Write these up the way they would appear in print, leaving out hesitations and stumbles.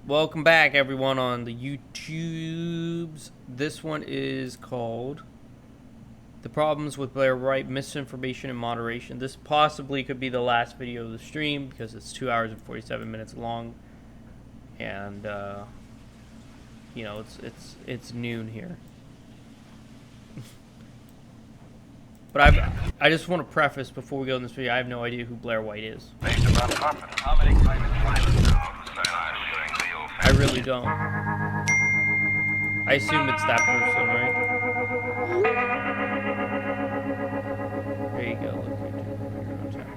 Welcome back, everyone, on the YouTubes. This one is called The Problems with Blaire White, Misinformation and Moderation. This possibly could be the last video of the stream because it's 2 hours and 47 minutes long. And, you know, it's noon here. But I just want to preface before we go in this video, I have no idea who Blaire White is. I really don't. I assume it's that person, right? There you go.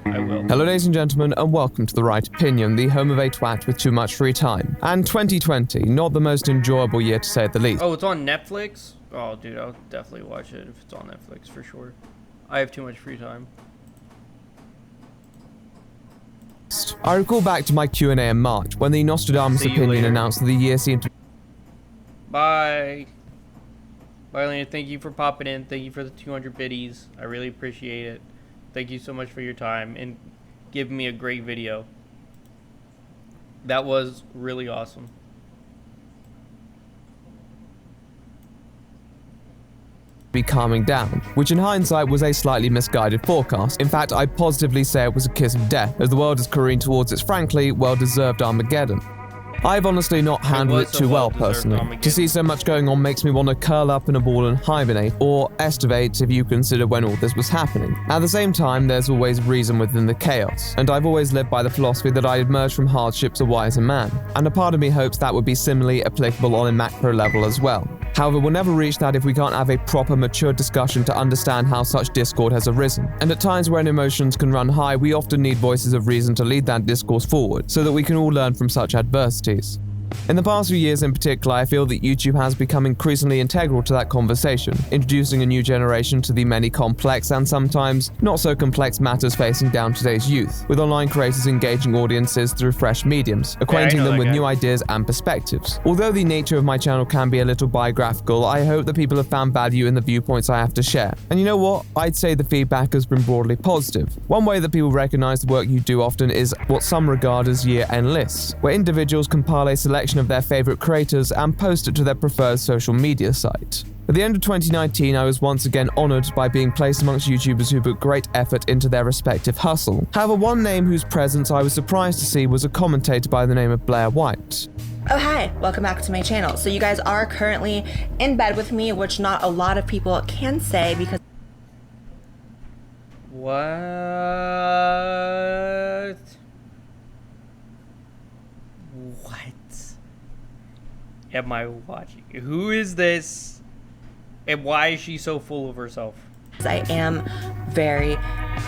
I will. Hello ladies and gentlemen, and welcome to The Right Opinion, the home of a twat with too much free time. And 2020, not the most enjoyable year to say the least. Oh, it's on Netflix? Oh, dude, I'll definitely watch it if it's on Netflix, for sure. I have too much free time. I recall back to my Q&A in March, when the Nostradamus opinion later. announced that the year seemed to... Bye. Bye, Lena. Thank you for popping in. Thank you for the 200 biddies. I really appreciate it. Thank you so much for your time and giving me a great video. That was really awesome. be calming down, which in hindsight was a slightly misguided forecast. In fact, I'd positively say it was a kiss of death, as the world is careening towards its frankly well-deserved Armageddon. I've honestly not handled it too well personally. To see so much going on makes me want to curl up in a ball and hibernate, or estivate if you consider when all this was happening. At the same time, there's always reason within the chaos, and I've always lived by the philosophy that I emerged from hardships a wiser man, and a part of me hopes that would be similarly applicable on a macro level as well. However, we'll never reach that if we can't have a proper, mature discussion to understand how such discord has arisen. And at times when emotions can run high, we often need voices of reason to lead that discourse forward, so that we can all learn from such adversities. In the past few years in particular, I feel that YouTube has become increasingly integral to that conversation, introducing a new generation to the many complex and sometimes not so complex matters facing down today's youth, with online creators engaging audiences through fresh mediums, acquainting them with new ideas and perspectives. Although the nature of my channel can be a little biographical, I hope that people have found value in the viewpoints I have to share. And you know what? I'd say the feedback has been broadly positive. One way that people recognize the work you do often is what some regard as year-end lists, where individuals compile a selection of their favorite creators and post it to their preferred social media site. At the end of 2019, I was once again honored by being placed amongst YouTubers who put great effort into their respective hustle. However, one name whose presence I was surprised to see was a commentator by the name of Blaire White. Oh hi, welcome back to my channel. So you guys are currently in bed with me, which not a lot of people can say because... What? Am I watching? Who is this? And why is she so full of herself? I am very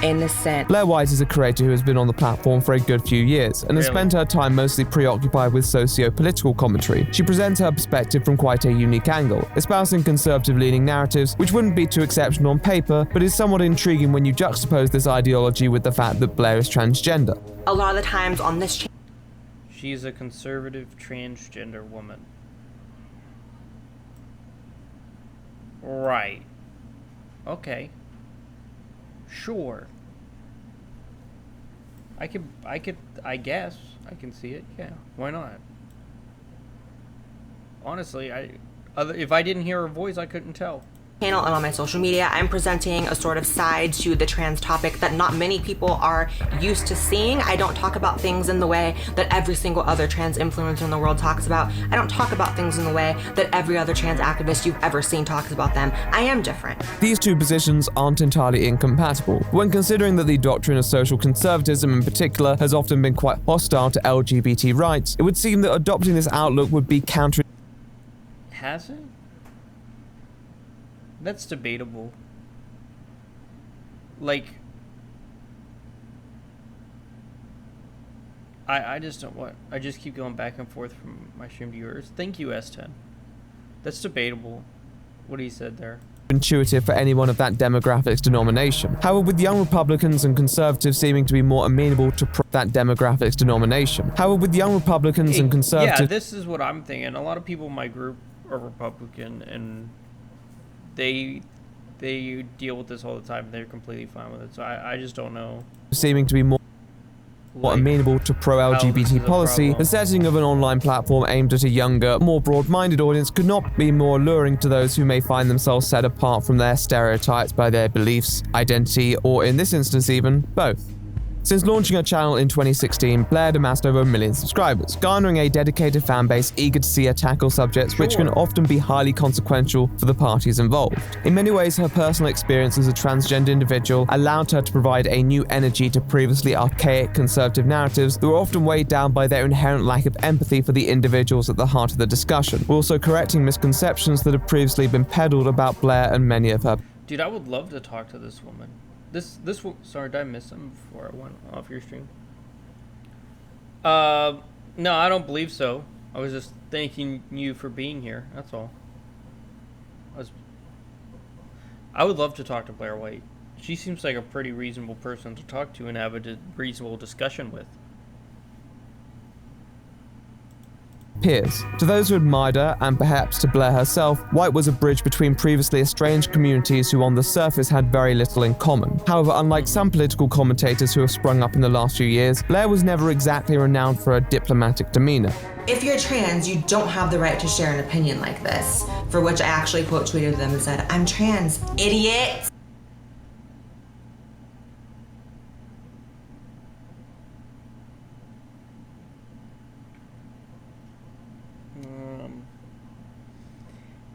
innocent. Blaire White is a creator who has been on the platform for a good few years and has spent her time mostly preoccupied with socio-political commentary. She presents her perspective from quite a unique angle, espousing conservative-leaning narratives which wouldn't be too exceptional on paper, but is somewhat intriguing when you juxtapose this ideology with the fact that Blaire is transgender. A lot of the times on this channel, She's a conservative transgender woman. Right. Okay. Sure. I guess. I can see it. Yeah. Why not? Honestly, if I didn't hear her voice, I couldn't tell. and on my social media, I'm presenting a sort of side to the trans topic that not many people are used to seeing. I don't talk about things in the way that every single other trans influencer in the world talks about. I don't talk about things in the way that every other trans activist you've ever seen talks about them. I am different. These two positions aren't entirely incompatible. When considering that the doctrine of social conservatism in particular has often been quite hostile to LGBT rights, it would seem that adopting this outlook would be counter- Has it? That's debatable. Like, I just don't what I just keep going back and forth from my stream to yours. Thank you, S10. That's debatable. What he said there. Intuitive for anyone of that demographic's denomination. However, with young Republicans and conservatives seeming to be more amenable to that demographic's denomination. However, with young Republicans and conservatives... Yeah, this is what I'm thinking. A lot of people in my group are Republican, and they deal with this all the time. They're completely fine with it. So I just don't know. Seeming to be more... amenable to pro-LGBT policy, the setting of an online platform aimed at a younger, more broad-minded audience could not be more alluring to those who may find themselves set apart from their stereotypes by their beliefs, identity, or in this instance even, both. Since launching her channel in 2016, Blaire had amassed over 1 million subscribers, garnering a dedicated fanbase eager to see her tackle subjects which can often be highly consequential for the parties involved. In many ways, her personal experience as a transgender individual allowed her to provide a new energy to previously archaic conservative narratives that were often weighed down by their inherent lack of empathy for the individuals at the heart of the discussion, while also correcting misconceptions that had previously been peddled about Blaire and many of her. Dude, I would love to talk to this woman. This sorry, did I miss him before I went off your stream? No, I don't believe so. I was just thanking you for being here. That's all. I would love to talk to Blaire White. She seems like a pretty reasonable person to talk to and have a reasonable discussion with. Peers. To those who admired her, and perhaps to Blaire herself, White was a bridge between previously estranged communities who on the surface had very little in common. However, unlike some political commentators who have sprung up in the last few years, Blaire was never exactly renowned for her diplomatic demeanor. If you're trans, you don't have the right to share an opinion like this, for which I actually quote tweeted them and said, "I'm trans, idiot!"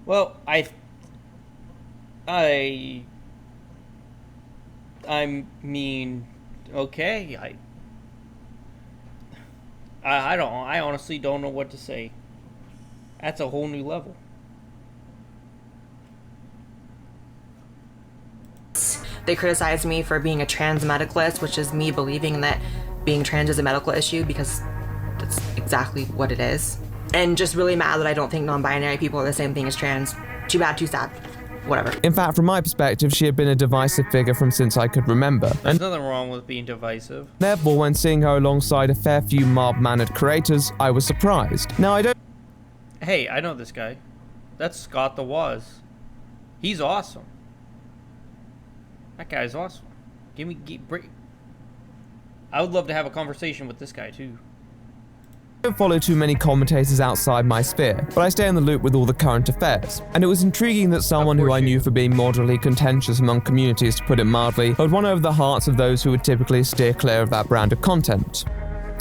Well, I mean, okay, I honestly don't know what to say. That's a whole new level. They criticized me for being a trans medicalist, which is me believing that being trans is a medical issue because that's exactly what it is. And just really mad that I don't think non-binary people are the same thing as trans. Too bad, too sad. Whatever. In fact, from my perspective, she had been a divisive figure from since I could remember. There's nothing wrong with being divisive. Therefore, when seeing her alongside a fair few mild-mannered creators, I was surprised. Now, I don't... Hey, I know this guy. That's Scott the Waz. He's awesome. That guy's awesome. I would love to have a conversation with this guy, too. I don't follow too many commentators outside my sphere, but I stay in the loop with all the current affairs. And it was intriguing that someone who I knew for being moderately contentious among communities, to put it mildly, had won over the hearts of those who would typically steer clear of that brand of content.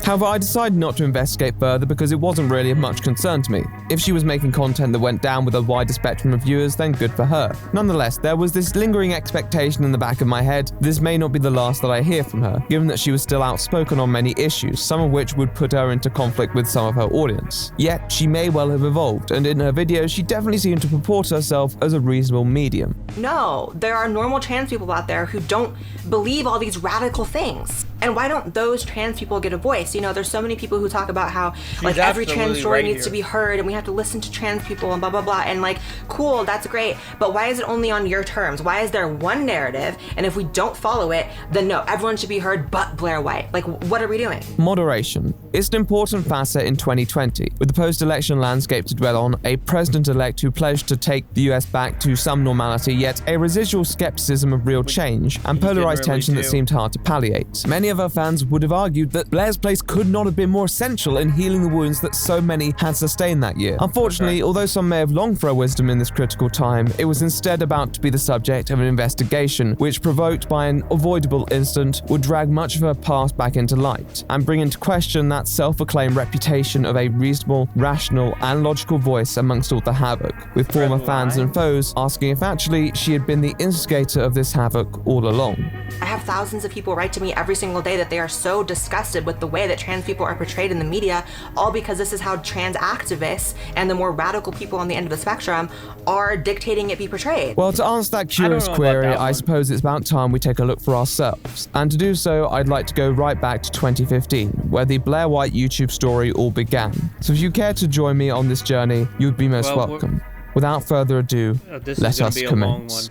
However, I decided not to investigate further because it wasn't really of much concern to me. If she was making content that went down with a wider spectrum of viewers, then good for her. Nonetheless, there was this lingering expectation in the back of my head this may not be the last that I hear from her, given that she was still outspoken on many issues, some of which would put her into conflict with some of her audience. Yet, she may well have evolved, and in her videos, she definitely seemed to purport herself as a reasonable medium. No, there are normal trans people out there who don't believe all these radical things. And why don't those trans people get a voice? You know, there's so many people who talk about how like every trans story needs to be heard and we have to listen to trans people and blah, blah, blah. And like, cool, that's great. But why is it only on your terms? Why is there one narrative? And if we don't follow it, then no, everyone should be heard but Blaire White. Like, what are we doing? Moderation. It's an important facet in 2020, with the post-election landscape to dwell on, a president-elect who pledged to take the US back to some normality, yet a residual skepticism of real change, and polarized tension that seemed hard to palliate. Many of her fans would have argued that Blaire's place could not have been more essential in healing the wounds that so many had sustained that year. Unfortunately, although some may have longed for her wisdom in this critical time, it was instead about to be the subject of an investigation, which, provoked by an avoidable incident, would drag much of her past back into light, and bring into question that self-acclaimed reputation of a reasonable, rational, and logical voice amongst all the havoc, with former fans and foes asking if actually she had been the instigator of this havoc all along. I have thousands of people write to me every single day that they are so disgusted with the way that trans people are portrayed in the media, all because this is how trans activists and the more radical people on the end of the spectrum are dictating it be portrayed. Well, to answer that curious query, I suppose it's about time we take a look for ourselves. And to do so, I'd like to go right back to 2015, where the Blaire White YouTube story all began. So if you care to join me on this journey, you'd be most welcome. Without further ado, let us commence.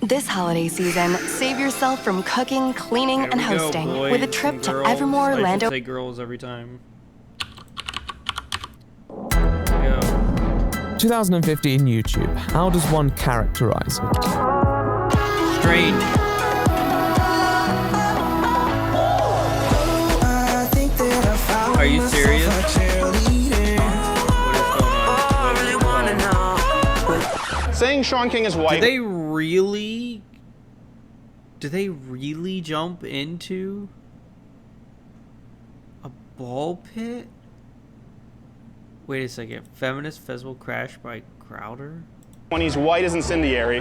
This holiday season, save yourself from cooking, cleaning, and hosting with a trip to Evermore Orlando. I say girls every time. 2015 YouTube. How does one characterize it? Strange. think Sean King is white. Do they really jump into a ball pit? Wait a second. Feminist festival crash by Crowder? When he's white is incendiary.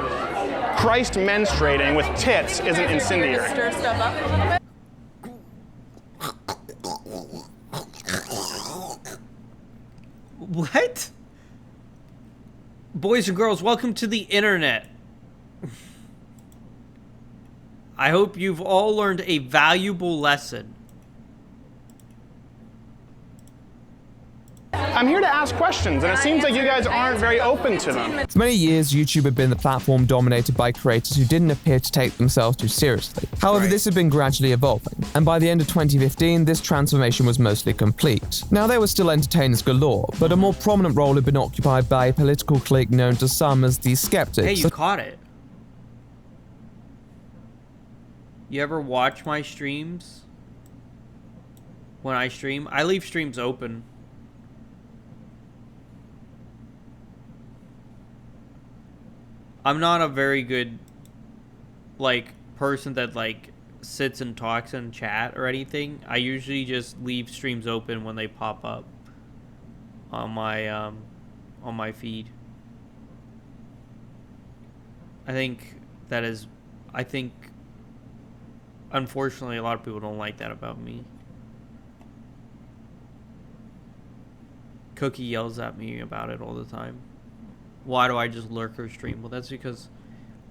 Christ menstruating with tits isn't incendiary. Stir stuff up. What? Boys and girls, welcome to the internet. I hope you've all learned a valuable lesson. I'm here to ask questions, and it seems like you guys aren't very open to them. For many years, YouTube had been the platform dominated by creators who didn't appear to take themselves too seriously. However, this had been gradually evolving, and by the end of 2015, this transformation was mostly complete. Now, there were still entertainers galore, but a more prominent role had been occupied by a political clique known to some as the Skeptics. Hey, you caught it. You ever watch my streams? When I stream? I leave streams open. I'm not a very good, like, person that, like, sits and talks in chat or anything. I usually just leave streams open when they pop up on my feed. I think, unfortunately, a lot of people don't like that about me. Cookie yells at me about it all the time. Why do I just lurk or stream? Well, that's because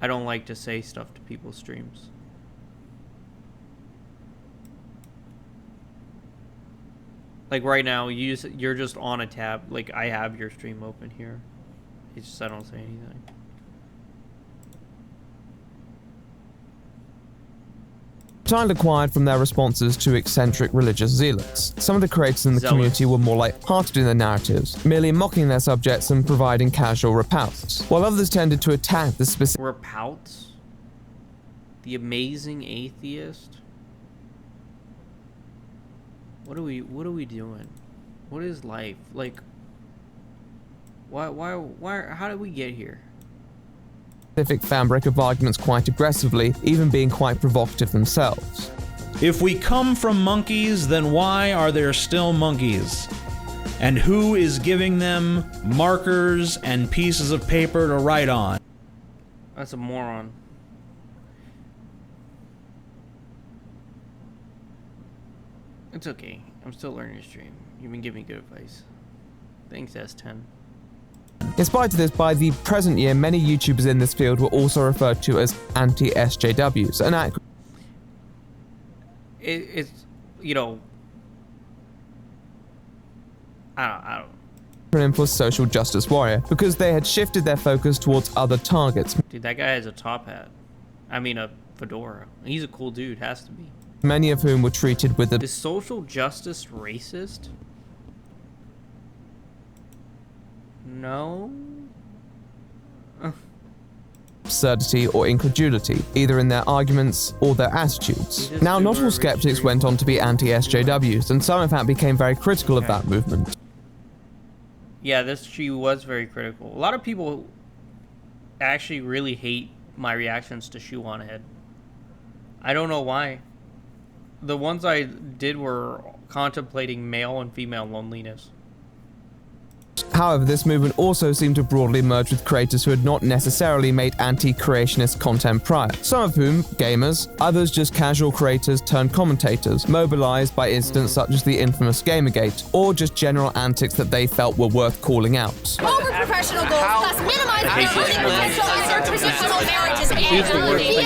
I don't like to say stuff to people's streams. Like right now, you're just on a tab. Like I have your stream open here. It's just I don't say anything. Time acquired from their responses to eccentric religious zealots. Some of the creators in the community were more light-hearted in their narratives, merely mocking their subjects and providing casual repouts, while others tended to attack the specific repouts. The amazing atheist. What are we doing? What is life like? Why? How did we get here? Fabric of arguments quite aggressively, even being quite provocative themselves. If we come from monkeys, then why are there still monkeys? And who is giving them markers and pieces of paper to write on? That's a moron. It's okay. I'm still learning to stream. You've been giving me good advice. Thanks, S10. In spite of this, by the present year, many YouTubers in this field were also referred to as anti-SJWs, an it's, you know, I don't acronym for social justice warrior, because they had shifted their focus towards other targets. Dude, that guy has a top hat. I mean, a fedora. He's a cool dude, has to be. Many of whom were treated with Is social justice racist? No. absurdity or incredulity, either in their arguments or their attitudes. Now, not all skeptics went on to be anti-SJWs, and some in fact became very critical of that movement. Yeah, she was very critical. A lot of people actually really hate my reactions to Shoe on Head. I don't know why. The ones I did were contemplating male and female loneliness. However, this movement also seemed to broadly merge with creators who had not necessarily made anti-creationist content prior, some of whom gamers, others just casual creators turned commentators, mobilized by incidents such as the infamous Gamergate, or just general antics that they felt were worth calling out. Over-professional goals, thus minimizing their learning potential and their traditional marriages and annually.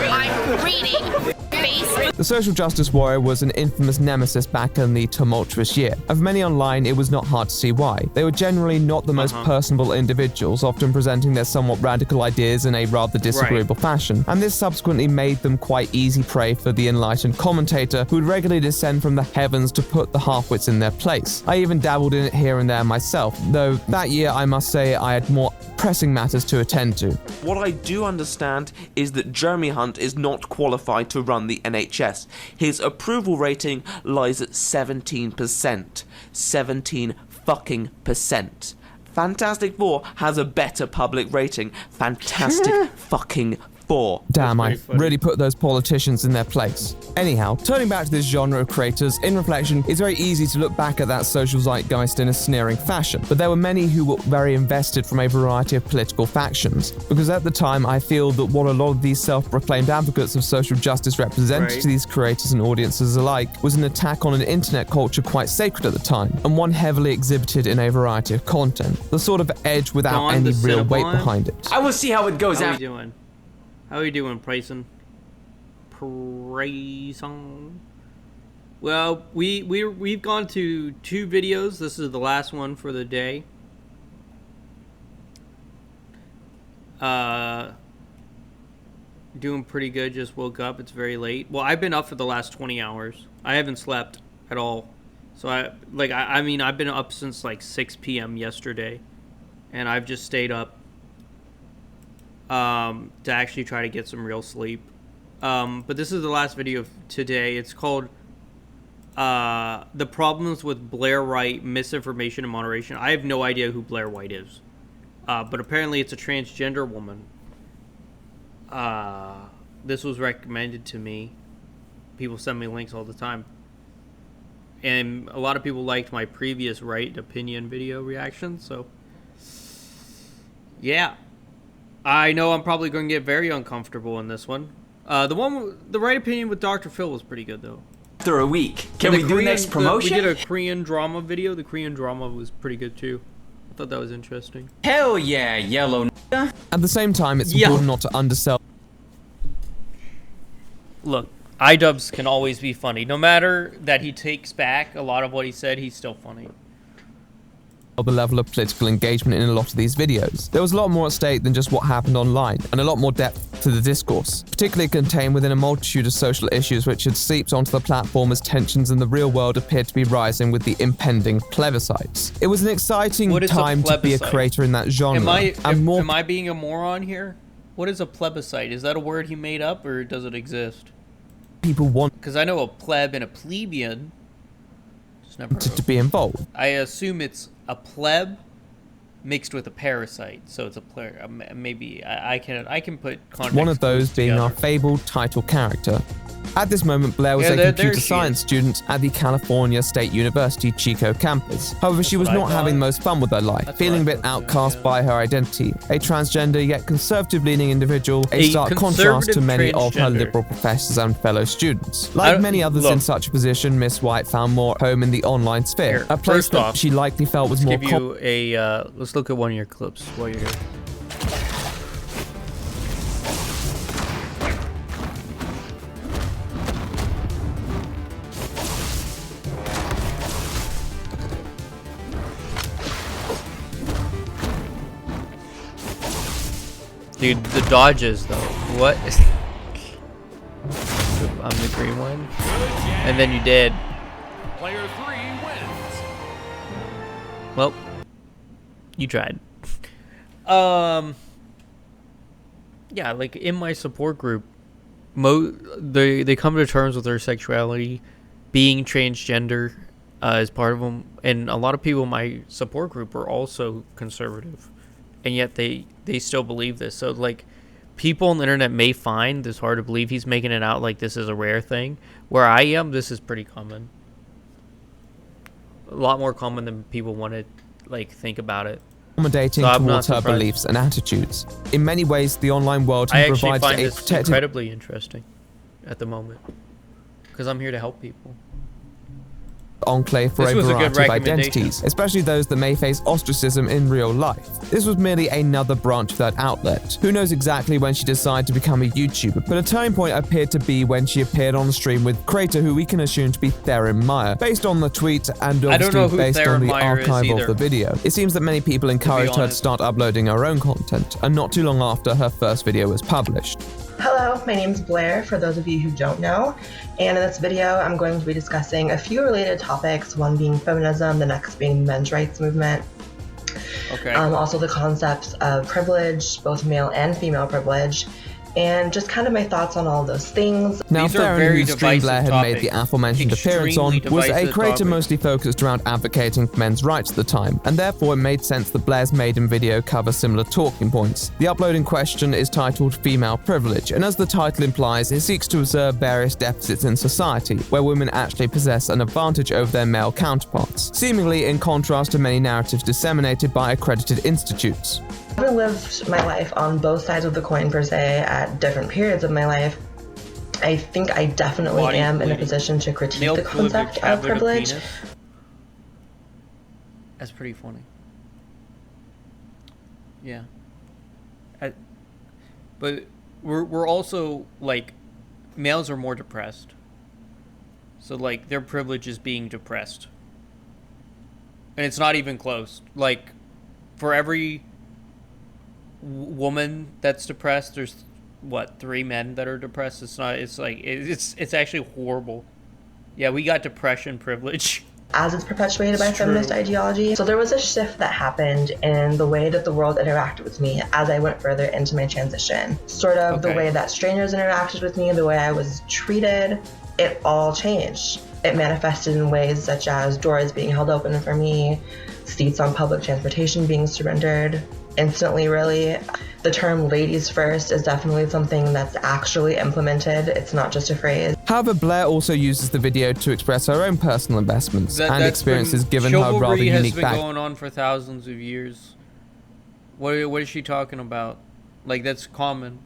I'm reading. The social justice warrior was an infamous nemesis back in the tumultuous year. Of many online, it was not hard to see why. They were generally not the most personable individuals, often presenting their somewhat radical ideas in a rather disagreeable fashion, and this subsequently made them quite easy prey for the enlightened commentator who would regularly descend from the heavens to put the halfwits in their place. I even dabbled in it here and there myself, though that year I must say I had more pressing matters to attend to. What I do understand is that Jeremy Hunt is not qualified to run the NHS. His approval rating lies at 17%. 17 fucking %. Fantastic Four has a better public rating. Fantastic fucking Four. Damn, I really put those politicians in their place. Anyhow, turning back to this genre of creators, in reflection, it's very easy to look back at that social zeitgeist in a sneering fashion, but there were many who were very invested from a variety of political factions, because at the time I feel that what a lot of these self-proclaimed advocates of social justice represented to these creators and audiences alike was an attack on an internet culture quite sacred at the time, and one heavily exhibited in a variety of content, the sort of edge without any real weight behind it. I will see how it goes after. How are you doing, Prayson? Well, we've gone to 2 videos. This is the last one for the day. Doing pretty good. Just woke up. It's very late. Well, I've been up for the last 20 hours. I haven't slept at all. So I mean, I've been up since like 6 p.m. yesterday, and I've just stayed up to actually try to get some real sleep. But this is the last video of today. It's called The Problems with Blaire Wright, Misinformation and Moderation. I have no idea who Blaire Wright is. But apparently it's a transgender woman. This was recommended to me. People send me links all the time. And a lot of people liked my previous right opinion video reaction, so yeah. I know I'm probably going to get very uncomfortable in this one. The right opinion with Dr. Phil was pretty good, though. After a week, can we do next promotion? We did a Korean drama video. The Korean drama was pretty good, too. I thought that was interesting. Hell yeah, yellow. At the same time, it's important not to undersell. Look, iDubbbz can always be funny. No matter that he takes back a lot of what he said, he's still funny. The level of political engagement in a lot of these videos. There was a lot more at stake than just what happened online, and a lot more depth to the discourse, particularly contained within a multitude of social issues which had seeped onto the platform as tensions in the real world appeared to be rising with the impending plebiscites. It was an exciting time to be a creator in that genre. Am I being a moron here? What is a plebiscite? Is that a word he made up, or does it exist? People want... Because I know a pleb and a plebeian. Just never to be involved. I assume it's a pleb mixed with a parasite, so it's a player. Maybe I can put context. One of those being our fabled title character. At this moment, Blaire was a computer science student at the California State University Chico campus. However, she was not having the most fun with her life, feeling a bit outcast by her identity. A transgender yet conservative-leaning individual, a stark contrast to many of her liberal professors and fellow students. Like many others in such a position, Miss White found more home in the online sphere, a place that she likely felt was more... Let's look at one of your clips while you're here. Dude, the dodges though. What? I'm the green one. And then you did. Player 3 wins. Well, you tried. Yeah, like in my support group, they come to terms with their sexuality, being transgender is part of them, and a lot of people in my support group are also conservative, and yet they still believe this. So like, people on the internet may find this hard to believe. He's making it out like this is a rare thing. Where I am, this is pretty common. A lot more common than people want to like think about it. Accommodating towards her beliefs and attitudes. In many ways, the online world provides a protected... I actually find this incredibly interesting at the moment, because I'm here to help people. Enclave for a variety of identities, especially those that may face ostracism in real life. This was merely another branch of that outlet. Who knows exactly when she decided to become a YouTuber, but a turning point appeared to be when she appeared on the stream with creator who we can assume to be Theron Meyer, based on the tweet and obviously based on the archive of the video. It seems that many people encouraged her to start uploading her own content, and not too long after her first video was published. Hello, my name is Blaire, for those of you who don't know, and in this video I'm going to be discussing a few related topics, one being feminism, the next being the men's rights movement. Okay. Also the concepts of privilege, both male and female privilege, and just kind of my thoughts on all those things. Now, These are Theron, very whose stream Blaire had made the topics. aforementioned appearance on, Extremely was a divisive creator topics. mostly focused around advocating for men's rights at the time, and therefore it made sense that Blaire's maiden video covers similar talking points. The upload in question is titled Female Privilege, and as the title implies, it seeks to observe various deficits in society, where women actually possess an advantage over their male counterparts, seemingly in contrast to many narratives disseminated by accredited institutes. I've lived my life on both sides of the coin, per se, at different periods of my life. I think I definitely am in a position to critique the concept of privilege. That's pretty funny. Yeah. But we're also, like, males are more depressed. So, like, their privilege is being depressed. And it's not even close. Like, for every woman that's depressed, there's what, 3 men that are depressed. It's not, it's like, it's actually horrible. Yeah, we got depression privilege. As it's perpetuated by feminist ideology. So there was a shift that happened in the way that the world interacted with me as I went further into my transition. Sort of the way that strangers interacted with me, the way I was treated, it all changed. It manifested in ways such as doors being held open for me, seats on public transportation being surrendered instantly, really. The term ladies first is definitely something that's actually implemented. It's not just a phrase. However, Blaire also uses the video to express her own personal investments and experiences given her rather unique Chivalry has been background. going on for thousands of years. What is she talking about? Like, that's common.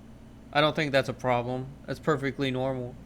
I don't think that's a problem. That's perfectly normal.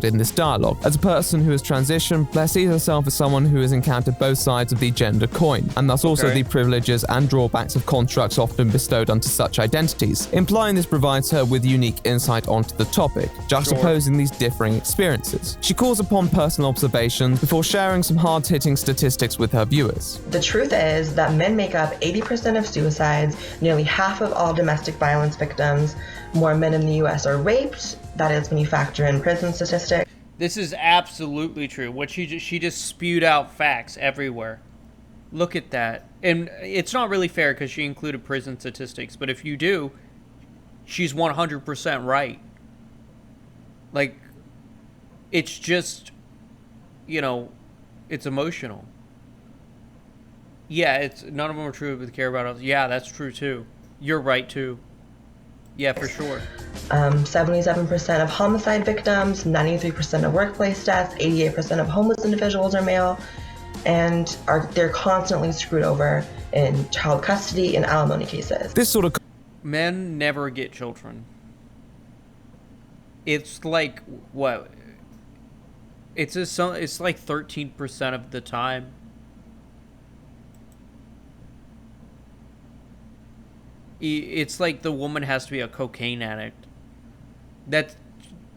In this dialogue. As a person who has transitioned, Blaire sees herself as someone who has encountered both sides of the gender coin, and thus also the privileges and drawbacks of constructs often bestowed onto such identities, implying this provides her with unique insight onto the topic, juxtaposing these differing experiences. She calls upon personal observations before sharing some hard-hitting statistics with her viewers. The truth is that men make up 80% of suicides, nearly half of all domestic violence victims. More men in the US are raped. That is when you factor in prison statistics. This is absolutely true. What she just spewed out facts everywhere. Look at that. And it's not really fair because she included prison statistics, but if you do, she's 100% right. Like, it's just, you know, it's emotional. Yeah, it's none of them are true, but care about us. Yeah, that's true too. You're right too. Yeah, for sure. 77% of homicide victims, 93% of workplace deaths, 88% of homeless individuals are male, and they're constantly screwed over in child custody and alimony cases. This sort of men never get children. It's like what? It's like 13% of the time. It's like the woman has to be a cocaine addict. That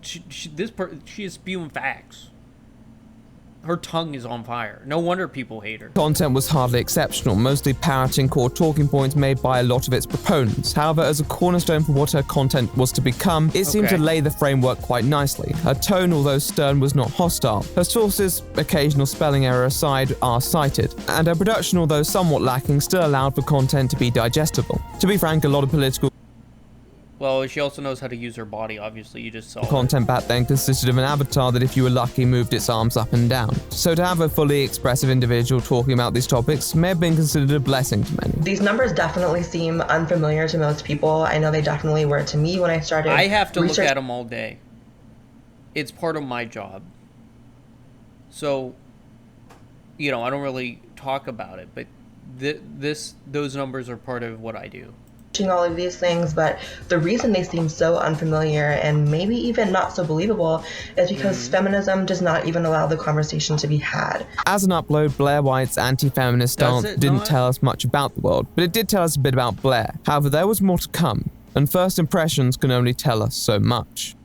she is spewing facts. Her tongue is on fire. No wonder people hate her. Content was hardly exceptional, mostly parroting core talking points made by a lot of its proponents. However, as a cornerstone for what her content was to become, it seemed to lay the framework quite nicely. Her tone, although stern, was not hostile. Her sources, occasional spelling error aside, are cited. And her production, although somewhat lacking, still allowed for content to be digestible. To be frank, a lot of political Well, she also knows how to use her body, obviously. You just saw content back then consisted of an avatar that, if you were lucky, moved its arms up and down. So to have a fully expressive individual talking about these topics may have been considered a blessing to many. These numbers definitely seem unfamiliar to most people. I know they definitely were to me when I started. I have to look at them all day. It's part of my job. So, you know, I don't really talk about it, but those numbers are part of what I do. All of these things, but the reason they seem so unfamiliar and maybe even not so believable is because feminism does not even allow the conversation to be had. As an upload, Blaire White's anti-feminist stance didn't tell us much about the world, but it did tell us a bit about Blaire. However, there was more to come, and first impressions can only tell us so much.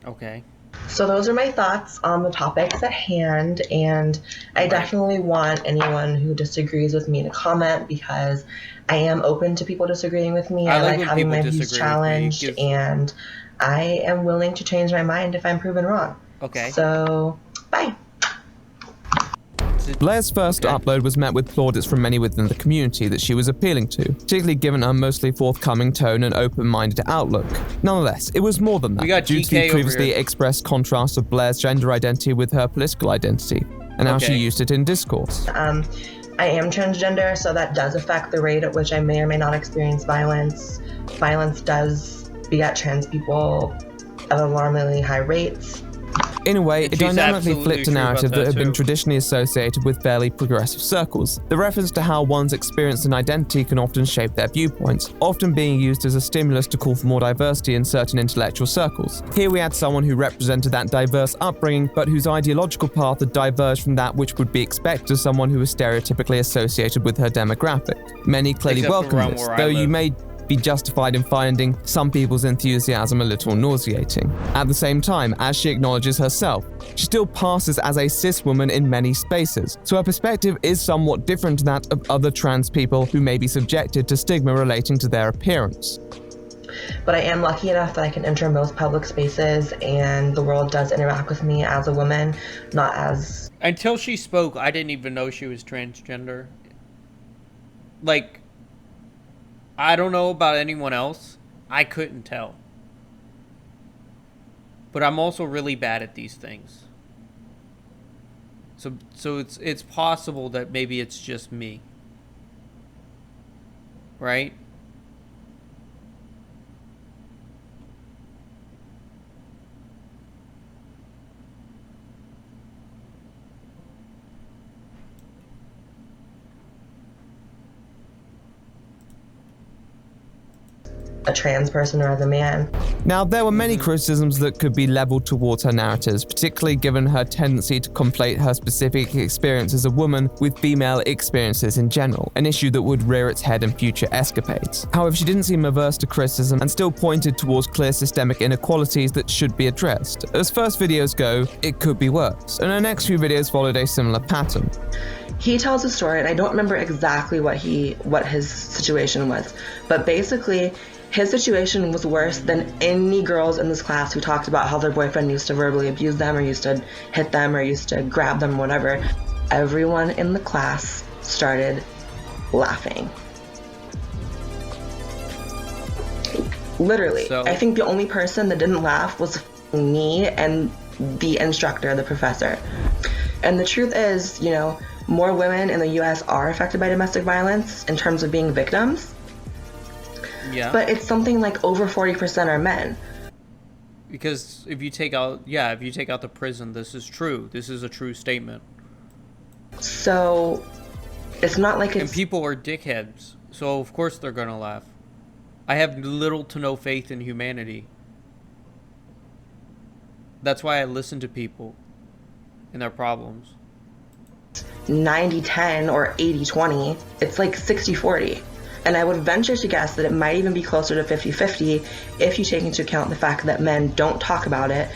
Okay. So those are my thoughts on the topics at hand, and I definitely want anyone who disagrees with me to comment, because I am open to people disagreeing with me. I like having my views challenged, and I am willing to change my mind if I'm proven wrong. Okay. So, bye. Blaire's first upload was met with plaudits from many within the community that she was appealing to, particularly given her mostly forthcoming tone and open-minded outlook. Nonetheless, it was more than that, due to the previously expressed contrast of Blaire's gender identity with her political identity, and how she used it in discourse. I am transgender, so that does affect the rate at which I may or may not experience violence. Violence does beget trans people at alarmingly high rates. In a way, it dynamically flipped a narrative that had been traditionally associated with fairly progressive circles. The reference to how one's experience and identity can often shape their viewpoints, often being used as a stimulus to call for more diversity in certain intellectual circles. Here we had someone who represented that diverse upbringing, but whose ideological path had diverged from that which would be expected of someone who was stereotypically associated with her demographic. Many clearly welcome this, though you may be justified in finding some people's enthusiasm a little nauseating. At the same time, as she acknowledges herself, she still passes as a cis woman in many spaces, so her perspective is somewhat different to that of other trans people who may be subjected to stigma relating to their appearance. But I am lucky enough that I can enter most public spaces, and the world does interact with me as a woman, not as... Until she spoke, I didn't even know she was transgender. Like, I don't know about anyone else. I couldn't tell. But I'm also really bad at these things. So it's possible that maybe it's just me. Right? a trans person or as a man. Now, there were many criticisms that could be leveled towards her narratives, particularly given her tendency to conflate her specific experience as a woman with female experiences in general, an issue that would rear its head in future escapades. However, she didn't seem averse to criticism and still pointed towards clear systemic inequalities that should be addressed. As first videos go, it could be worse, and her next few videos followed a similar pattern. He tells a story, and I don't remember exactly what his situation was, but basically his situation was worse than any girls in this class who talked about how their boyfriend used to verbally abuse them or used to hit them or used to grab them, whatever. Everyone in the class started laughing. Literally. So, I think the only person that didn't laugh was me and the instructor, the professor. And the truth is, you know, more women in the US are affected by domestic violence in terms of being victims. Yeah. But it's something like over 40% are men. Because if you take out the prison, this is true. This is a true statement. So it's not like it's... And people are dickheads, so of course they're gonna laugh. I have little to no faith in humanity. That's why I listen to people and their problems. 90-10 or 80-20. It's like 60-40. And I would venture to guess that it might even be closer to 50-50 if you take into account the fact that men don't talk about it.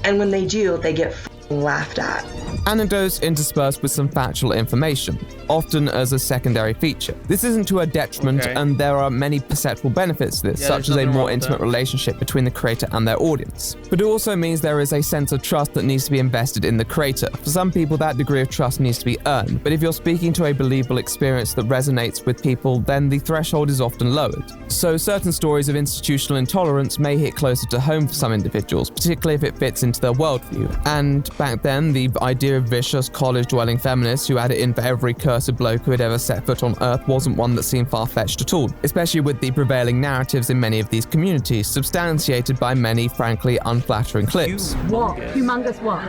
And when they do, they get laughed at. Anecdotes interspersed with some factual information, often as a secondary feature. This isn't to her detriment, and there are many perceptible benefits to this, such as a more intimate relationship between the creator and their audience. But it also means there is a sense of trust that needs to be invested in the creator. For some people, that degree of trust needs to be earned, but if you're speaking to a believable experience that resonates with people, then the threshold is often lowered. So certain stories of institutional intolerance may hit closer to home for some individuals, particularly if it fits into their worldview. And back then, the idea of vicious, college-dwelling feminists who had it in for every cursed bloke who had ever set foot on Earth wasn't one that seemed far-fetched at all, especially with the prevailing narratives in many of these communities, substantiated by many, frankly, unflattering clips. What? Humongous what?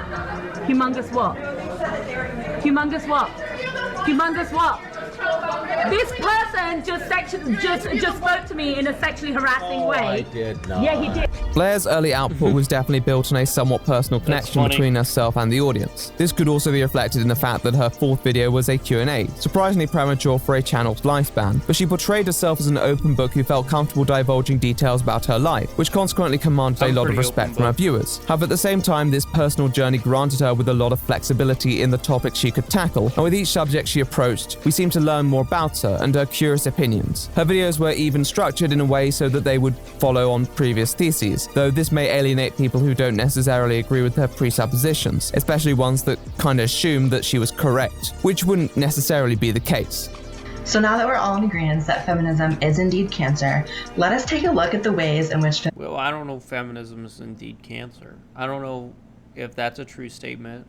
Humongous what? Humongous what? Humongous what? This person just spoke to me in a sexually harassing way. I did not. Yeah, he did. Blaire's early output was definitely built on a somewhat personal connection between herself and the audience. This could also be reflected in the fact that her fourth video was a Q&A, surprisingly premature for a channel's lifespan, but she portrayed herself as an open book who felt comfortable divulging details about her life, which consequently commanded a lot of respect from her viewers. However, at the same time, this personal journey granted her with a lot of flexibility in the topics she could tackle, and with each subject she approached, we seem to learn more about her and her curious opinions. Her videos were even structured in a way so that they would follow on previous theses, though this may alienate people who don't necessarily agree with her presuppositions, especially ones that kind of assume that she was correct, which wouldn't necessarily be the case. So now that we're all in agreement that feminism is indeed cancer, let us take a look at the ways in which... Well, I don't know if feminism is indeed cancer. I don't know if that's a true statement.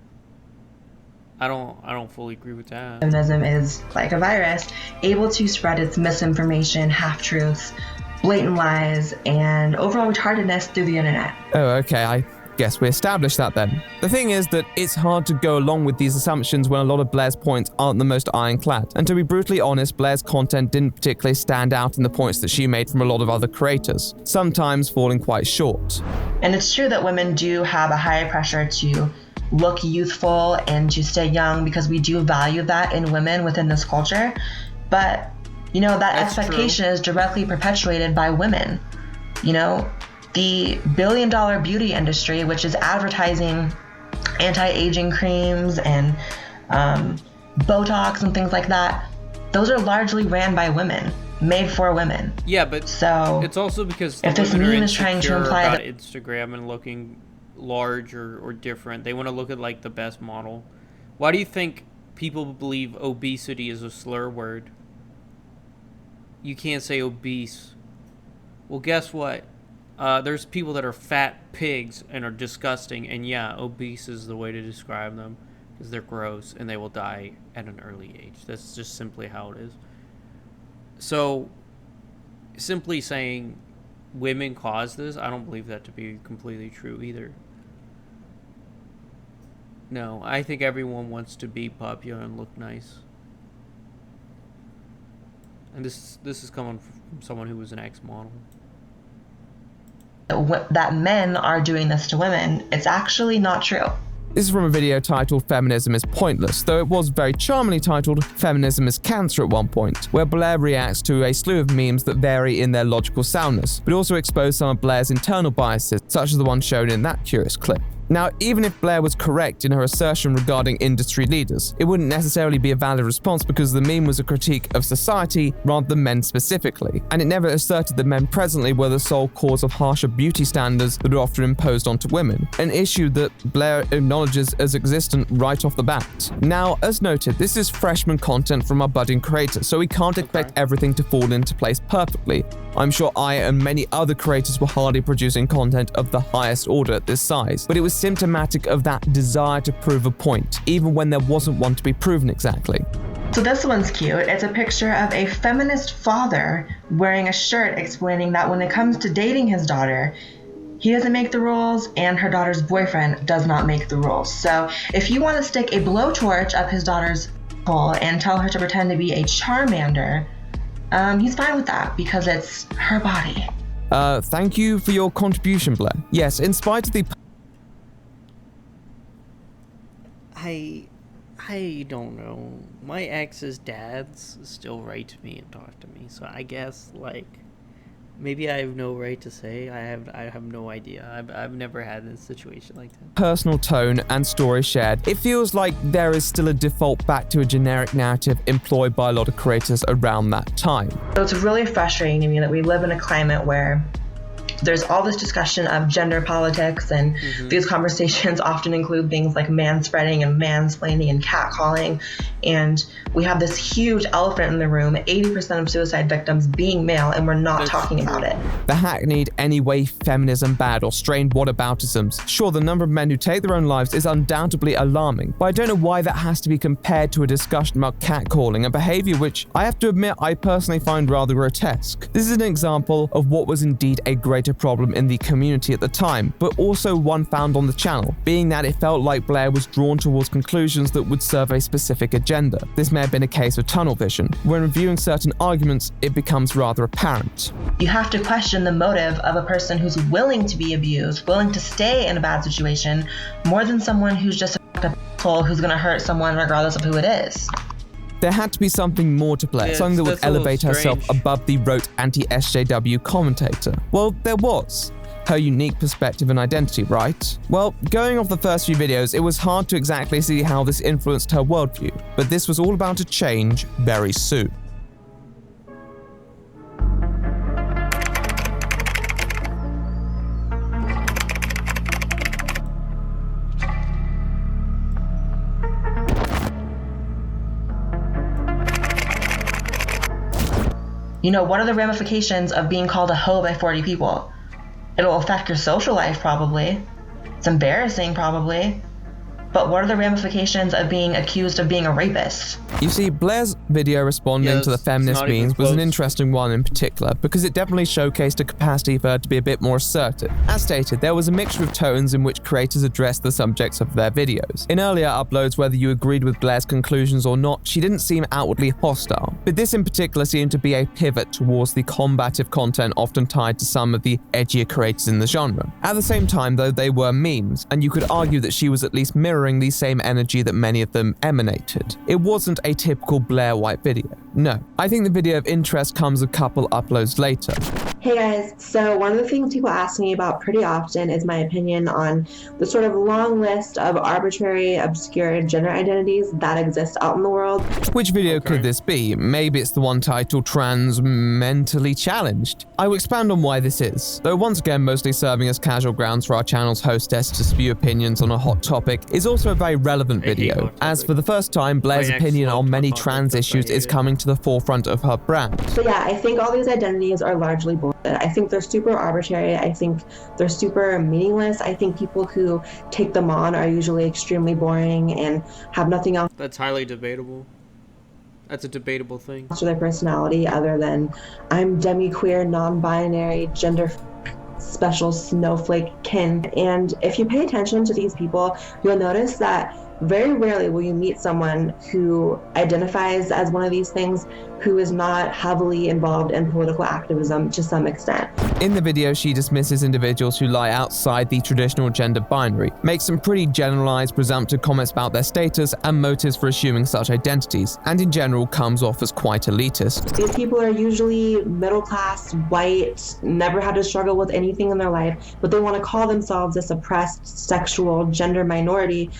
I don't fully agree with that. Feminism is like a virus, able to spread its misinformation, half-truths, blatant lies, and overall retardedness through the internet. Oh, okay, I guess we established that then. The thing is that it's hard to go along with these assumptions when a lot of Blaire's points aren't the most ironclad. And to be brutally honest, Blaire's content didn't particularly stand out in the points that she made from a lot of other creators, sometimes falling quite short. And it's true that women do have a higher pressure to look youthful and to stay young because we do value that in women within this culture. But, you know, that expectation is directly perpetuated by women. You know, the billion-dollar beauty industry, which is advertising anti-aging creams and Botox and things like that, those are largely ran by women, made for women. Yeah, but so it's also because if this meme is trying to imply about that Instagram and looking large or different, they want to look at like the best model. Why do you think people believe obesity is a slur word? You can't say obese. Well, guess what? There's people that are fat pigs and are disgusting, and yeah, obese is the way to describe them because they're gross and they will die at an early age. That's just simply how it is. So, simply saying women cause this, I don't believe that to be completely true either. No, I think everyone wants to be popular and look nice. And this is coming from someone who was an ex-model. That men are doing this to women, it's actually not true. This is from a video titled Feminism is Pointless, though it was very charmingly titled Feminism is Cancer at one point, where Blaire reacts to a slew of memes that vary in their logical soundness, but also expose some of Blaire's internal biases, such as the one shown in that curious clip. Now, even if Blaire was correct in her assertion regarding industry leaders, it wouldn't necessarily be a valid response because the meme was a critique of society rather than men specifically, and it never asserted that men presently were the sole cause of harsher beauty standards that are often imposed onto women, an issue that Blaire acknowledges as existent right off the bat. Now, as noted, this is freshman content from our budding creators, so we can't expect everything to fall into place perfectly. I'm sure I and many other creators were hardly producing content of the highest order at this size, but it was symptomatic of that desire to prove a point, even when there wasn't one to be proven exactly. So this one's cute. It's a picture of a feminist father wearing a shirt explaining that when it comes to dating his daughter, he doesn't make the rules and her daughter's boyfriend does not make the rules. So if you want to stick a blowtorch up his daughter's hole and tell her to pretend to be a Charmander, he's fine with that because it's her body. Thank you for your contribution, Blaire. Yes, in spite of the... I don't know. My ex's dads still write to me and talk to me, so I guess, like, maybe I have no right to say. I have no idea. I've never had a situation like that. Personal tone and story shared, it feels like there is still a default back to a generic narrative employed by a lot of creators around that time. So it's really frustrating to me that we live in a climate where there's all this discussion of gender politics, and these conversations often include things like manspreading and mansplaining and catcalling. And we have this huge elephant in the room, 80% of suicide victims being male, and we're not talking about it. The hackneyed anyway feminism bad or strained whataboutisms. Sure, the number of men who take their own lives is undoubtedly alarming, but I don't know why that has to be compared to a discussion about catcalling, a behavior which I have to admit I personally find rather grotesque. This is an example of what was indeed a greater problem in the community at the time, but also one found on the channel, being that it felt like Blaire was drawn towards conclusions that would serve a specific agenda. This may have been a case of tunnel vision. When reviewing certain arguments, it becomes rather apparent. You have to question the motive of a person who's willing to be abused, willing to stay in a bad situation, more than someone who's just a asshole who's gonna hurt someone regardless of who it is. There had to be something more to Blaire, something that would elevate herself above the rote anti-SJW commentator. Well, there was. Her unique perspective and identity, right? Well, going off the first few videos, it was hard to exactly see how this influenced her worldview, but this was all about to change very soon. You know, what are the ramifications of being called a hoe by 40 people? It'll affect your social life, probably. It's embarrassing, probably. But what are the ramifications of being accused of being a rapist? You see, Blaire's video responding to the feminist memes was an interesting one in particular, because it definitely showcased a capacity for her to be a bit more assertive. As stated, there was a mixture of tones in which creators addressed the subjects of their videos. In earlier uploads, whether you agreed with Blaire's conclusions or not, she didn't seem outwardly hostile. But this in particular seemed to be a pivot towards the combative content often tied to some of the edgier creators in the genre. At the same time, though, they were memes, and you could argue that she was at least mirroring the same energy that many of them emanated. It wasn't a typical Blaire White video. No. I think the video of interest comes a couple uploads later. Hey guys, so one of the things people ask me about pretty often is my opinion on the sort of long list of arbitrary, obscure gender identities that exist out in the world. Which video could this be? Maybe it's the one titled Trans Mentally Challenged. I will expand on why this is, though once again mostly serving as casual grounds for our channel's hostess to spew opinions on a hot topic, is also a very relevant video, as for the first time, Blaire's opinion on many trans issues is coming to the forefront of her brand. So yeah, I think all these identities are largely bullshit. I think they're super arbitrary. I think they're super meaningless. I think people who take them on are usually extremely boring and have nothing else. That's highly debatable. That's a debatable thing. To their personality other than I'm demi-queer, non-binary, gender special snowflake kin. And if you pay attention to these people, you'll notice that very rarely will you meet someone who identifies as one of these things who is not heavily involved in political activism to some extent. In the video, she dismisses individuals who lie outside the traditional gender binary, makes some pretty generalized, presumptive comments about their status and motives for assuming such identities, and in general comes off as quite elitist. These people are usually middle class, white, never had to struggle with anything in their life, but they want to call themselves a suppressed sexual gender minority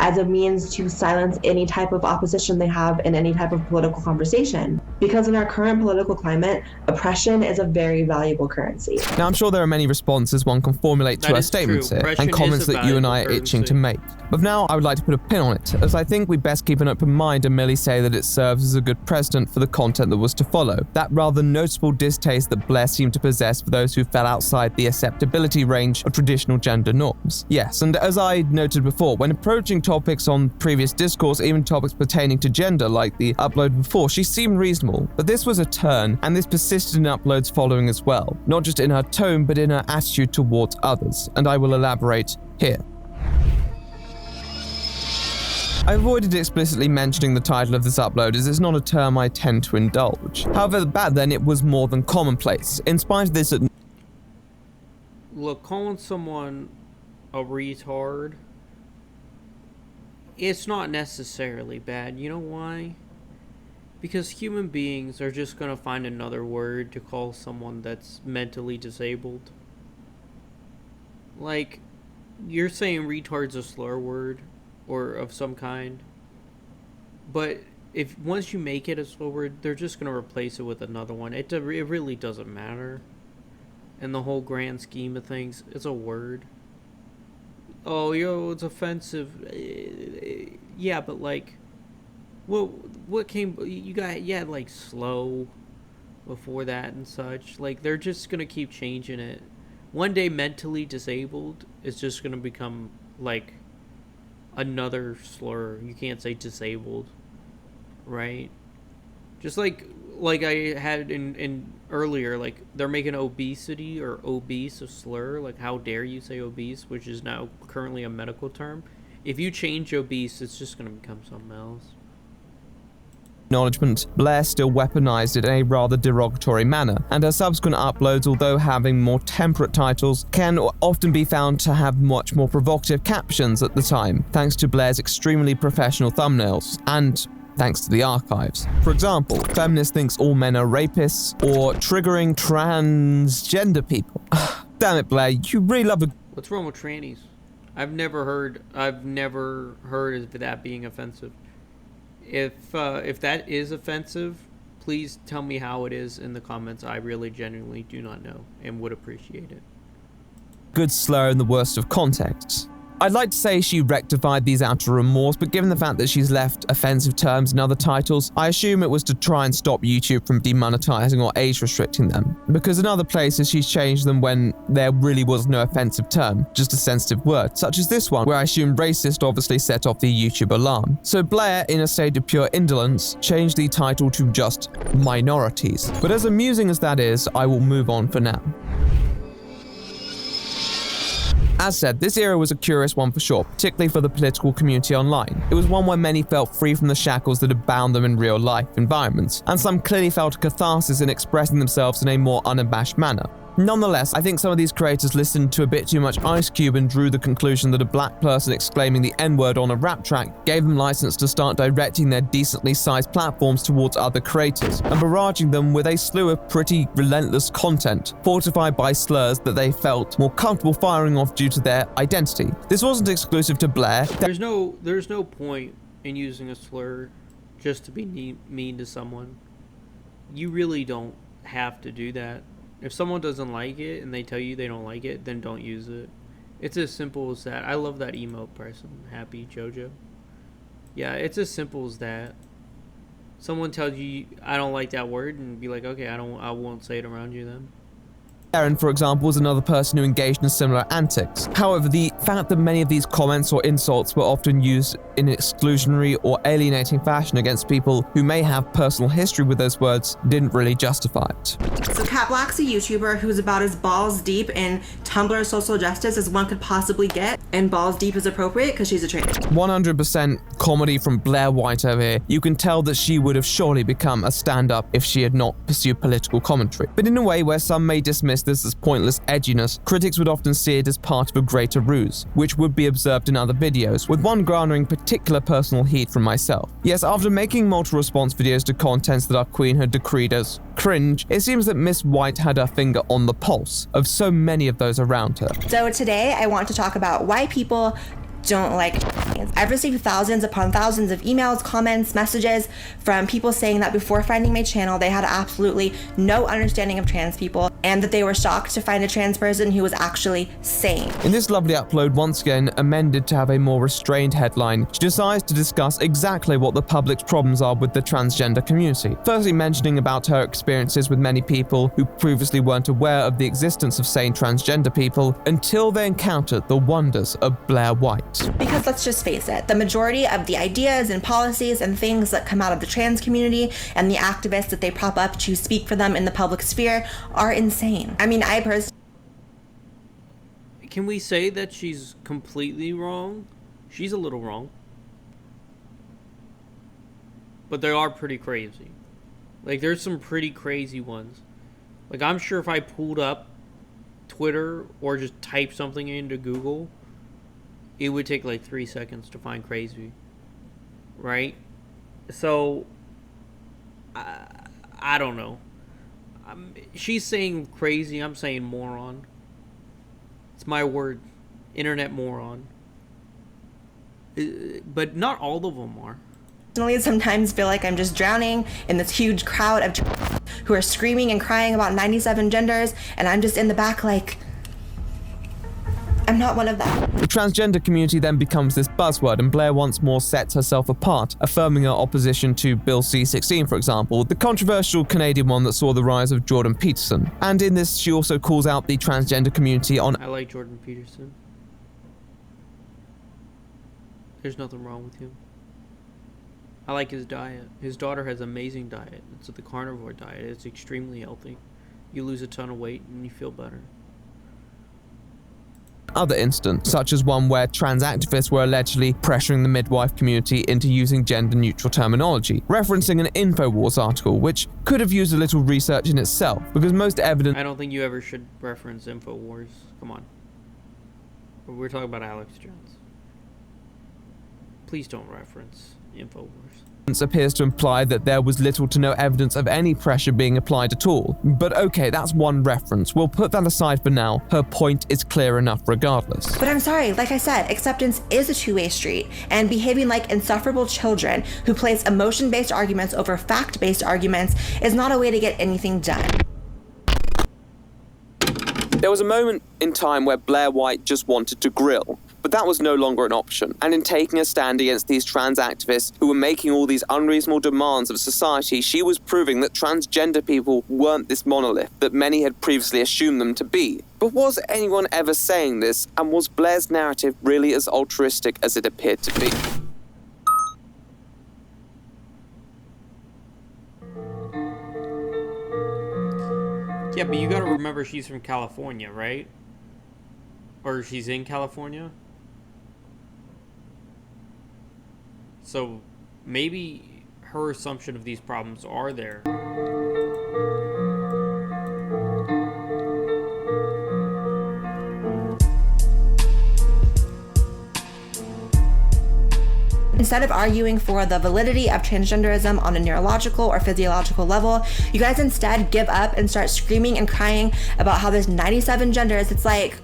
as a means to silence any type of opposition they have in any type of political conversation. Because in our current political climate, oppression is a very valuable currency. Now, I'm sure there are many responses one can formulate to her statements here, and comments that you and I are itching to make. But now, I would like to put a pin on it, as I think we best keep an open mind and merely say that it serves as a good precedent for the content that was to follow. That rather noticeable distaste that Blaire seemed to possess for those who fell outside the acceptability range of traditional gender norms. Yes, and as I noted before, when approaching topics on previous discourse, even topics pertaining to gender like the upload before, she seemed reasonable. But this was a turn, and this persisted in uploads following as well. Not just in her tone, but in her attitude towards others. And I will elaborate here. I avoided explicitly mentioning the title of this upload as it's not a term I tend to indulge. However, back then it was more than commonplace. In spite of this... Look, calling someone a retard, it's not necessarily bad. You know why? Because human beings are just gonna find another word to call someone that's mentally disabled. Like, you're saying retard's a slur word, or of some kind, but if once you make it a slur word, they're just gonna replace it with another one. It really doesn't matter. In the whole grand scheme of things, it's a word. Oh, yo, it's offensive. Yeah, but like, what came? You had like slow before that and such. Like, they're just gonna keep changing it. One day, mentally disabled is just gonna become like another slur. You can't say disabled, right? Just like I had in earlier, like they're making obesity or obese a slur. Like, how dare you say obese, which is now currently a medical term. If you change obese, it's just going to become something else. Acknowledgement, Blaire still weaponized it in a rather derogatory manner, and her subsequent uploads, although having more temperate titles, can often be found to have much more provocative captions at the time, thanks to Blaire's extremely professional thumbnails, and thanks to the archives. For example, feminist thinks all men are rapists, or triggering transgender people. Damn it, Blaire, you really love a... What's wrong with trannies? I've never heard of that being offensive. If that is offensive, please tell me how it is in the comments. I really genuinely do not know and would appreciate it. Good slur in the worst of contexts. I'd like to say she rectified these out of remorse, but given the fact that she's left offensive terms in other titles, I assume it was to try and stop YouTube from demonetizing or age restricting them. Because in other places she's changed them when there really was no offensive term, just a sensitive word, such as this one, where I assume racist obviously set off the YouTube alarm. So Blaire, in a state of pure indolence, changed the title to just minorities. But as amusing as that is, I will move on for now. As said, this era was a curious one for sure, particularly for the political community online. It was one where many felt free from the shackles that had bound them in real-life environments, and some clearly felt a catharsis in expressing themselves in a more unabashed manner. Nonetheless, I think some of these creators listened to a bit too much Ice Cube and drew the conclusion that a black person exclaiming the N-word on a rap track gave them license to start directing their decently sized platforms towards other creators, and barraging them with a slew of pretty relentless content, fortified by slurs that they felt more comfortable firing off due to their identity. This wasn't exclusive to Blaire. There's no point in using a slur just to be mean to someone. You really don't have to do that. If someone doesn't like it and they tell you they don't like it, then don't use it. It's as simple as that. I love that emote person, Happy Jojo. Yeah, it's as simple as that. Someone tells you I don't like that word, and be like, okay, I won't say it around you then. Aaron, for example, was another person who engaged in similar antics. However, the fact that many of these comments or insults were often used in an exclusionary or alienating fashion against people who may have personal history with those words didn't really justify it. So Cat Black's a YouTuber who's about as balls deep in Tumblr social justice as one could possibly get, and balls deep is appropriate because she's a trans. 100% comedy from Blaire White over here. You can tell that she would have surely become a stand-up if she had not pursued political commentary. But in a way where some may dismiss this as pointless edginess, critics would often see it as part of a greater ruse, which would be observed in other videos, with one garnering particular personal heat from myself. Yes, after making multiple response videos to contents that our queen had decreed as cringe, it seems that Miss White had her finger on the pulse of so many of those around her. So today I want to talk about why people don't like trans. I've received thousands upon thousands of emails, comments, messages from people saying that before finding my channel, they had absolutely no understanding of trans people, and that they were shocked to find a trans person who was actually sane. In this lovely upload, once again amended to have a more restrained headline, she decides to discuss exactly what the public's problems are with the transgender community. Firstly, mentioning about her experiences with many people who previously weren't aware of the existence of sane transgender people until they encountered the wonders of Blaire White. Because let's just face it, the majority of the ideas and policies and things that come out of the trans community and the activists that they prop up to speak for them in the public sphere are insane. I mean, I personally... Can we say that she's completely wrong? She's a little wrong. But they are pretty crazy. Like, there's some pretty crazy ones. Like, I'm sure if I pulled up Twitter or just typed something into Google, it would take like 3 seconds to find crazy, right? So, I don't know. She's saying crazy, I'm saying moron. It's my word. Internet moron. But not all of them are. I sometimes feel like I'm just drowning in this huge crowd of who are screaming and crying about 97 genders, and I'm just in the back like, I'm not one of them. The transgender community then becomes this buzzword, and Blaire once more sets herself apart, affirming her opposition to Bill C-16, for example, the controversial Canadian one that saw the rise of Jordan Peterson. And in this, she also calls out the transgender community on... I like Jordan Peterson. There's nothing wrong with him. I like his diet. His daughter has amazing diet. It's the carnivore diet. It's extremely healthy. You lose a ton of weight and you feel better. Other incidents, such as one where trans activists were allegedly pressuring the midwife community into using gender-neutral terminology, referencing an InfoWars article, which could have used a little research in itself, because most evidence... I don't think you ever should reference InfoWars. Come on. We're talking about Alex Jones. Please don't reference InfoWars. Appears to imply that there was little to no evidence of any pressure being applied at all. But okay, that's one reference. We'll put that aside for now. Her point is clear enough regardless. But I'm sorry, like I said, acceptance is a two-way street, and behaving like insufferable children who place emotion-based arguments over fact-based arguments is not a way to get anything done. There was a moment in time where Blaire White just wanted to grill. But that was no longer an option, and in taking a stand against these trans activists who were making all these unreasonable demands of society, she was proving that transgender people weren't this monolith that many had previously assumed them to be. But was anyone ever saying this, and was Blaire's narrative really as altruistic as it appeared to be? Yeah, but you gotta remember she's from California, right? Or she's in California? So maybe her assumption of these problems are there. Instead of arguing for the validity of transgenderism on a neurological or physiological level, you guys instead give up and start screaming and crying about how there's 97 genders. It's like,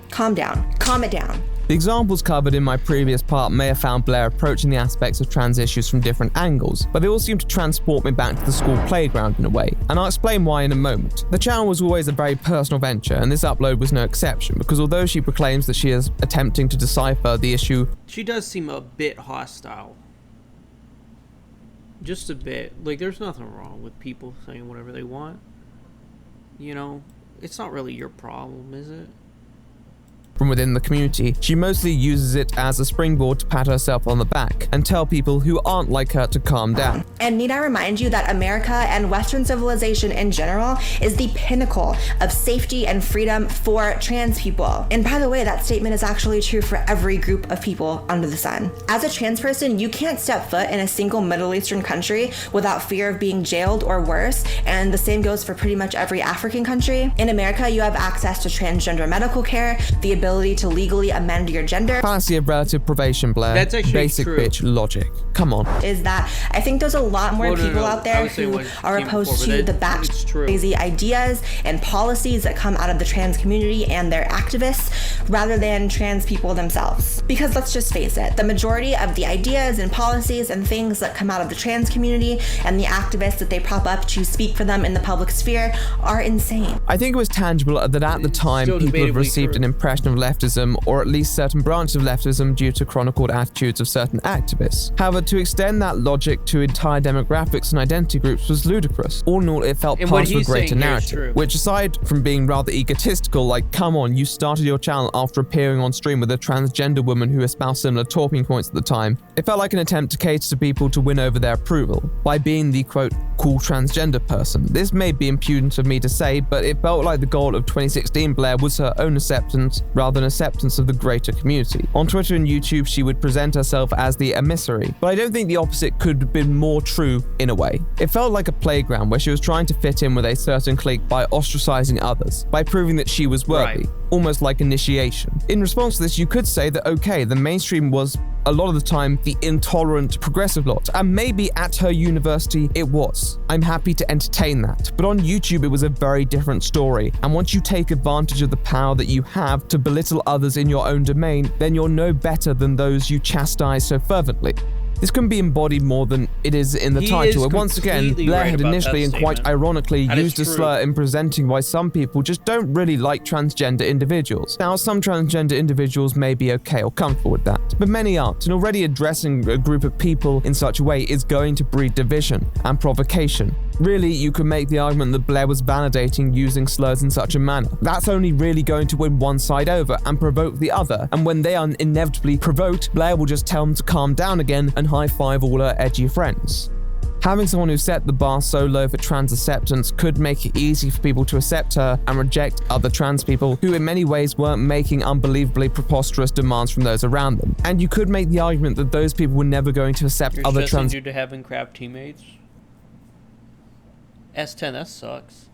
calm down, calm it down. The examples covered in my previous part may have found Blaire approaching the aspects of trans issues from different angles, but they all seem to transport me back to the school playground in a way, and I'll explain why in a moment. The channel was always a very personal venture, and this upload was no exception, because although she proclaims that she is attempting to decipher the issue, she does seem a bit hostile. Just a bit. Like, there's nothing wrong with people saying whatever they want. You know, it's not really your problem, is it? from within the community, she mostly uses it as a springboard to pat herself on the back and tell people who aren't like her to calm down. And need I remind you that America and Western civilization in general is the pinnacle of safety and freedom for trans people. And by the way, that statement is actually true for every group of people under the sun. As a trans person, you can't step foot in a single Middle Eastern country without fear of being jailed or worse, and the same goes for pretty much every African country. In America, you have access to transgender medical care, the ability to legally amend your gender. Fallacy of relative privation, Blaire. That's actually basic true. Bitch logic. Come on. Is that I think there's a lot more people out there who are opposed to the batshit crazy ideas and policies that come out of the trans community and their activists rather than trans people themselves. Because let's just face it, the majority of the ideas and policies and things that come out of the trans community and the activists that they prop up to speak for them in the public sphere are insane. I think it was tangible that at the time people have received an impression of leftism, or at least certain branches of leftism, due to chronicled attitudes of certain activists. However, to extend that logic to entire demographics and identity groups was ludicrous. All in all, it felt part of a greater narrative, which aside from being rather egotistical, like, come on, you started your channel after appearing on stream with a transgender woman who espoused similar talking points at the time, it felt like an attempt to cater to people to win over their approval by being the, quote, cool transgender person. This may be impudent of me to say, but it felt like the goal of 2016 Blaire was her own acceptance rather than acceptance of the greater community. On Twitter and YouTube, she would present herself as the emissary, but I don't think the opposite could have been more true in a way. It felt like a playground where she was trying to fit in with a certain clique by ostracizing others, by proving that she was worthy, almost like initiation. In response to this, you could say that, okay, the mainstream was a lot of the time the intolerant progressive lot, and maybe at her university it was. I'm happy to entertain that. But on YouTube it was a very different story, and once you take advantage of the power that you have to belittle others in your own domain, then you're no better than those you chastise so fervently. This can be embodied more than it is in the title, and once again, Blaire had initially and quite ironically used a slur in presenting why some people just don't really like transgender individuals. Now, some transgender individuals may be okay or comfortable with that, but many aren't, and already addressing a group of people in such a way is going to breed division and provocation. Really, you could make the argument that Blaire was validating using slurs in such a manner. That's only really going to win one side over and provoke the other, and when they are inevitably provoked, Blaire will just tell them to calm down again and high-five all her edgy friends. Having someone who set the bar so low for trans acceptance could make it easy for people to accept her and reject other trans people who in many ways weren't making unbelievably preposterous demands from those around them. And you could make the argument that those people were never going to accept other trans... due to having crap teammates? S10, that sucks.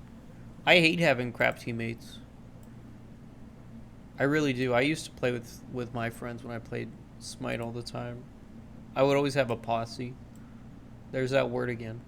I hate having crap teammates. I really do. I used to play with my friends when I played Smite all the time. I would always have a posse. There's that word again.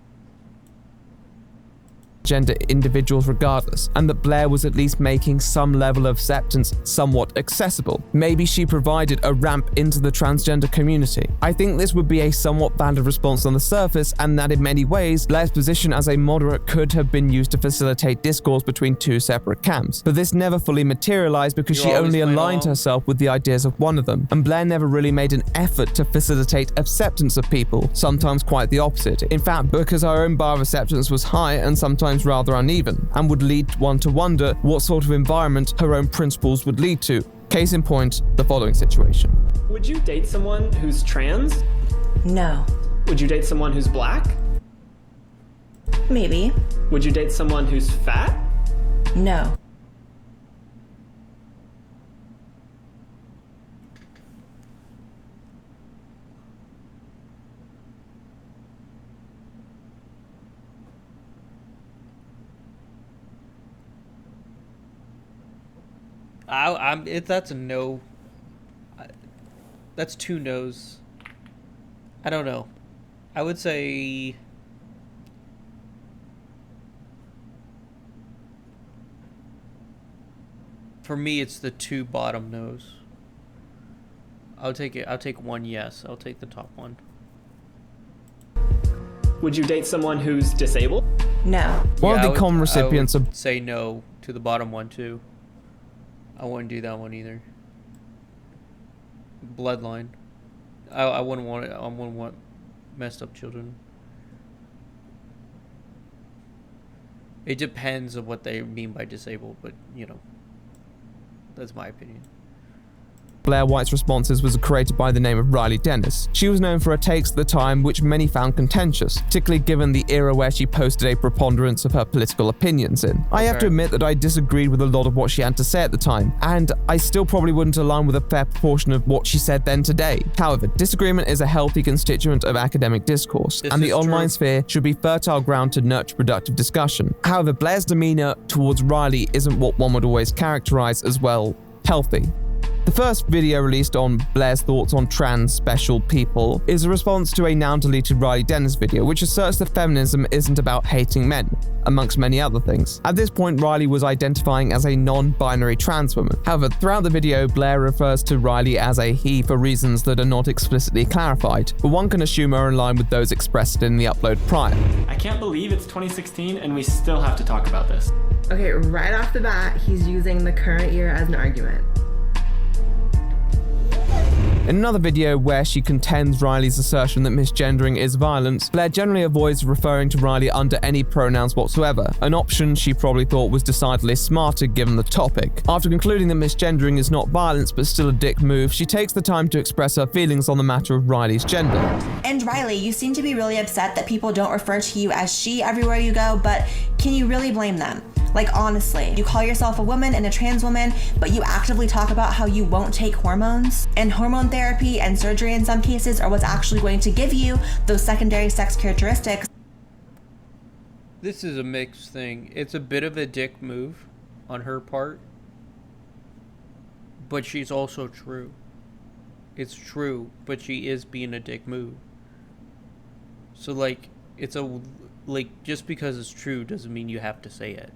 gender individuals regardless, and that Blaire was at least making some level of acceptance somewhat accessible. Maybe she provided a ramp into the transgender community. I think this would be a somewhat valid response on the surface, and that in many ways, Blaire's position as a moderate could have been used to facilitate discourse between two separate camps. But this never fully materialized because she only aligned herself with the ideas of one of them, and Blaire never really made an effort to facilitate acceptance of people, sometimes quite the opposite. In fact, because her own bar of acceptance was high and sometimes rather uneven, and would lead one to wonder what sort of environment her own principles would lead to. Case in point, the following situation. Would you date someone who's trans? No. Would you date someone who's black? Maybe. Would you date someone who's fat? No. That's a no. That's 2 no's. I don't know. I would say for me it's the 2 bottom no's. I'll take it. I'll take 1 yes. I'll take the top one. Would you date someone who's disabled? No. One of the common recipients I would say no to the bottom one too. I wouldn't do that one either. Bloodline. I wouldn't want it. I wouldn't want messed up children. It depends on what they mean by disabled, but you know, that's my opinion. Blaire White's responses was created by the name of Riley Dennis. She was known for her takes at the time, which many found contentious, particularly given the era where she posted a preponderance of her political opinions in. I have to admit that I disagreed with a lot of what she had to say at the time, and I still probably wouldn't align with a fair proportion of what she said then today. However, disagreement is a healthy constituent of academic discourse, and the online sphere should be fertile ground to nurture productive discussion. However, Blaire's demeanor towards Riley isn't what one would always characterize as, well, healthy. The first video released on Blaire's thoughts on trans special people is a response to a now-deleted Riley Dennis video, which asserts that feminism isn't about hating men, amongst many other things. At this point, Riley was identifying as a non-binary trans woman. However, throughout the video, Blaire refers to Riley as a he for reasons that are not explicitly clarified, but one can assume are in line with those expressed in the upload prior. I can't believe it's 2016 and we still have to talk about this. Okay, right off the bat, he's using the current year as an argument. In another video where she contends Riley's assertion that misgendering is violence, Blaire generally avoids referring to Riley under any pronouns whatsoever, an option she probably thought was decidedly smarter given the topic. After concluding that misgendering is not violence but still a dick move, she takes the time to express her feelings on the matter of Riley's gender. And Riley, you seem to be really upset that people don't refer to you as she everywhere you go, but can you really blame them? Like, honestly, you call yourself a woman and a trans woman, but you actively talk about how you won't take hormones, and hormone therapy and surgery in some cases are what's actually going to give you those secondary sex characteristics. This is a mixed thing. It's a bit of a dick move on her part, but she's also true. It's true, but she is being a dick move. So, like, just because it's true doesn't mean you have to say it.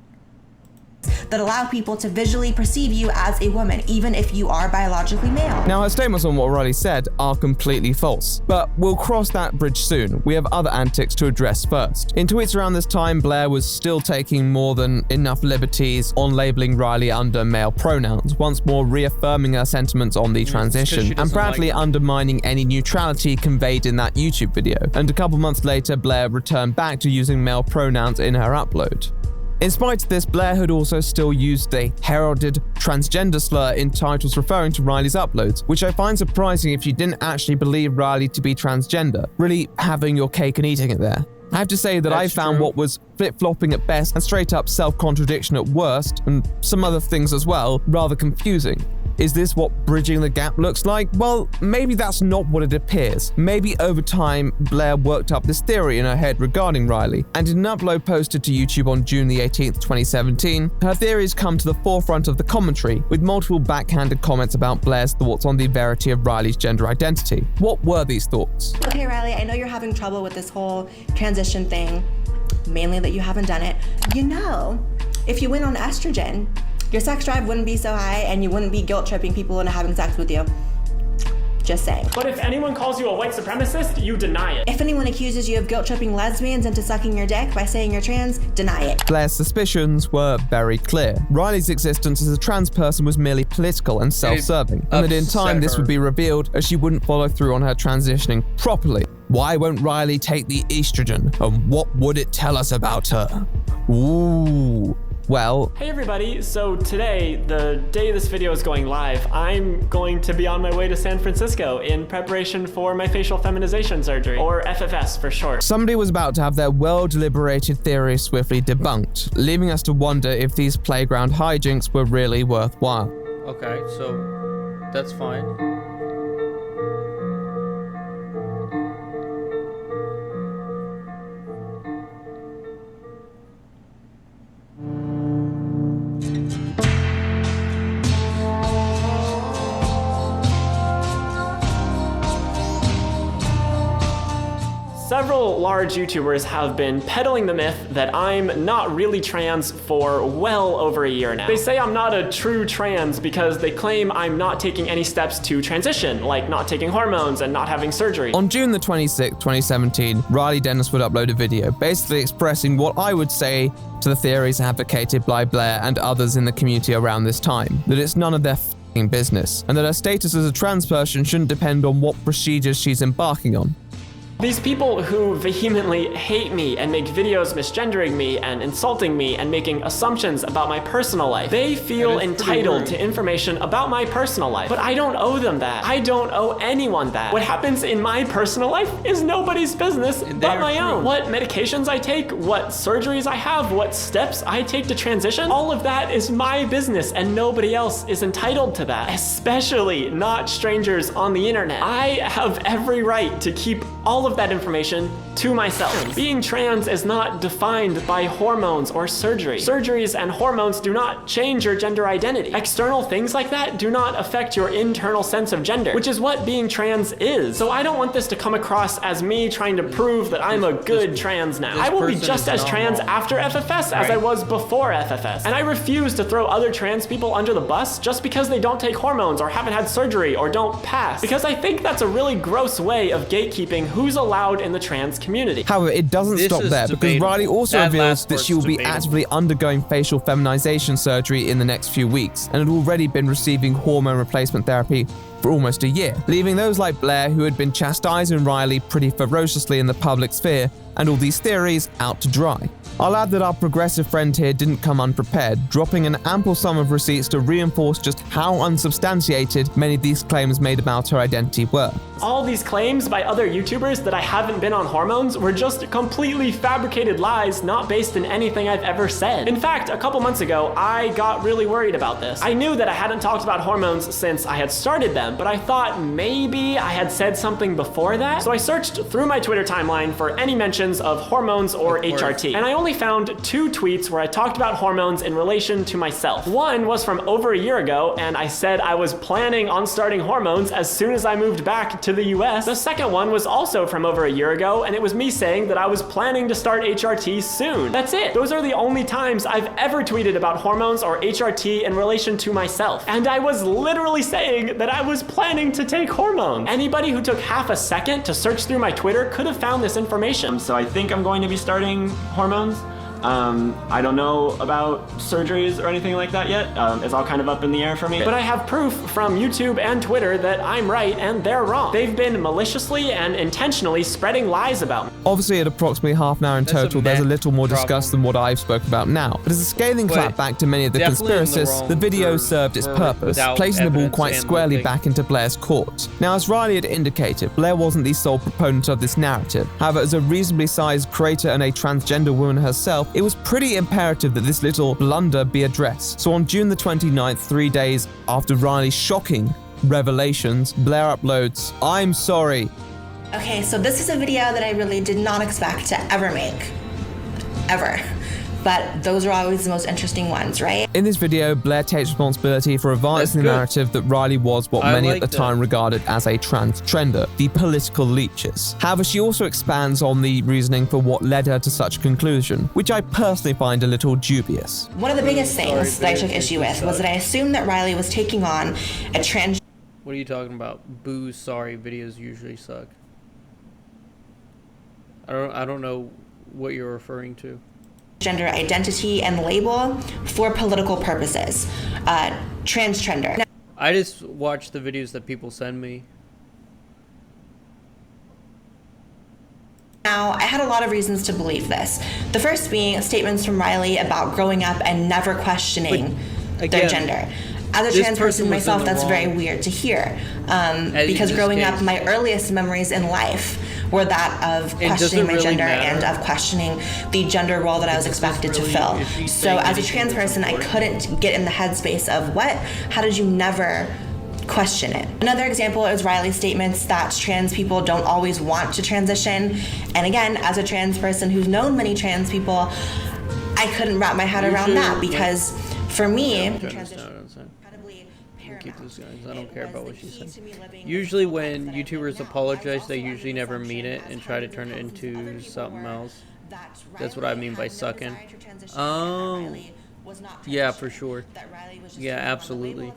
That allow people to visually perceive you as a woman, even if you are biologically male. Now, her statements on what Riley said are completely false, but we'll cross that bridge soon. We have other antics to address first. In tweets around this time, Blaire was still taking more than enough liberties on labeling Riley under male pronouns, once more reaffirming her sentiments on the transition, and proudly undermining any neutrality conveyed in that YouTube video. And a couple months later, Blaire returned back to using male pronouns in her upload. In spite of this, Blaire had also still used the heralded transgender slur in titles referring to Riley's uploads, which I find surprising if you didn't actually believe Riley to be transgender, really having your cake and eating it there. I have to say that I found what was flip-flopping at best and straight-up self-contradiction at worst, and some other things as well, rather confusing. Is this what bridging the gap looks like? Well, maybe that's not what it appears. Maybe over time, Blaire worked up this theory in her head regarding Riley, and in an upload posted to YouTube on June the 18th, 2017, her theories come to the forefront of the commentary, with multiple backhanded comments about Blaire's thoughts on the verity of Riley's gender identity. What were these thoughts? Okay, Riley, I know you're having trouble with this whole transition thing. mainly that you haven't done it, you know, if you went on estrogen, your sex drive wouldn't be so high and you wouldn't be guilt tripping people into having sex with you. Just saying. But if anyone calls you a white supremacist, you deny it. If anyone accuses you of guilt tripping lesbians into sucking your dick by saying you're trans, deny it. Blaire's suspicions were very clear. Riley's existence as a trans person was merely political and self-serving, and that in time this would be revealed as she wouldn't follow through on her transitioning properly. Why won't Riley take the estrogen? And what would it tell us about her? Ooh. Well, hey everybody, so today, the day this video is going live, I'm going to be on my way to San Francisco in preparation for my facial feminization surgery, or FFS for short. Somebody was about to have their well-deliberated theory swiftly debunked, leaving us to wonder if these playground hijinks were really worthwhile. Okay, so that's fine. Several large YouTubers have been peddling the myth that I'm not really trans for well over a year now. They say I'm not a true trans because they claim I'm not taking any steps to transition, like not taking hormones and not having surgery. On June the 26th, 2017, Riley Dennis would upload a video basically expressing what I would say to the theories advocated by Blaire and others in the community around this time, that it's none of their f***ing business, and that her status as a trans person shouldn't depend on what procedures she's embarking on. These people who vehemently hate me and make videos misgendering me and insulting me and making assumptions about my personal life, they feel entitled to information about my personal life. But I don't owe them that. I don't owe anyone that. What happens in my personal life is nobody's business but my own. What medications I take, what surgeries I have, what steps I take to transition, all of that is my business and nobody else is entitled to that, especially not strangers on the internet. I have every right to keep all of that information to myself. Being trans is not defined by hormones or surgery. Surgeries and hormones do not change your gender identity. External things like that do not affect your internal sense of gender, which is what being trans is. So I don't want this to come across as me trying to prove that I'm a good trans now. I will be just as trans after FFS as I was before FFS. And I refuse to throw other trans people under the bus just because they don't take hormones or haven't had surgery or don't pass. Because I think that's a really gross way of gatekeeping who's allowed in the trans community. However, it doesn't stop there, because Riley also reveals that she will be actively undergoing facial feminization surgery in the next few weeks, and had already been receiving hormone replacement therapy for almost a year, leaving those like Blaire, who had been chastising Riley pretty ferociously in the public sphere, and all these theories out to dry. I'll add that our progressive friend here didn't come unprepared, dropping an ample sum of receipts to reinforce just how unsubstantiated many of these claims made about her identity were. All these claims by other YouTubers that I haven't been on hormones were just completely fabricated lies, not based in anything I've ever said. In fact, a couple months ago, I got really worried about this. I knew that I hadn't talked about hormones since I had started them, but I thought maybe I had said something before that. So I searched through my Twitter timeline for any mentions of hormones or HRT, and I only found 2 tweets where I talked about hormones in relation to myself. One was from over a year ago, and I said I was planning on starting hormones as soon as I moved back to the US. The second one was also from over a year ago, and it was me saying that I was planning to start HRT soon. That's it. Those are the only times I've ever tweeted about hormones or HRT in relation to myself. And I was literally saying that I was planning to take hormones. Anybody who took half a second to search through my Twitter could have found this information. So I think I'm going to be starting hormones. I don't know about surgeries or anything like that yet. It's all kind of up in the air for me. But I have proof from YouTube and Twitter that I'm right and they're wrong. They've been maliciously and intentionally spreading lies about me. Obviously, at approximately half an hour in total, there's a little more discussed than what I've spoken about now. But as a scathing clap back to many of the conspiracists, the video served its purpose, placing the ball quite squarely back into Blaire's court. Now, as Riley had indicated, Blaire wasn't the sole proponent of this narrative. However, as a reasonably sized creator and a transgender woman herself, it was pretty imperative that this little blunder be addressed. So on June the 29th, 3 days after Riley's shocking revelations, Blaire uploads, "I'm sorry." Okay, so this is a video that I really did not expect to ever make. Ever. but those are always the most interesting ones, right? In this video, Blaire takes responsibility for advancing the narrative that Riley was what many at the time regarded as a transgender, the political leeches. However, she also expands on the reasoning for what led her to such a conclusion, which I personally find a little dubious. One of the biggest things that I took issue with was that I assumed that Riley was taking on a trans... What are you talking about? Boo, sorry, videos usually suck. I don't know what you're referring to. Gender identity and label for political purposes. Transgender. I just watch the videos that people send me. Now, I had a lot of reasons to believe this. The first being statements from Riley about growing up and never questioning their gender. As a trans person myself, that's very weird to hear. Because growing up, my earliest memories in life were that of questioning my gender and of questioning the gender role that I was expected to fill. So as a trans person, I couldn't get in the headspace of what? How did you never question it? Another example is Riley's statements that trans people don't always want to transition. And again, as a trans person who's known many trans people, I couldn't wrap my head around that because for me, keep this going, 'cause I don't care about what she said. Usually when YouTubers apologize, they usually never mean it and try to turn it into something else. That's what I mean by sucking. Oh, yeah, for sure. Yeah, absolutely.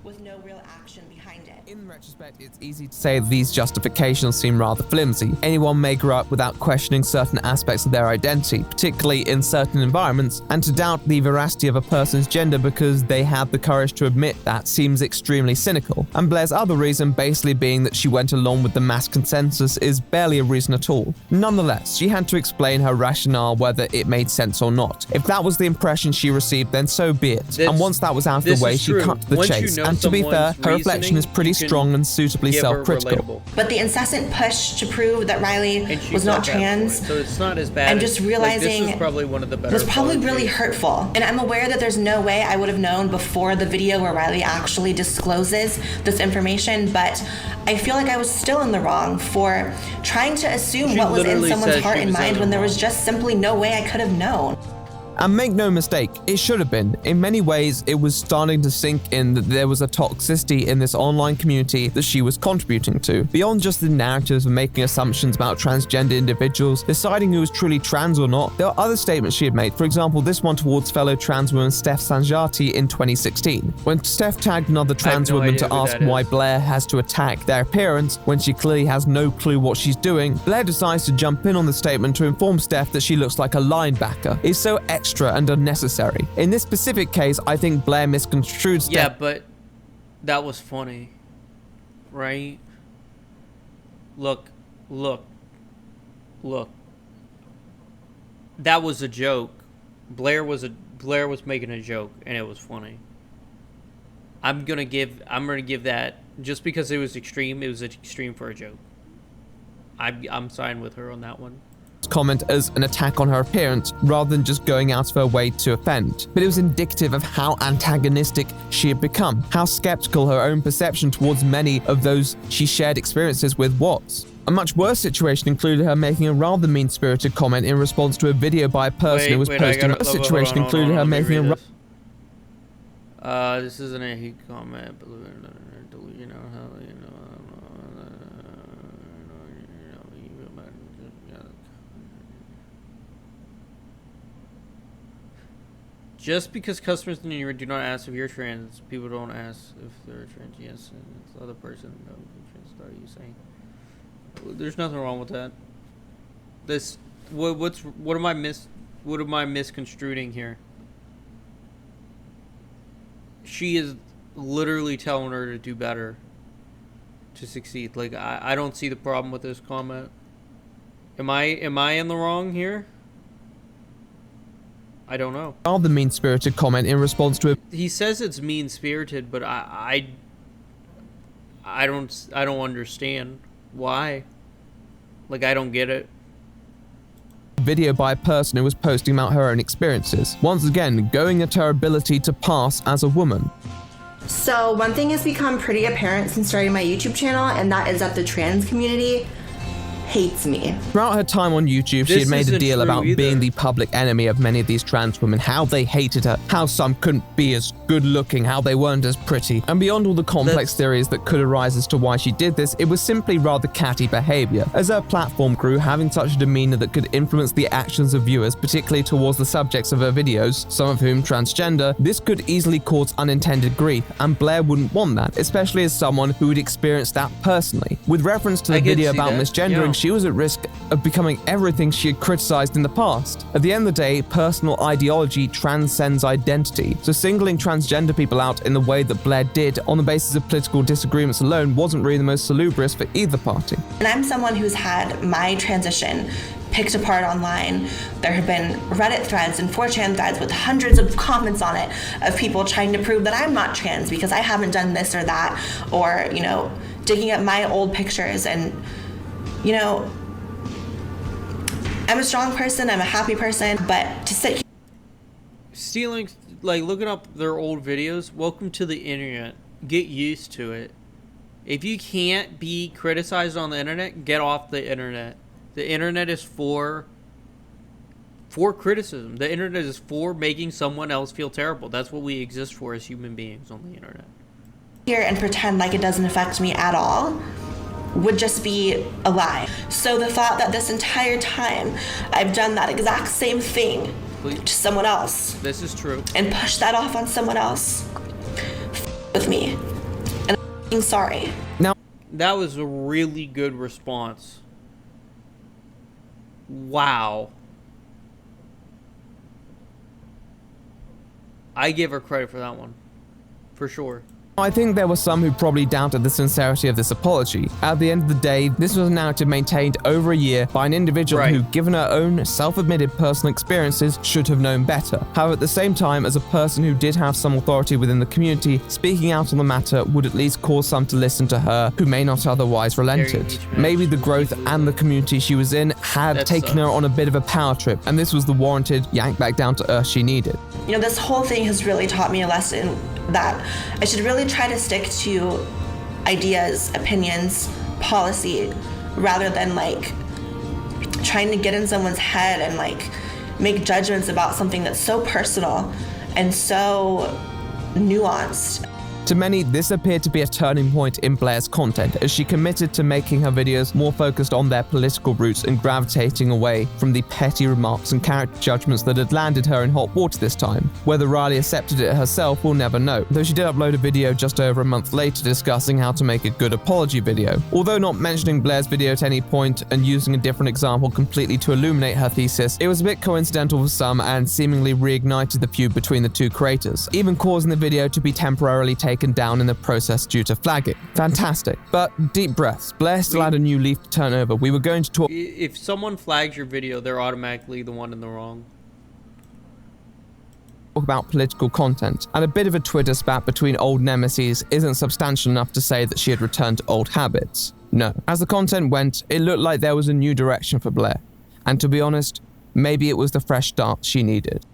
With no real action behind it. In retrospect, it's easy to say these justifications seem rather flimsy. Anyone may grow up without questioning certain aspects of their identity, particularly in certain environments, and to doubt the veracity of a person's gender because they have the courage to admit that seems extremely cynical. And Blaire's other reason basically being that she went along with the mass consensus is barely a reason at all. Nonetheless, she had to explain her rationale whether it made sense or not. If that was the impression she received, then so be it. And once that was out of the way, she cut to the chase. And to be fair, her reflection is pretty strong and suitably self-critical. But the incessant push to prove that Riley was not trans, so it's not as bad. I'm just realizing this was probably one of the better. Was probably really hurtful. And I'm aware that there's no way I would have known before the video where Riley actually discloses this information, but I feel like I was still in the wrong for trying to assume what was in someone's heart and mind when there was just simply no way I could have known. And make no mistake, it should have been. In many ways, it was starting to sink in that there was a toxicity in this online community that she was contributing to. Beyond just the narratives of making assumptions about transgender individuals, deciding who was truly trans or not, there are other statements she had made. For example, this one towards fellow trans woman Steph Sanjati in 2016. When Steph tagged another trans woman to ask why Blaire has to attack their appearance when she clearly has no clue what she's doing, Blaire decides to jump in on the statement to inform Steph that she looks like a linebacker. It's so extra and unnecessary. In this specific case, I think Blaire misconstrued Steph. Yeah, but that was funny, right? Look. That was a joke. Blaire was making a joke, and it was funny. I'm gonna give that, just because it was extreme for a joke. I'm siding with her on that one. Comment as an attack on her appearance rather than just going out of her way to offend. But it was indicative of how antagonistic she had become, how skeptical her own perception towards many of those she shared experiences with was. A much worse situation included her making a rather mean-spirited comment in response to a video by a person who was posting. A situation included her making a this isn't a hate comment, but you know how just because customers in your do not ask if you're trans, people don't ask if they're trans. Yes, and it's the other person. No, trans. Are you saying? There's nothing wrong with that. This what am I misconstruing here? She is literally telling her to do better, to succeed. Like I don't see the problem with this comment. Am I in the wrong here? I don't know. The mean-spirited comment in response to he says it's mean-spirited, but I don't understand why. Like I don't get it. Video by a person who was posting about her own experiences, once again going at her ability to pass as a woman. So one thing has become pretty apparent since starting my YouTube channel, and that is that the trans community hates me. Throughout her time on YouTube, she had made a deal about being the public enemy of many of these trans women, how they hated her, how some couldn't be as good looking, how they weren't as pretty. And beyond all the complex theories that could arise as to why she did this, it was simply rather catty behavior. As her platform grew, having such a demeanor that could influence the actions of viewers, particularly towards the subjects of her videos, some of whom transgender, this could easily cause unintended grief, and Blaire wouldn't want that, especially as someone who had experienced that personally. With reference to the video about misgendering, she was at risk of becoming everything she had criticized in the past. At the end of the day, personal ideology transcends identity, so singling transgender people out in the way that Blaire did on the basis of political disagreements alone wasn't really the most salubrious for either party. And I'm someone who's had my transition picked apart online. There have been Reddit threads and 4chan threads with hundreds of comments on it of people trying to prove that I'm not trans because I haven't done this or that, or, you know, digging up my old pictures. And, you know, I'm a strong person, I'm a happy person, but to sit stealing, like looking up their old videos, welcome to the internet. Get used to it. If you can't be criticized on the internet, get off the internet. The internet is for criticism. The internet is for making someone else feel terrible. That's what we exist for as human beings on the internet. here and pretend like it doesn't affect me at all would just be a lie. So the thought that this entire time I've done that exact same thing to someone else. This is true. And push that off on someone else with me. And I'm sorry. Now, that was a really good response. Wow. I give her credit for that one. For sure. I think there were some who probably doubted the sincerity of this apology. At the end of the day, this was a narrative maintained over a year by an individual who, given her own self-admitted personal experiences, should have known better. However, at the same time, as a person who did have some authority within the community, speaking out on the matter would at least cause some to listen to her who may not otherwise relented. Maybe the growth and the community she was in had taken her on a bit of a power trip, and this was the warranted yank back down to earth she needed. You know, this whole thing has really taught me a lesson that I should really try to stick to ideas, opinions, policy, rather than like trying to get in someone's head and like make judgments about something that's so personal and so nuanced. To many, this appeared to be a turning point in Blaire's content, as she committed to making her videos more focused on their political roots and gravitating away from the petty remarks and character judgments that had landed her in hot water this time. Whether Riley accepted it herself, we'll never know, though she did upload a video just over a month later discussing how to make a good apology video. Although not mentioning Blaire's video at any point and using a different example completely to illuminate her thesis, it was a bit coincidental for some and seemingly reignited the feud between the two creators, even causing the video to be temporarily taken down in the process due to flagging. Fantastic. But deep breaths. Blaire still had a new leaf to turn over. We were going to talk. If someone flags your video, they're automatically the one in the wrong. About political content, and a bit of a Twitter spat between old nemesis isn't substantial enough to say that she had returned to old habits. No. As the content went, it looked like there was a new direction for Blaire. And to be honest, maybe it was the fresh start she needed.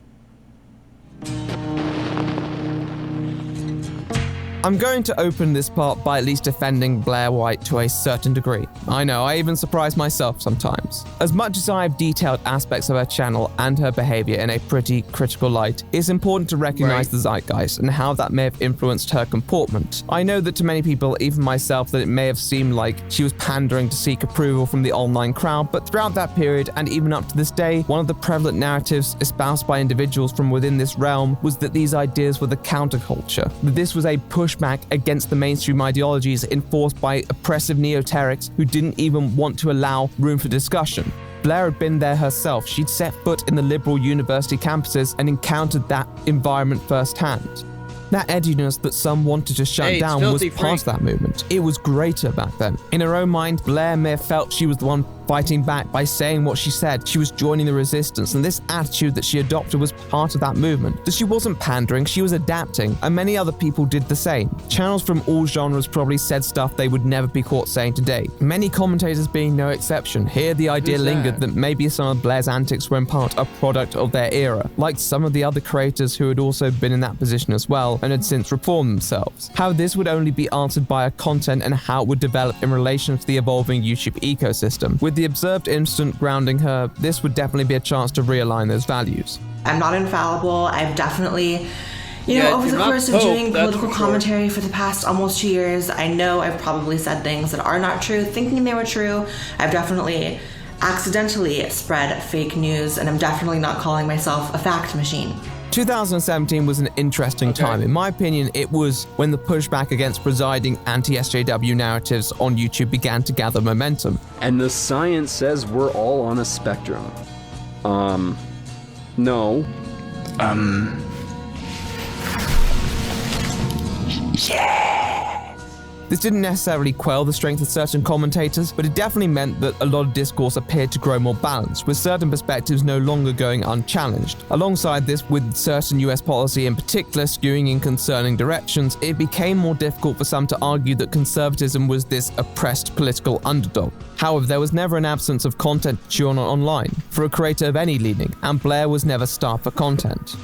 I'm going to open this part by at least defending Blaire White to a certain degree. I know, I even surprise myself sometimes. As much as I've detailed aspects of her channel and her behavior in a pretty critical light, it's important to recognize the zeitgeist and how that may have influenced her comportment. I know that to many people, even myself, that it may have seemed like she was pandering to seek approval from the online crowd, but throughout that period and even up to this day, one of the prevalent narratives espoused by individuals from within this realm was that these ideas were the counterculture, that this was a pushback against the mainstream ideologies enforced by oppressive neo-terrics who didn't even want to allow room for discussion. Blaire had been there herself. She'd set foot in the liberal university campuses and encountered that environment firsthand. That edginess that some wanted to shut down was part of that movement. It was greater back then. In her own mind, Blaire may have felt she was the one fighting back by saying what she said. She was joining the resistance, and this attitude that she adopted was part of that movement. That she wasn't pandering, she was adapting, and many other people did the same. Channels from all genres probably said stuff they would never be caught saying today. Many commentators being no exception. Here the idea lingered that maybe some of Blaire's antics were in part a product of their era, like some of the other creators who had also been in that position as well and had since reformed themselves. How this would only be answered by her content and how it would develop in relation to the evolving YouTube ecosystem. With the observed incident grounding her, this would definitely be a chance to realign those values. I'm not infallible. I've definitely, over the course of doing political commentary for the past almost 2 years, I know I've probably said things that are not true, thinking they were true. I've definitely accidentally spread fake news, and I'm definitely not calling myself a fact machine. 2017 was an interesting time. In my opinion, it was when the pushback against presiding anti-SJW narratives on YouTube began to gather momentum. And the science says we're all on a spectrum. No. This didn't necessarily quell the strength of certain commentators, but it definitely meant that a lot of discourse appeared to grow more balanced, with certain perspectives no longer going unchallenged. Alongside this, with certain US policy in particular skewing in concerning directions, it became more difficult for some to argue that conservatism was this oppressed political underdog. However, there was never an absence of content to chew on online, for a creator of any leaning, and Blaire was never starved for content.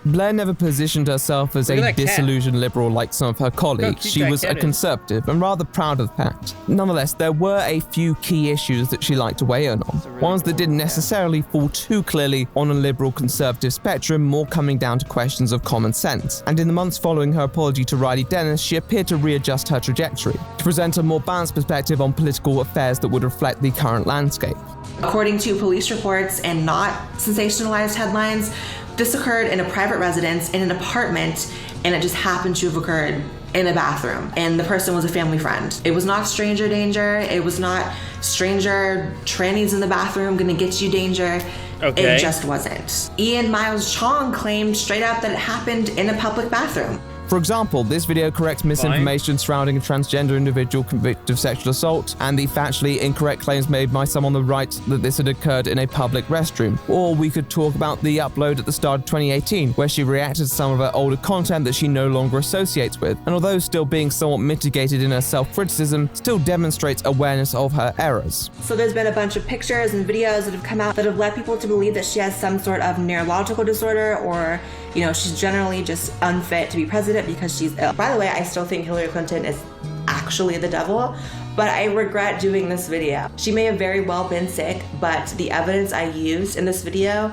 Blaire never positioned herself as a disillusioned liberal like some of her colleagues. She was a conservative and rather proud of the fact. Nonetheless, there were a few key issues that she liked to weigh in on, ones that didn't necessarily fall too clearly on a liberal-conservative spectrum, more coming down to questions of common sense. And in the months following her apology to Riley Dennis, she appeared to readjust her trajectory, to present a more balanced perspective on political affairs that would reflect the current landscape. According to police reports and not sensationalized headlines, this occurred in a private residence in an apartment, and it just happened to have occurred in a bathroom. And the person was a family friend. It was not stranger danger. It was not stranger trannies in the bathroom gonna get you danger. Okay. It just wasn't. Ian Miles Chong claimed straight up that it happened in a public bathroom. For example, this video corrects misinformation surrounding a transgender individual convicted of sexual assault and the factually incorrect claims made by some on the right that this had occurred in a public restroom. Or we could talk about the upload at the start of 2018, where she reacted to some of her older content that she no longer associates with, and although still being somewhat mitigated in her self-criticism, still demonstrates awareness of her errors. So there's been a bunch of pictures and videos that have come out that have led people to believe that she has some sort of neurological disorder, or she's generally just unfit to be president because she's ill. By the way, I still think Hillary Clinton is actually the devil, but I regret doing this video. She may have very well been sick, but the evidence I used in this video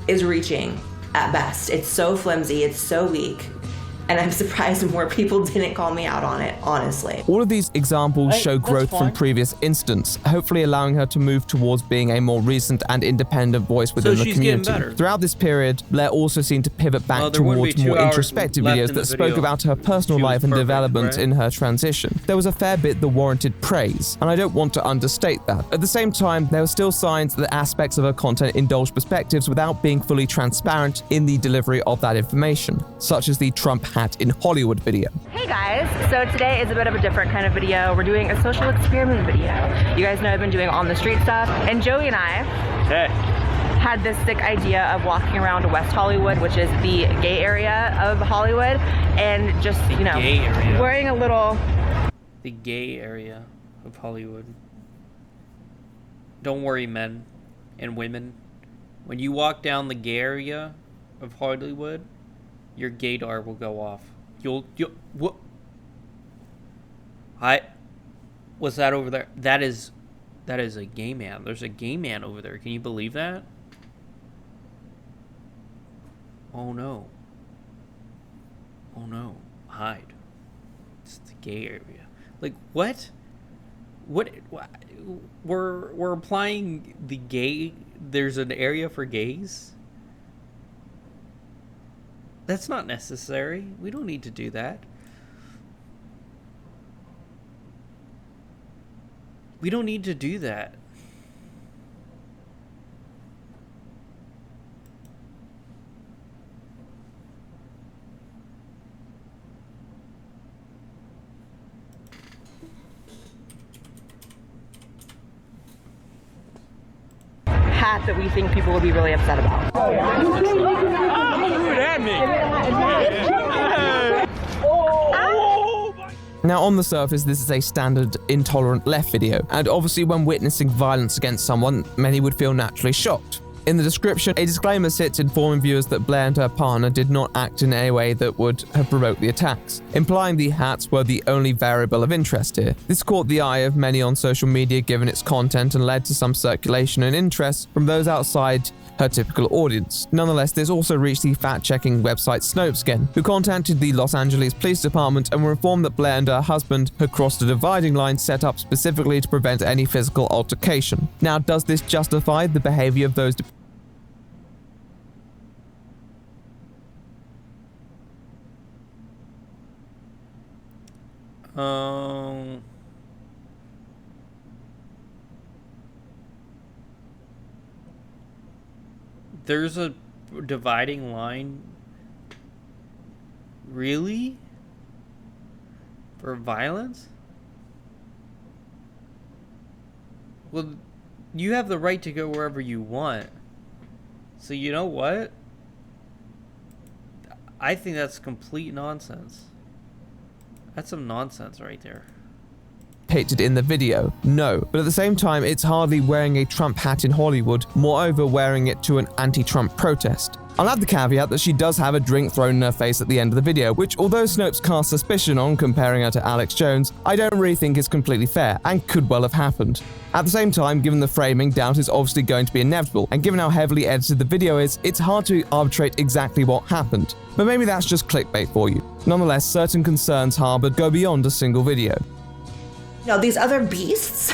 is reaching at best. It's so flimsy, it's so weak. And I'm surprised more people didn't call me out on it, honestly. All of these examples show growth from previous incidents, hopefully allowing her to move towards being a more recent and independent voice within the community. Throughout this period, Blaire also seemed to pivot back towards more introspective videos that spoke about her personal life and development in her transition. There was a fair bit that warranted praise, and I don't want to understate that. At the same time, there were still signs that aspects of her content indulged perspectives without being fully transparent in the delivery of that information, such as the Trump hat in Hollywood video. Hey guys, so today is a bit of a different kind of video. We're doing a social experiment video. You guys know I've been doing on the street stuff, and Joey and I had this sick idea of walking around West Hollywood, which is the gay area of Hollywood, and just, wearing a little... The gay area of Hollywood. Don't worry, men and women. When you walk down the gay area of Hollywood, your gaydar will go off. What? What's that over there? That is a gay man. There's a gay man over there. Can you believe that? Oh no. Oh no. Hide. It's the gay area. Like, what? What? We're applying the gay... There's an area for gays? That's not necessary. We don't need to do that. We don't need to do that. Hat that we think people will be really upset about. Now, on the surface, this is a standard intolerant left video, and obviously when witnessing violence against someone, many would feel naturally shocked. In the description, a disclaimer sits informing viewers that Blaire and her partner did not act in any way that would have provoked the attacks, implying the hats were the only variable of interest here. This caught the eye of many on social media given its content and led to some circulation and interest from those outside her typical audience. Nonetheless, this also reached the fact-checking website Snopeskin, who contacted the Los Angeles Police Department and were informed that Blaire and her husband had crossed a dividing line set up specifically to prevent any physical altercation. Now, does this justify the behavior of those There's a dividing line? Really? For violence? Well, you have the right to go wherever you want. So you know what? I think that's complete nonsense. That's some nonsense right there. Depicted in the video? No, but at the same time, it's hardly wearing a Trump hat in Hollywood, moreover wearing it to an anti-Trump protest. I'll add the caveat that she does have a drink thrown in her face at the end of the video, which, although Snopes cast suspicion on comparing her to Alex Jones, I don't really think is completely fair, and could well have happened. At the same time, given the framing, doubt is obviously going to be inevitable, and given how heavily edited the video is, it's hard to arbitrate exactly what happened. But maybe that's just clickbait for you. Nonetheless, certain concerns harbored go beyond a single video. No, these other beasts,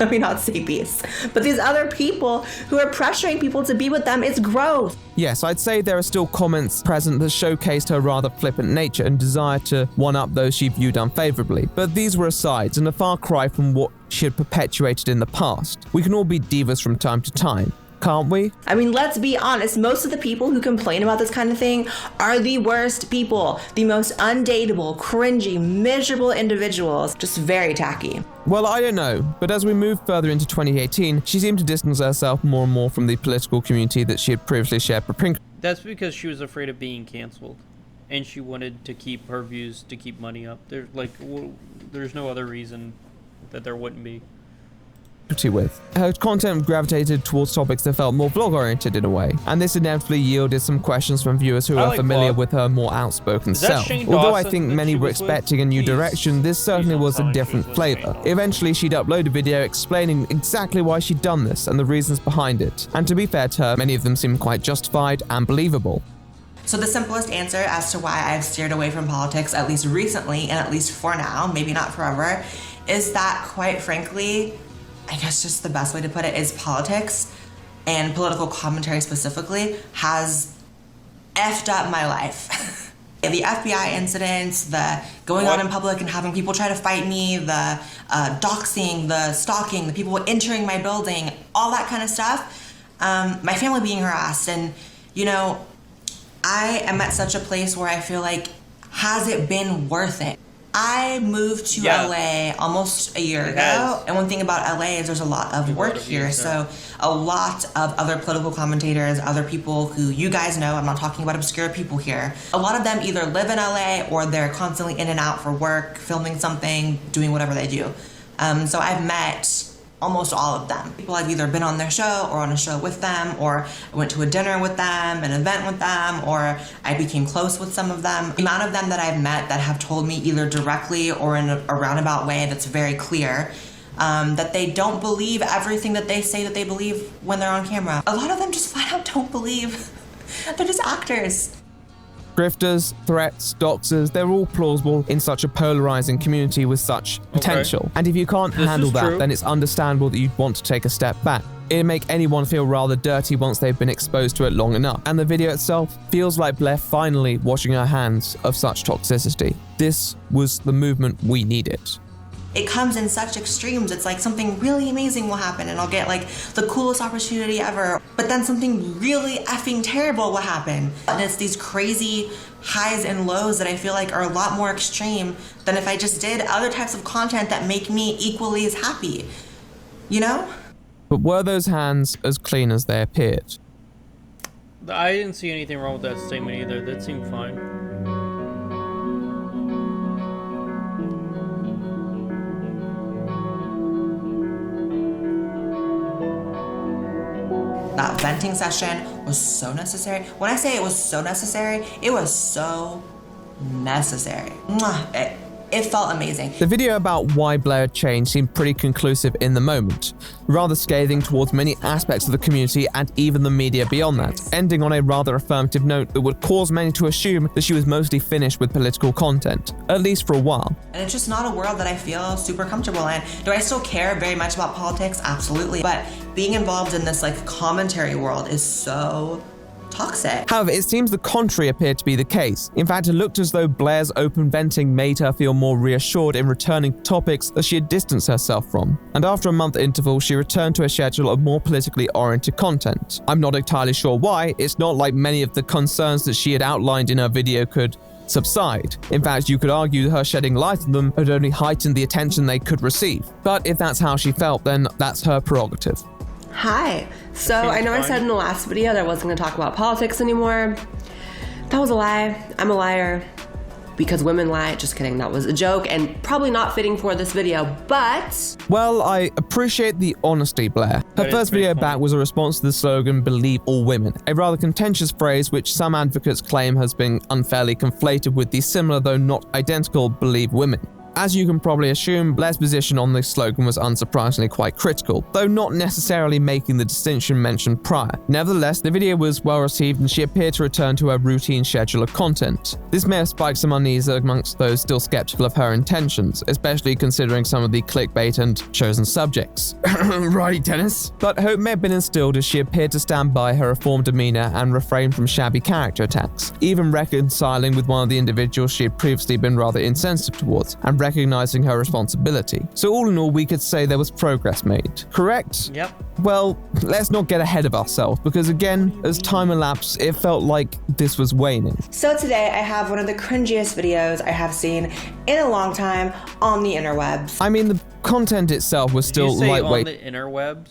let me not say beasts, but these other people who are pressuring people to be with them, it's gross. Yes, I'd say there are still comments present that showcased her rather flippant nature and desire to one-up those she viewed unfavorably, but these were asides and a far cry from what she had perpetuated in the past. We can all be divas from time to time, can't we? I mean, let's be honest, most of the people who complain about this kind of thing are the worst people, the most undateable, cringy, miserable individuals, just very tacky. Well, I don't know, but as we move further into 2018, she seemed to distance herself more and more from the political community that she had previously shared. That's because she was afraid of being canceled, and she wanted to keep her views to keep money up. There's no other reason that there wouldn't be. With. Her content gravitated towards topics that felt more vlog-oriented in a way, and this inevitably yielded some questions from viewers who are familiar with her more outspoken self. Although I think many were expecting a new direction, this certainly was a different flavor. Eventually, she'd upload a video explaining exactly why she'd done this and the reasons behind it, and to be fair to her, many of them seemed quite justified and believable. So the simplest answer as to why I've steered away from politics, at least recently, and at least for now, maybe not forever, is that, quite frankly, I guess just the best way to put it is politics, and political commentary specifically, has effed up my life. The FBI incidents, the going out in public and having people try to fight me, the doxing, the stalking, the people entering my building, all that kind of stuff, my family being harassed. And, you know, I am at such a place where I feel like, has it been worth it? I moved to LA almost a year ago, and one thing about LA is there's a lot of work here, so a lot of other political commentators, other people who you guys know, I'm not talking about obscure people here, a lot of them either live in LA or they're constantly in and out for work, filming something, doing whatever they do. So I've met almost all of them. People I've either been on their show or on a show with them, or I went to a dinner with them, an event with them, or I became close with some of them. The amount of them that I've met that have told me either directly or in a roundabout way that's very clear that they don't believe everything that they say that they believe when they're on camera. A lot of them just flat out don't believe. They're just actors. Grifters, threats, doxers, they're all plausible in such a polarizing community with such potential. And if you can't handle that, then it's understandable that you'd want to take a step back. It'd make anyone feel rather dirty once they've been exposed to it long enough. And the video itself feels like Blaire finally washing her hands of such toxicity. This was the movement we needed. It comes in such extremes. It's like something really amazing will happen and I'll get like the coolest opportunity ever, but then something really effing terrible will happen. And it's these crazy highs and lows that I feel like are a lot more extreme than if I just did other types of content that make me equally as happy, you know? But were those hands as clean as they appeared? I didn't see anything wrong with that statement either. That seemed fine. That venting session was so necessary. When I say it was so necessary, it was so necessary. Mwah. It felt amazing. The video about why Blaire changed seemed pretty conclusive in the moment, rather scathing towards many aspects of the community and even the media beyond that, ending on a rather affirmative note that would cause many to assume that she was mostly finished with political content, at least for a while. And it's just not a world that I feel super comfortable in. Do I still care very much about politics? Absolutely. But being involved in this commentary world is so toxic. However, it seems the contrary appeared to be the case. In fact, it looked as though Blaire's open venting made her feel more reassured in returning to topics that she had distanced herself from. And after a month interval, she returned to a schedule of more politically oriented content. I'm not entirely sure why. It's not like many of the concerns that she had outlined in her video could subside. In fact, you could argue her shedding light on them had only heightened the attention they could receive. But if that's how she felt, then that's her prerogative. Hi. So I know I said in the last video that I wasn't going to talk about politics anymore. That was a lie. I'm a liar. Because women lie. Just kidding. That was a joke and probably not fitting for this video, but... Well, I appreciate the honesty, Blaire. Her first video back was a response to the slogan, "Believe all women," a rather contentious phrase which some advocates claim has been unfairly conflated with the similar though not identical "Believe women." As you can probably assume, Blaire's position on this slogan was unsurprisingly quite critical, though not necessarily making the distinction mentioned prior. Nevertheless, the video was well received and she appeared to return to her routine schedule of content. This may have spiked some unease amongst those still skeptical of her intentions, especially considering some of the clickbait and chosen subjects. Right, Dennis? But hope may have been instilled as she appeared to stand by her reformed demeanor and refrain from shabby character attacks, even reconciling with one of the individuals she had previously been rather insensitive towards, and recognizing her responsibility. So all in all, we could say there was progress made. Correct? Yep. Well, let's not get ahead of ourselves, because again, as time elapsed, it felt like this was waning. So today I have one of the cringiest videos I have seen in a long time on the interwebs. I mean, the content itself was still lightweight. On the interwebs?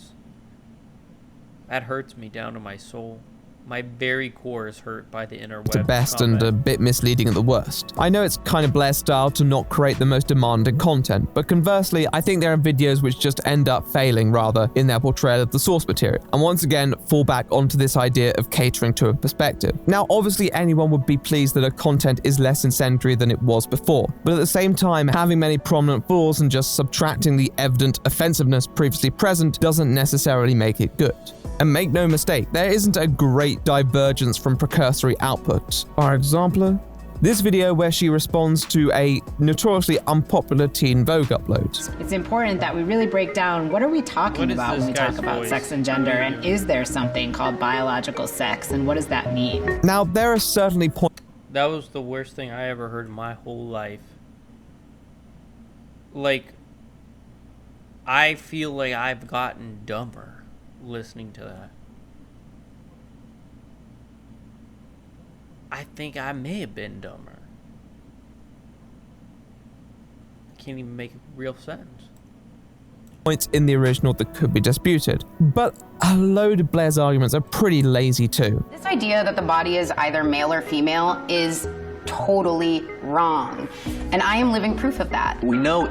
That hurts me down to my soul. My very core is hurt by the interwebs. The best and a bit misleading at the worst. I know it's kind of Blaire's style to not create the most demanding content, but conversely, I think there are videos which just end up failing rather in their portrayal of the source material, and once again fall back onto this idea of catering to a perspective. Now, obviously anyone would be pleased that her content is less incendiary than it was before, but at the same time, having many prominent flaws and just subtracting the evident offensiveness previously present doesn't necessarily make it good. And make no mistake, there isn't a great divergence from precursory output. For example, this video where she responds to a notoriously unpopular Teen Vogue upload. It's important that we really break down what are we talking about when we talk about sex and gender, and is there something called biological sex, and what does that mean? Now, there are certainly points... That was the worst thing I ever heard in my whole life. Like, I feel like I've gotten dumber listening to that. I think I may have been dumber. Can't even make real sense. Points in the original that could be disputed, but a load of Blaire's arguments are pretty lazy too. This idea that the body is either male or female is totally wrong, and I am living proof of that. We know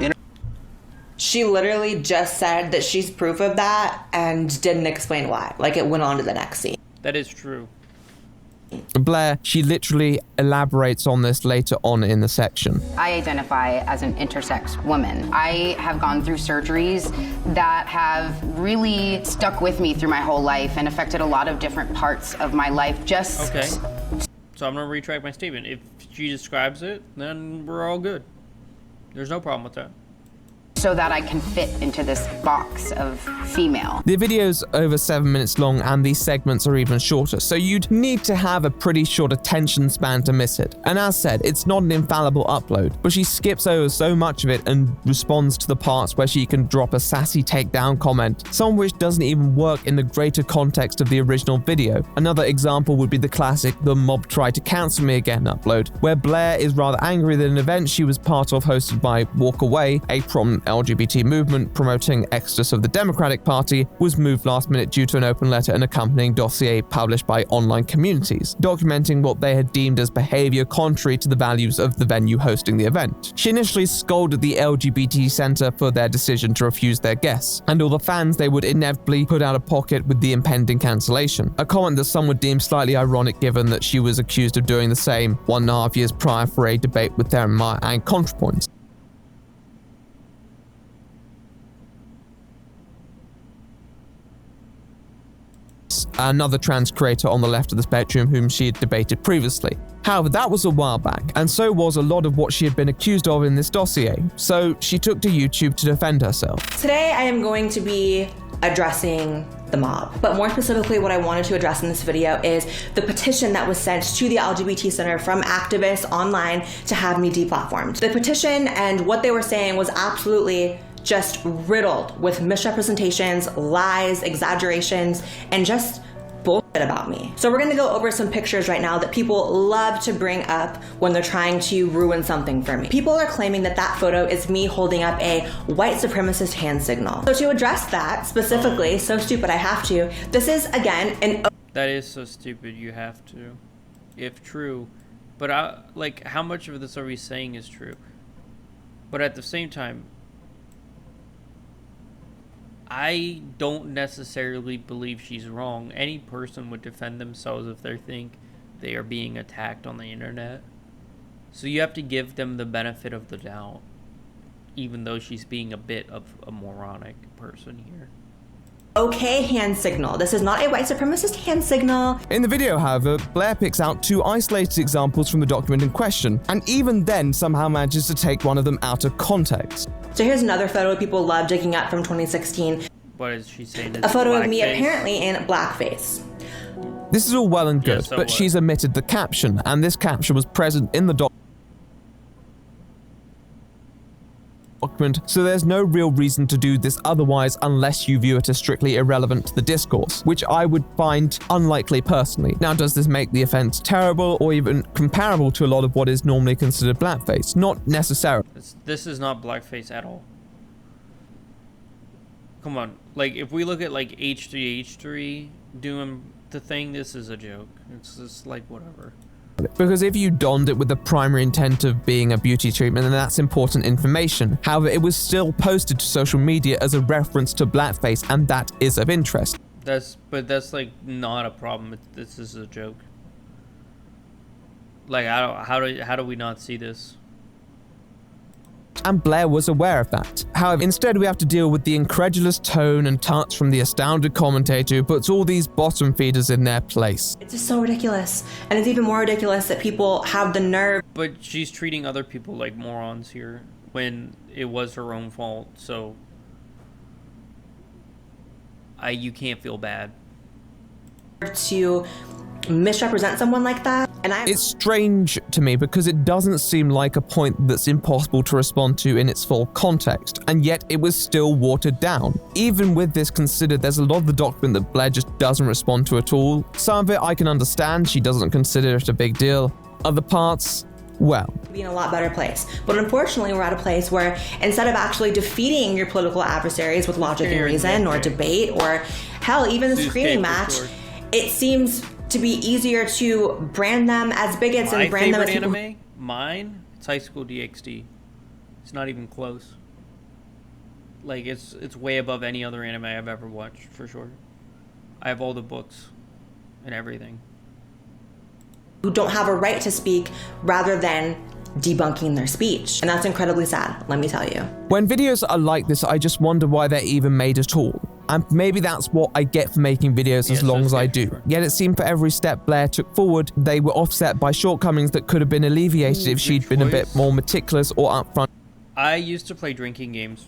She literally just said that she's proof of that and didn't explain why. Like, it went on to the next scene. That is true. Blaire, she literally elaborates on this later on in the section. I identify as an intersex woman. I have gone through surgeries that have really stuck with me through my whole life and affected a lot of different parts of my life. Okay. So I'm going to retract my statement. If she describes it, then we're all good. There's no problem with that. So that I can fit into this box of female. The video's over 7 minutes long and these segments are even shorter, so you'd need to have a pretty short attention span to miss it. And as said, it's not an infallible upload, but she skips over so much of it and responds to the parts where she can drop a sassy takedown comment, some of which doesn't even work in the greater context of the original video. Another example would be the classic "The Mob Tried to Cancel Me Again" upload, where Blaire is rather angry that an event she was part of hosted by Walk Away, a prominent LGBT movement promoting exodus of the Democratic Party was moved last minute due to an open letter and accompanying dossier published by online communities, documenting what they had deemed as behavior contrary to the values of the venue hosting the event. She initially scolded the LGBT center for their decision to refuse their guests, and all the fans they would inevitably put out of pocket with the impending cancellation, a comment that some would deem slightly ironic given that she was accused of doing the same 1.5 years prior for a debate with Theron and ContraPoints. Another trans creator on the left of the spectrum whom she had debated previously. However, that was a while back, and so was a lot of what she had been accused of in this dossier, so she took to YouTube to defend herself. Today I am going to be addressing the mob, but more specifically what I wanted to address in this video is the petition that was sent to the LGBT Center from activists online to have me deplatformed. The petition and what they were saying was absolutely just riddled with misrepresentations, lies, exaggerations, and just bullshit about me. So we're gonna go over some pictures right now that people love to bring up when they're trying to ruin something for me. People are claiming that that photo is me holding up a white supremacist hand signal. So to address that specifically, so stupid I have to, this is again an— That is so stupid you have to, if true. But like, how much of this are we saying is true? But at the same time, I don't necessarily believe she's wrong. Any person would defend themselves if they think they are being attacked on the internet. So you have to give them the benefit of the doubt, even though she's being a bit of a moronic person here. Okay hand signal. This is not a white supremacist hand signal. In the video, however, Blaire picks out 2 isolated examples from the document in question, and even then somehow manages to take one of them out of context. So here's another photo people love digging up from 2016. What is she saying? A photo of me apparently in blackface. This is all well and good, so but she's omitted the caption, and this caption was present in the document, so there's no real reason to do this otherwise unless you view it as strictly irrelevant to the discourse, which I would find unlikely personally. Now, does this make the offense terrible or even comparable to a lot of what is normally considered blackface? Not necessarily. This is not blackface at all. Come on, like if we look at like H3H3 doing the thing, this is a joke. It's just like whatever. Because if you donned it with the primary intent of being a beauty treatment, then that's important information. However, it was still posted to social media as a reference to blackface, and that is of interest. But that's like not a problem. This is a joke. Like how do we not see this? And Blaire was aware of that. However, instead we have to deal with the incredulous tone and touch from the astounded commentator who puts all these bottom feeders in their place. It's just so ridiculous. And it's even more ridiculous that people have the nerve. But she's treating other people like morons here when it was her own fault, so you can't feel bad. To misrepresent someone like that. And It's strange to me because it doesn't seem like a point that's impossible to respond to in its full context, and yet it was still watered down. Even with this considered, there's a lot of the document that Blaire just doesn't respond to at all. Some of it I can understand, she doesn't consider it a big deal. Other parts, well, be in a lot better place. But unfortunately, we're at a place where instead of actually defeating your political adversaries with logic and reason or debate or hell, even a screaming match, it seems to be easier to brand them as bigots and brand them as people. My favorite anime? Mine? It's High School DxD. It's not even close. Like, it's way above any other anime I've ever watched, for sure. I have all the books and everything. Who don't have a right to speak rather than debunking their speech. And that's incredibly sad, let me tell you. When videos are like this, I just wonder why they're even made at all. And maybe that's what I get for making videos as long as I do. Yet it seemed for every step Blaire took forward, they were offset by shortcomings that could have been alleviated if she'd been a bit more meticulous or upfront. I used to play drinking games.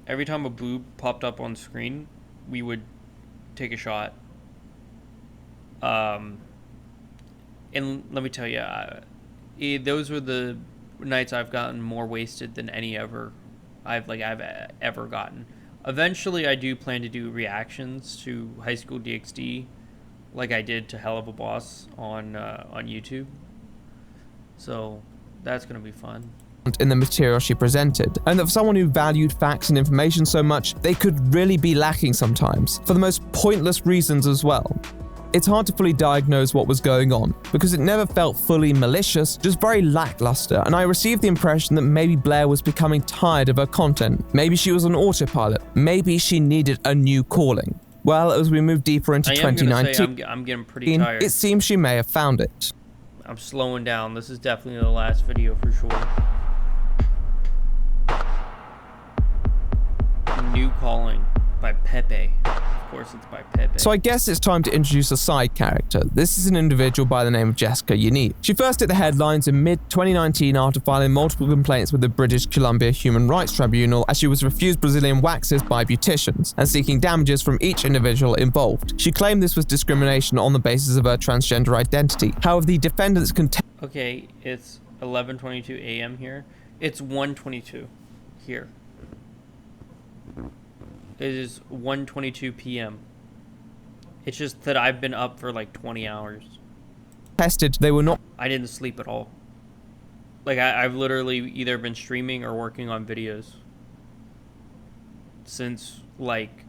Every time a boob popped up on screen, we would take a shot. And let me tell you, those were the nights I've gotten more wasted than any ever I've ever gotten. Eventually, I do plan to do reactions to High School DxD, like I did to Hell of a Boss on YouTube. So that's gonna be fun. in the material she presented, and that for someone who valued facts and information so much, they could really be lacking sometimes, for the most pointless reasons as well. It's hard to fully diagnose what was going on, because it never felt fully malicious, just very lackluster, and I received the impression that maybe Blaire was becoming tired of her content, maybe she was on autopilot, maybe she needed a new calling. Well, as we move deeper into 2019, I'm getting pretty tired. It seems she may have found it. I'm slowing down. This is definitely the last video for sure. New Calling by Pepe. Of course it's by Pepe. So I guess it's time to introduce a side character. This is an individual by the name of Jessica Yaniv. She first hit the headlines in mid-2019 after filing multiple complaints with the British Columbia Human Rights Tribunal as she was refused Brazilian waxes by beauticians and seeking damages from each individual involved. She claimed this was discrimination on the basis of her transgender identity. However, the defendants Okay, it's 11:22 a.m. here. It's 1:22 here. It is 1:22 p.m. It's just that I've been up for like 20 hours. Tested, they were not. I didn't sleep at all. Like I've literally either been streaming or working on videos since like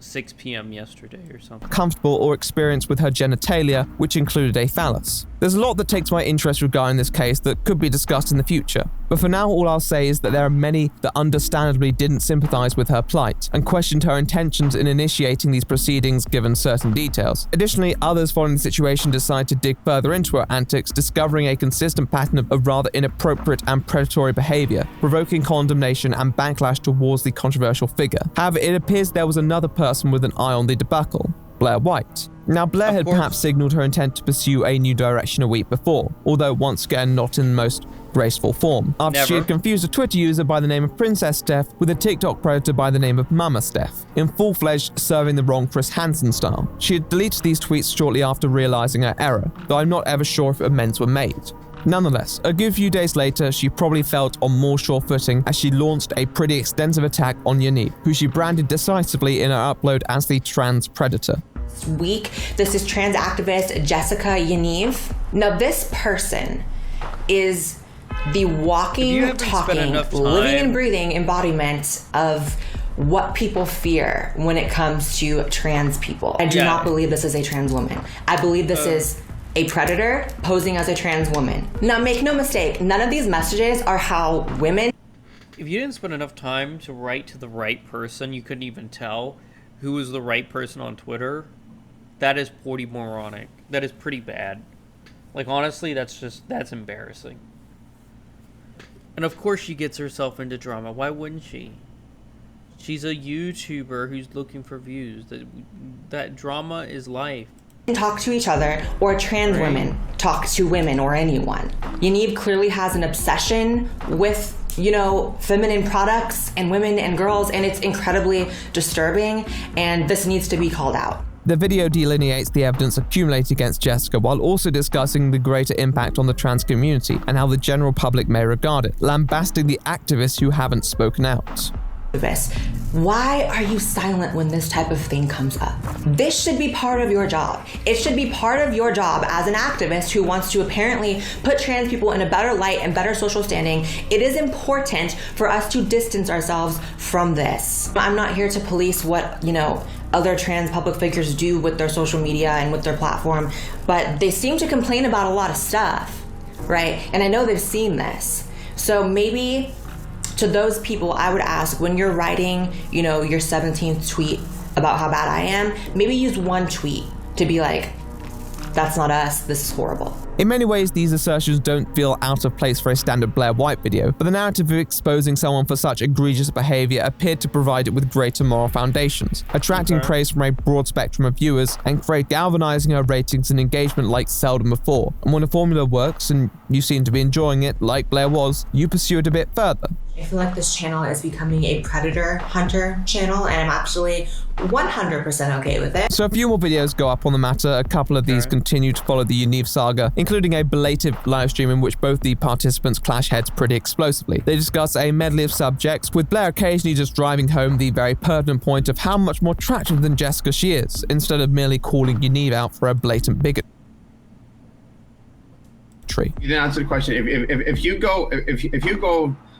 6 p.m. yesterday or something. Comfortable or experienced with her genitalia, which included a phallus. There's a lot that takes my interest regarding this case that could be discussed in the future, but for now all I'll say is that there are many that understandably didn't sympathize with her plight and questioned her intentions in initiating these proceedings given certain details. Additionally, others following the situation decided to dig further into her antics, discovering a consistent pattern of rather inappropriate and predatory behavior, provoking condemnation and backlash towards the controversial figure. However, it appears there was another person with an eye on the debacle, Blaire White. Now, Blaire had perhaps signaled her intent to pursue a new direction a week before, although once again not in the most graceful form, after she had confused a Twitter user by the name of Princess Steph with a TikTok predator by the name of Mama Steph, in full-fledged serving the wrong Chris Hansen style. She had deleted these tweets shortly after realizing her error, though I'm not ever sure if amends were made. Nonetheless, a good few days later, she probably felt on more sure footing as she launched a pretty extensive attack on Yaniv, who she branded decisively in her upload as the trans predator. Week, this is trans activist Jessica Yaniv. Now, this person is the walking, talking, living and breathing embodiment of what people fear when it comes to trans people. I do not believe this is a trans woman. I believe this is a predator posing as a trans woman. Now, make no mistake, none of these messages are how women... If you didn't spend enough time to write to the right person, you couldn't even tell who was the right person on Twitter. That is pretty moronic. That is pretty bad. Like, honestly, that's embarrassing. And of course she gets herself into drama. Why wouldn't she? She's a YouTuber who's looking for views. That drama is life. Talk to each other, or trans women talk to women or anyone. Yaniv clearly has an obsession with, you know, feminine products and women and girls, and it's incredibly disturbing, and this needs to be called out. The video delineates the evidence accumulated against Jessica while also discussing the greater impact on the trans community and how the general public may regard it, lambasting the activists who haven't spoken out. Why are you silent when this type of thing comes up? This should be part of your job. It should be part of your job as an activist who wants to apparently put trans people in a better light and better social standing. It is important for us to distance ourselves from this. I'm not here to police what, you know, other trans public figures do with their social media and with their platform, but they seem to complain about a lot of stuff, right? And I know they've seen this. So maybe to those people, I would ask, when you're writing, you know, your 17th tweet about how bad I am, maybe use one tweet to be like, that's not us, this is horrible. In many ways, these assertions don't feel out of place for a standard Blaire White video, but the narrative of exposing someone for such egregious behavior appeared to provide it with greater moral foundations, attracting praise from a broad spectrum of viewers and galvanizing her ratings and engagement like seldom before. And when a formula works and you seem to be enjoying it, like Blaire was, you pursue it a bit further. I feel like this channel is becoming a predator hunter channel, and I'm actually 100% okay with it. So a few more videos go up on the matter. A couple of these continue to follow the Yaniv saga, including a belated live stream in which both the participants clash heads pretty explosively. They discuss a medley of subjects, with Blaire occasionally just driving home the very pertinent point of how much more attractive than Jessica she is, instead of merely calling Yaniv out for a blatant bigotry. country. You didn't answer the question. If you go,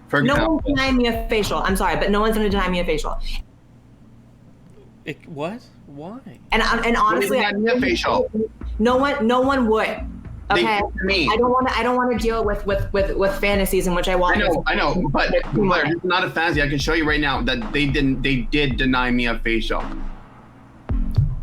for example, no one's denying me a facial. I'm sorry, but no one's going to deny me a facial. What? Why? And honestly, a facial. No one would. Okay, me. I don't want to deal with fantasies in which I want. I know, but Blaire, this is not a fantasy. I can show you right now that they did deny me a facial.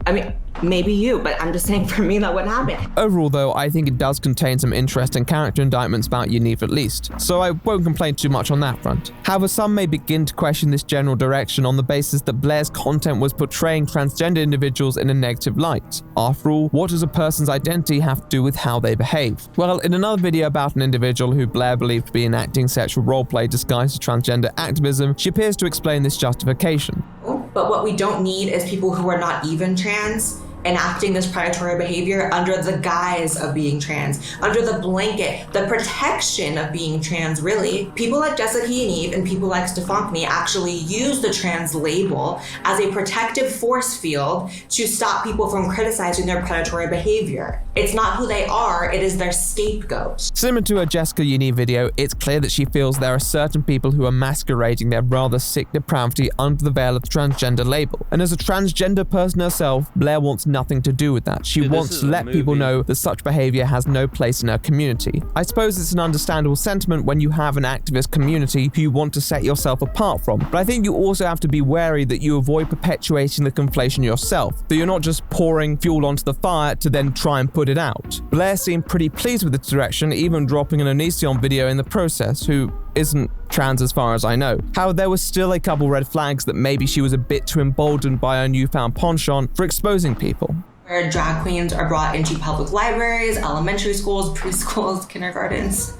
I mean, maybe you, but I'm just saying for me that wouldn't happen. Overall though, I think it does contain some interesting character indictments about Yaniv at least, so I won't complain too much on that front. However, some may begin to question this general direction on the basis that Blaire's content was portraying transgender individuals in a negative light. After all, what does a person's identity have to do with how they behave? Well, in another video about an individual who Blaire believed to be enacting sexual roleplay disguised as transgender activism, she appears to explain this justification. But what we don't need is people who are not even trans enacting this predatory behavior under the guise of being trans, under the blanket, the protection of being trans, really. People like Jessica Yaniv and people like Stefankny actually use the trans label as a protective force field to stop people from criticizing their predatory behavior. It's not who they are, it is their scapegoat. Similar to a Jessica Yaniv video, it's clear that she feels there are certain people who are masquerading their rather sick depravity under the veil of the transgender label. And as a transgender person herself, Blaire wants nothing to do with that. She wants to let people know that such behavior has no place in her community. I suppose it's an understandable sentiment when you have an activist community who you want to set yourself apart from, but I think you also have to be wary that you avoid perpetuating the conflation yourself, that you're not just pouring fuel onto the fire to then try and put it out. Blaire seemed pretty pleased with this direction, even dropping an Onision video in the process, who isn't trans as far as I know. However, there was still a couple red flags that maybe she was a bit too emboldened by her newfound penchant for exposing people. Where drag queens are brought into public libraries, elementary schools, preschools, kindergartens.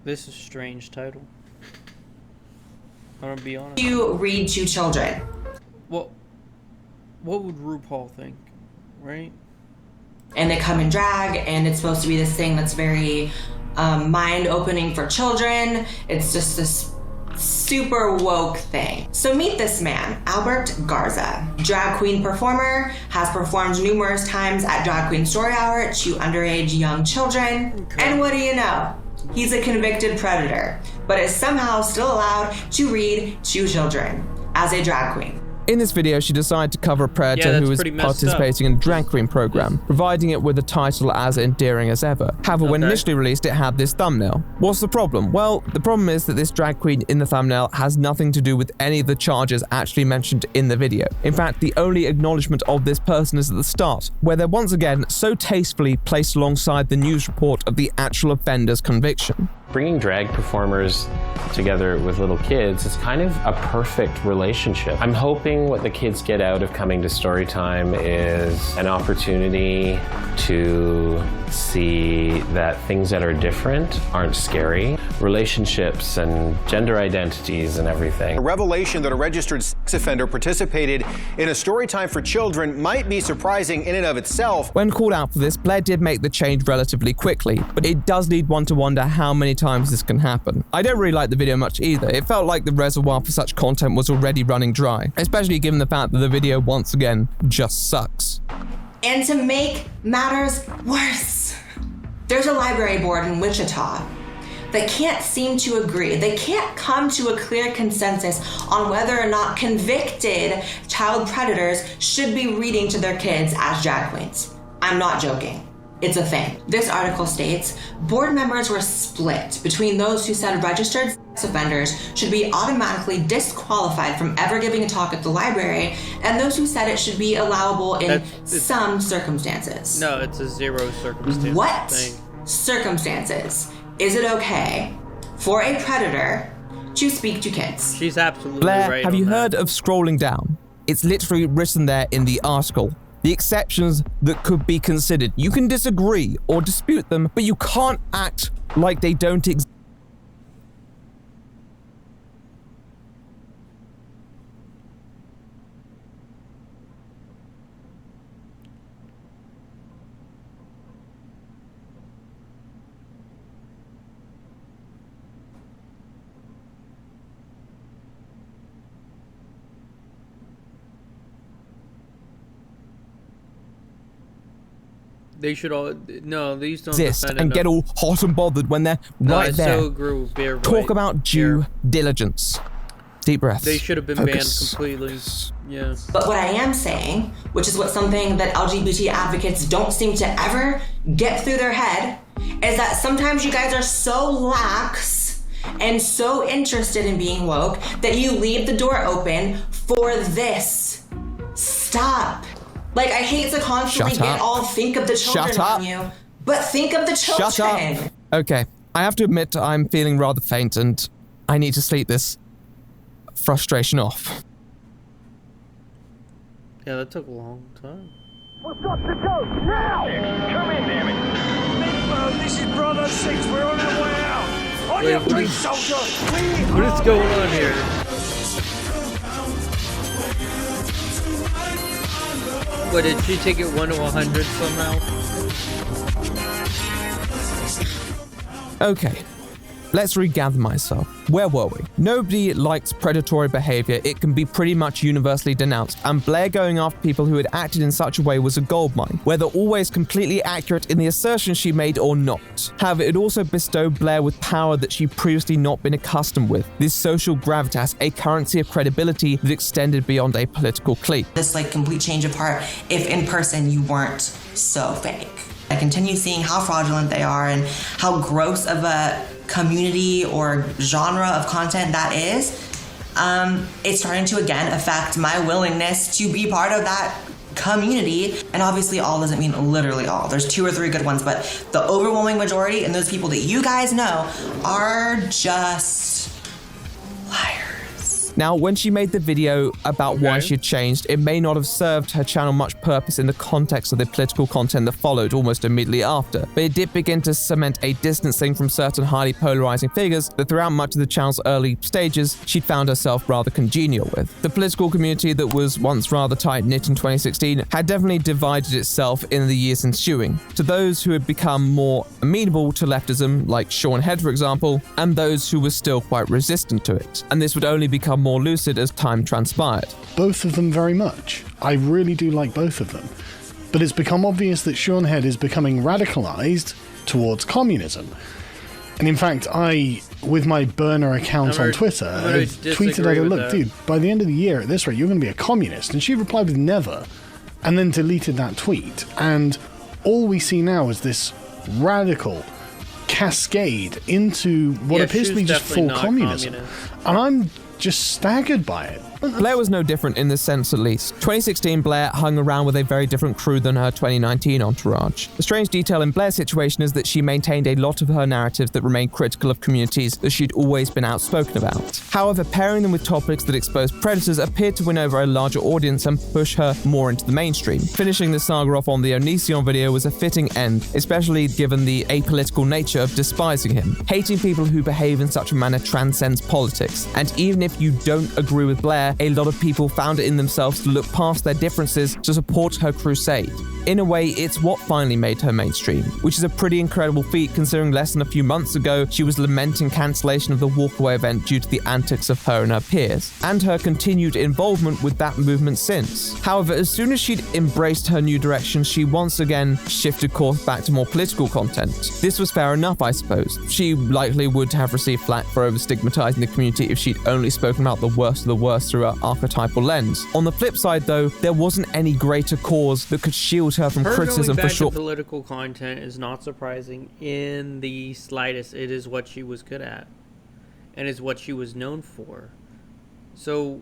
This is a strange title. I'm gonna be honest. To read to children. What would RuPaul think, right? And they come in drag, and it's supposed to be this thing that's very mind-opening for children. It's just this super woke thing. So meet this man, Albert Garza. Drag queen performer, has performed numerous times at Drag Queen Story Hour to underage young children. Okay. And what do you know? He's a convicted predator, but is somehow still allowed to read to children as a drag queen. In this video, she decided to cover a predator who was participating in a drag queen program, providing it with a title as endearing as ever. However, when initially released, it had this thumbnail. What's the problem? Well, the problem is that this drag queen in the thumbnail has nothing to do with any of the charges actually mentioned in the video. In fact, the only acknowledgement of this person is at the start, where they're once again so tastefully placed alongside the news report of the actual offender's conviction. Bringing drag performers together with little kids is kind of a perfect relationship. I'm hoping what the kids get out of coming to Storytime is an opportunity to see that things that are different aren't scary. Relationships and gender identities and everything. A revelation that a registered sex offender participated in a Storytime for children might be surprising in and of itself. When called out for this, Blaire did make the change relatively quickly, but it does lead one to wonder how many times this can happen. I don't really like the video much either. It felt like the reservoir for such content was already running dry, especially given the fact that the video once again just sucks. And to make matters worse, there's a library board in Wichita that can't seem to agree. They can't come to a clear consensus on whether or not convicted child predators should be reading to their kids as drag queens. I'm not joking. It's a thing. This article states, board members were split between those who said registered sex offenders should be automatically disqualified from ever giving a talk at the library, and those who said it should be allowable in some circumstances. No, it's a zero circumstance What thing. circumstances is it okay for a predator to speak to kids? She's absolutely Blaire, right. have you heard of scrolling down? It's literally written there in the article. The exceptions that could be considered. You can disagree or dispute them, but you can't act like they don't exist. They should all no. These don't exist defend and enough. get all hot and bothered when they're right I there. so agree with Blaire Talk White. about due diligence. Deep breaths. They should have been Focus. banned completely. Yeah. But what I am saying, which is what something that LGBT advocates don't seem to ever get through their head, is that sometimes you guys are so lax and so interested in being woke that you leave the door open for this. Stop. Like, I hate to constantly Shut get up. all think of the children Shut up. on you, but think of the children. Shut up. Okay, I have to admit I'm feeling rather faint and I need to sleep this frustration off. Yeah, that took a long time. What's up to go? Now! Come in, damn it! This is Bravo 6. We're on our way out. On your feet, soldier! What is going on here? What, did she take it 1 to 100 somehow? Okay, let's regather myself. Where were we? Nobody likes predatory behavior. It can be pretty much universally denounced, and Blaire going after people who had acted in such a way was a goldmine, whether always completely accurate in the assertions she made or not. However, it also bestowed Blaire with power that she'd previously not been accustomed with. This social gravitas, a currency of credibility that extended beyond a political clique. This like complete change of heart if in person you weren't so fake. I continue seeing how fraudulent they are and how gross of a community or genre of content that is. It's starting to again affect my willingness to be part of that community. And obviously all doesn't mean literally all. There's 2 or 3 good ones, but the overwhelming majority and those people that you guys know are just liars. Now, when she made the video about why she had changed, it may not have served her channel much purpose in the context of the political content that followed almost immediately after, but it did begin to cement a distancing from certain highly polarizing figures that throughout much of the channel's early stages, she'd found herself rather congenial with. The political community that was once rather tight-knit in 2016 had definitely divided itself in the years ensuing, to those who had become more amenable to leftism, like Sean Head for example, and those who were still quite resistant to it, and this would only become more lucid as time transpired. Both of them very much. I really do like both of them. But it's become obvious that Sean Head is becoming radicalized towards communism. And in fact, I, with my burner account on Twitter, tweeted at her, look, dude, by the end of the year at this rate, you're going to be a communist. And she replied with never, and then deleted that tweet. And all we see now is this radical cascade into what appears to be just full communism. And I'm just staggered by it. Blaire was no different in this sense at least. 2016, Blaire hung around with a very different crew than her 2019 entourage. The strange detail in Blaire's situation is that she maintained a lot of her narratives that remained critical of communities that she'd always been outspoken about. However, pairing them with topics that exposed predators appeared to win over a larger audience and push her more into the mainstream. Finishing the saga off on the Onision video was a fitting end, especially given the apolitical nature of despising him. Hating people who behave in such a manner transcends politics, and even if you don't agree with Blaire, a lot of people found it in themselves to look past their differences to support her crusade. In a way, it's what finally made her mainstream, which is a pretty incredible feat considering less than a few months ago she was lamenting cancellation of the walkaway event due to the antics of her and her peers, and her continued involvement with that movement since. However, as soon as she'd embraced her new direction, she once again shifted course back to more political content. This was fair enough, I suppose. She likely would have received flack for over-stigmatizing the community if she'd only spoken about the worst of the worst through her archetypal lens. On the flip side though, there wasn't any greater cause that could shield her from criticism for short. Political content is not surprising in the slightest. It is what she was good at, and is what she was known for. So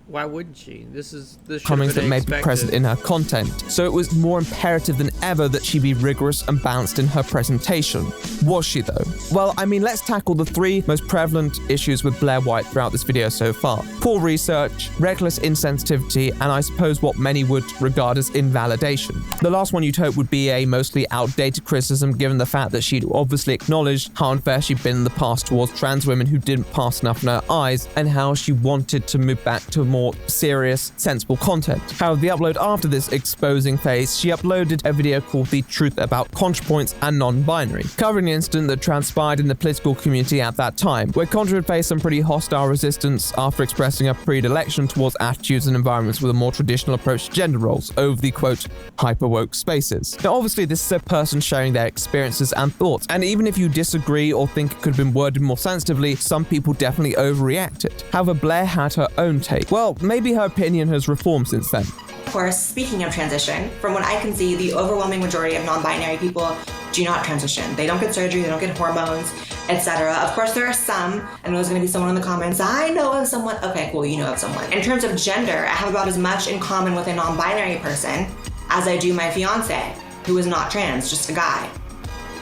why wouldn't she? This Comments that may be present in her content, so it was more imperative than ever that she be rigorous and balanced in her presentation. Was she though? Well, I mean, let's tackle the 3 most prevalent issues with Blaire White throughout this video so far. Poor research, reckless insensitivity, and I suppose what many would regard as invalidation. The last one you'd hope would be a mostly outdated criticism given the fact that she'd obviously acknowledged how unfair she'd been in the past towards trans women who didn't pass enough in her eyes, and how she wanted to move back to more serious, sensible content. However, the upload after this exposing phase, she uploaded a video video called The Truth About ContraPoints and Non-Binary, covering the incident that transpired in the political community at that time, where Contra had faced some pretty hostile resistance after expressing a predilection towards attitudes and environments with a more traditional approach to gender roles over the, quote, hyper-woke spaces. Now obviously this is a person sharing their experiences and thoughts, and even if you disagree or think it could have been worded more sensitively, some people definitely overreacted. However, Blaire had her own take. Well, maybe her opinion has reformed since then. Of course, speaking of transition, from what I can see, the overwhelming majority of non-binary people do not transition. They don't get surgery, they don't get hormones, etc. Of course, there are some, and there's going to be someone in the comments, I know of someone. Okay, cool, you know of someone. In terms of gender, I have about as much in common with a non-binary person as I do my fiance, who is not trans, just a guy,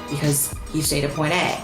because he stayed at point A.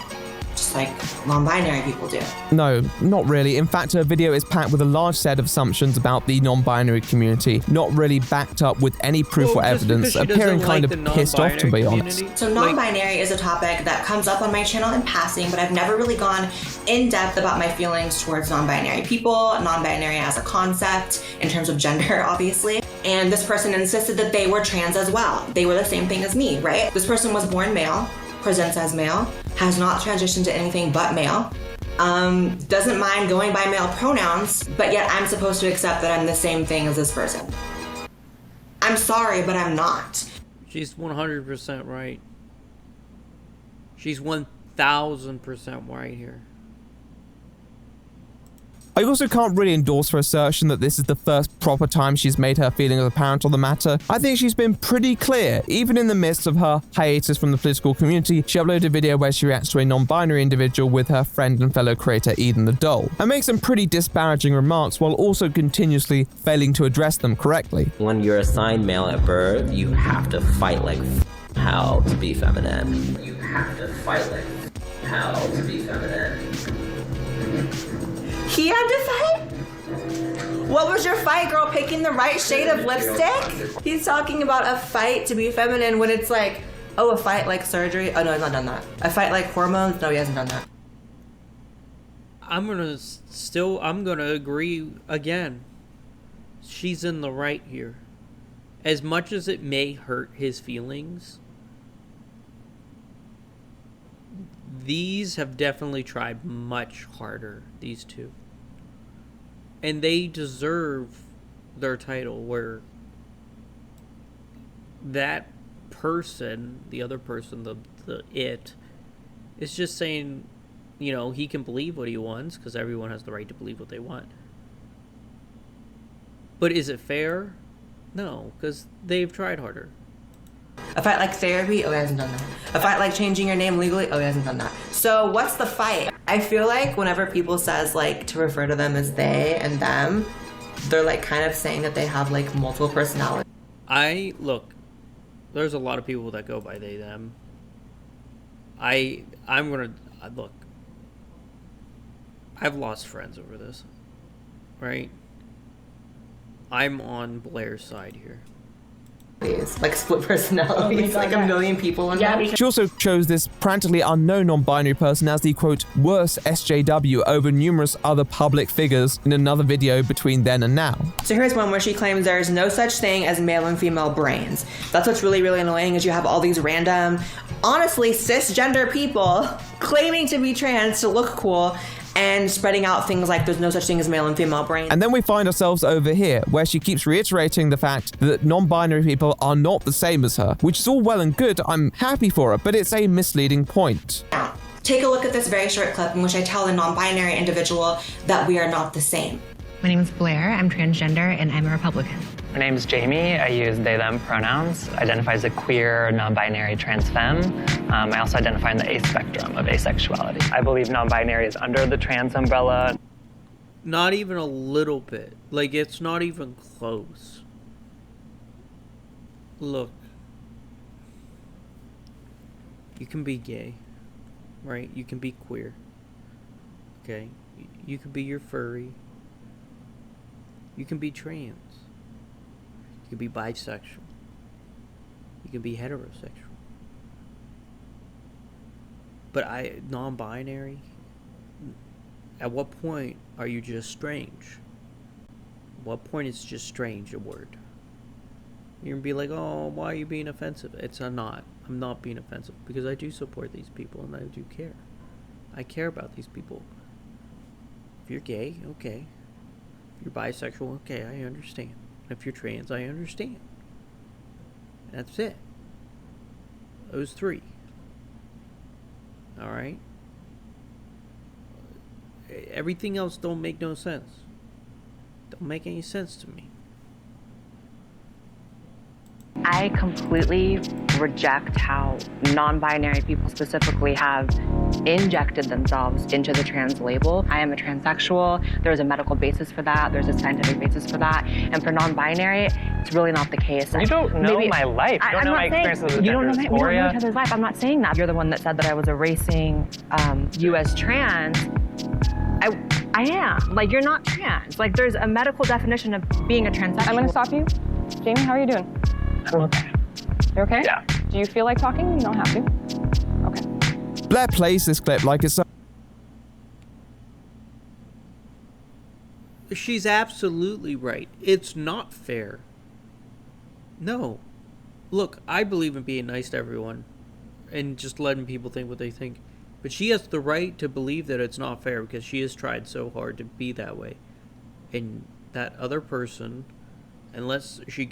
Just like non-binary people do. No, not really. In fact, her video is packed with a large set of assumptions about the non-binary community, not really backed up with any proof or evidence, appearing kind of pissed off, to be honest. So non-binary is a topic that comes up on my channel in passing, but I've never really gone in depth about my feelings towards non-binary people, non-binary as a concept, in terms of gender, obviously. And this person insisted that they were trans as well. They were the same thing as me, right? This person was born male, presents as male, has not transitioned to anything but male, doesn't mind going by male pronouns, but yet I'm supposed to accept that I'm the same thing as this person. I'm sorry, but I'm not. She's 100% right. She's 1000% right here. I also can't really endorse her assertion that this is the first proper time she's made her feelings apparent on the matter. I think she's been pretty clear. Even in the midst of her hiatus from the political community, she uploaded a video where she reacts to a non-binary individual with her friend and fellow creator Eden the Doll, and makes some pretty disparaging remarks while also continuously failing to address them correctly. When you're assigned male at birth, you have to fight like hell to be feminine. You have to fight like hell to be feminine. He had to fight? What was your fight, girl? Picking the right shade of lipstick? He's talking about a fight to be feminine when it's like, oh, a fight like surgery? Oh, no, he's not done that. A fight like hormones? No, he hasn't done that. I'm gonna agree again. She's in the right here. As much as it may hurt his feelings, these have definitely tried much harder, these two. And they deserve their title, where that person, the other person, the it, is just saying, you know, he can believe what he wants, because everyone has the right to believe what they want. But is it fair? No, because they've tried harder. A fight like therapy? Oh, he hasn't done that. A fight like changing your name legally? Oh, he hasn't done that. So what's the fight? I feel like whenever people says like to refer to them as they and them, they're like kind of saying that they have like multiple personalities. Look, there's a lot of people that go by they, them. I'm gonna, look, I've lost friends over this, right? I'm on Blaire's side here. Like split personalities, like a million people in one. She also chose this practically unknown non-binary person as the, quote, worst SJW over numerous other public figures in another video between then and now. So here's one where she claims there's no such thing as male and female brains. That's what's really, really annoying, is you have all these random, honestly, cisgender people claiming to be trans to look cool, and spreading out things like there's no such thing as male and female brain. And then we find ourselves over here, where she keeps reiterating the fact that non-binary people are not the same as her, which is all well and good, I'm happy for her, but it's a misleading point. Now, take a look at this very short clip in which I tell the non-binary individual that we are not the same. My name is Blaire, I'm transgender, and I'm a Republican. My name is Jamie. I use they, them pronouns. I identify as a queer, non-binary trans femme. I also identify in the A spectrum of asexuality. I believe non-binary is under the trans umbrella. Not even a little bit. Like, it's not even close. Look. You can be gay, right? You can be queer. Okay? You can be your furry. You can be trans. You can be bisexual. You can be heterosexual. But non-binary? At what point are you just strange? What point is just strange a word? You're gonna be like, oh, why are you being offensive? I'm not being offensive because I do support these people and I do care. I care about these people. If you're gay, okay. If you're bisexual, okay, I understand. If you're trans, I understand. That's it. Those three. Alright? Everything else don't make no sense. Don't make any sense to me. I completely reject how non-binary people specifically have injected themselves into the trans label. I am a transsexual. There's a medical basis for that. There's a scientific basis for that. And for non-binary, it's really not the case. You don't know my life. You don't know my experience with you don't know dysphoria. we don't know each other's life. I'm not saying that. You're the one that said that I was erasing you as trans. I am. Like, you're not trans. Like, there's a medical definition of being a transsexual. I'm gonna stop you. Jamie, how are you doing? I'm okay. You're okay? Yeah. Do you feel like talking? You don't have to. Okay. Blaire plays this clip like it's She's absolutely right. It's not fair. No. Look, I believe in being nice to everyone and just letting people think what they think. But she has the right to believe that it's not fair because she has tried so hard to be that way. And that other person, unless she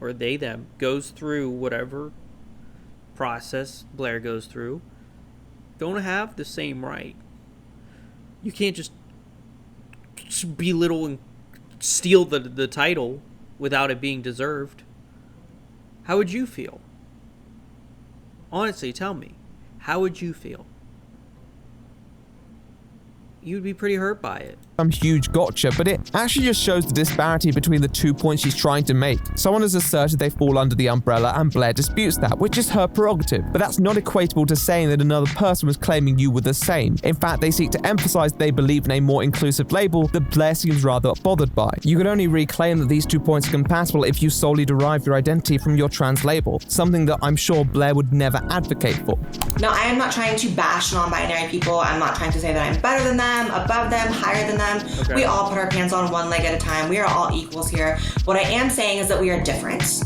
or they, them, goes through whatever process Blaire goes through, don't have the same right. You can't just belittle and steal the title without it being deserved. How would you feel? Honestly, tell me. How would you feel? You'd be pretty hurt by it. Some huge gotcha, but it actually just shows the disparity between the 2 points she's trying to make. Someone has asserted they fall under the umbrella and Blaire disputes that, which is her prerogative, but that's not equatable to saying that another person was claiming you were the same. In fact, they seek to emphasize they believe in a more inclusive label that Blaire seems rather bothered by. You could only reclaim that these 2 points are compatible if you solely derive your identity from your trans label, something that I'm sure Blaire would never advocate for. No, I am not trying to bash non-binary people. I'm not trying to say that I'm better than them, above them, higher than them. Okay. We all put our pants on one leg at a time. We are all equals here. What I am saying is that we are different.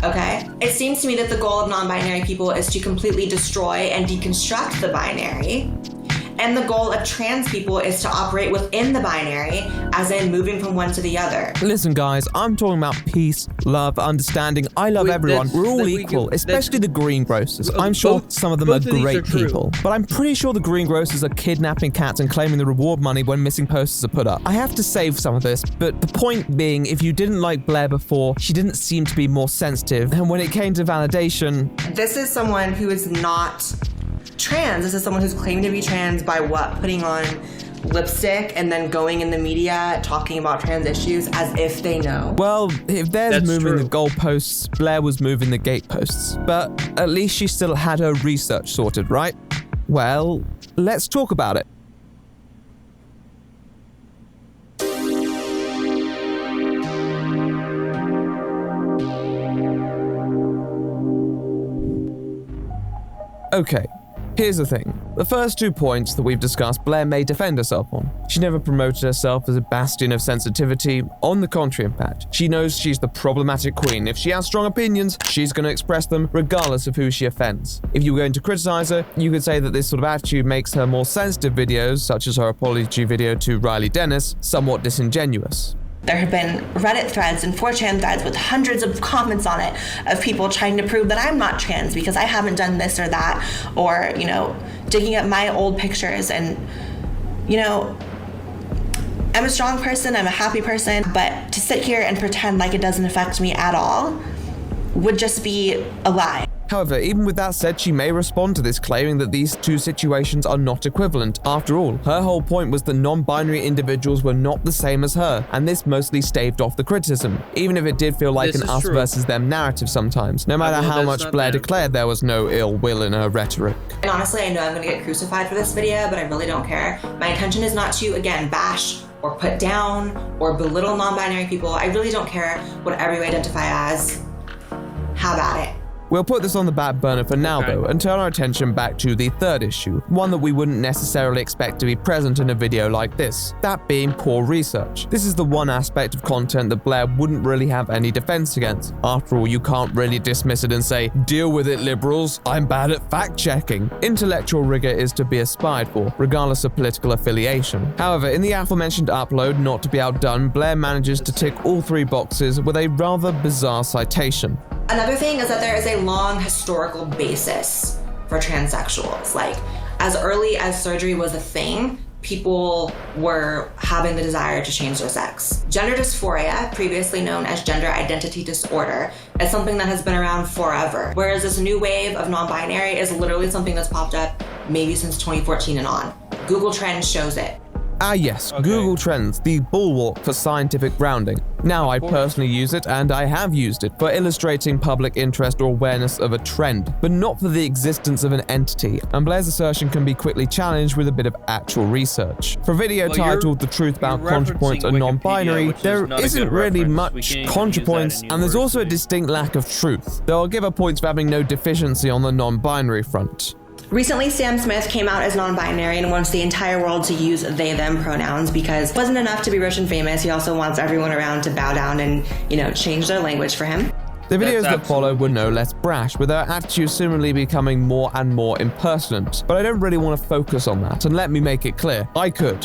Okay? It seems to me that the goal of non-binary people is to completely destroy and deconstruct the binary. And the goal of trans people is to operate within the binary, as in moving from one to the other. Listen, guys, I'm talking about peace, love, understanding. I love everyone. We're all equal, especially the greengrocers. I'm sure some of them are great people, but I'm pretty sure the greengrocers are kidnapping cats and claiming the reward money when missing posters are put up. I have to save some of this, but the point being, if you didn't like Blaire before, she didn't seem to be more sensitive, and when it came to validation... This is someone who is not trans. This is someone who's claiming to be trans by what? Putting on lipstick and then going in the media talking about trans issues as if they know. Well, if there's moving the goalposts, Blaire was moving the gateposts. But at least she still had her research sorted, right? Well, let's talk about it. Okay. Here's the thing. The first 2 points that we've discussed, Blaire may defend herself on. She never promoted herself as a bastion of sensitivity. On the contrary, in fact, she knows she's the problematic queen. If she has strong opinions, she's going to express them regardless of who she offends. If you were going to criticize her, you could say that this sort of attitude makes her more sensitive videos, such as her apology video to Riley Dennis, somewhat disingenuous. There have been Reddit threads and 4chan threads with hundreds of comments on it of people trying to prove that I'm not trans because I haven't done this or that, or, you know, digging up my old pictures. And, you know, I'm a strong person, I'm a happy person, but to sit here and pretend like it doesn't affect me at all would just be a lie. However, even with that said, she may respond to this, claiming that these two situations are not equivalent. After all, her whole point was that non-binary individuals were not the same as her, and this mostly staved off the criticism, even if it did feel like an us versus them narrative sometimes, no matter how much Blaire declared there was no ill will in her rhetoric. And honestly, I know I'm gonna get crucified for this video, but I really don't care. My intention is not to, again, bash or put down or belittle non-binary people. I really don't care whatever you identify as. Have at it. We'll put this on the back burner for now though, and turn our attention back to the third issue, one that we wouldn't necessarily expect to be present in a video like this, that being poor research. This is the one aspect of content that Blaire wouldn't really have any defense against. After all, you can't really dismiss it and say, deal with it liberals, I'm bad at fact-checking. Intellectual rigor is to be aspired for, regardless of political affiliation. However, in the aforementioned upload, not to be outdone, Blaire manages to tick all 3 boxes with a rather bizarre citation. Another thing is that there is a long historical basis for transsexuals. Like, as early as surgery was a thing, people were having the desire to change their sex. Gender dysphoria, previously known as gender identity disorder, is something that has been around forever. Whereas this new wave of non-binary is literally something that's popped up maybe since 2014 and on. Google Trends shows it. Ah yes, Google Trends, the bulwark for scientific grounding. Now, I personally use it, and I have used it, for illustrating public interest or awareness of a trend, but not for the existence of an entity, and Blaire's assertion can be quickly challenged with a bit of actual research. For a video titled The Truth About ContraPoints and Non-Binary, there isn't really much ContraPoints, and there's also a distinct lack of truth, though I'll give her points for having no deficiency on the non-binary front. Recently, Sam Smith came out as non-binary and wants the entire world to use they/them pronouns because it wasn't enough to be rich and famous. He also wants everyone around to bow down and, change their language for him. The videos that follow were no less brash, with their attitude seemingly becoming more and more impertinent. But I don't really want to focus on that, and let me make it clear.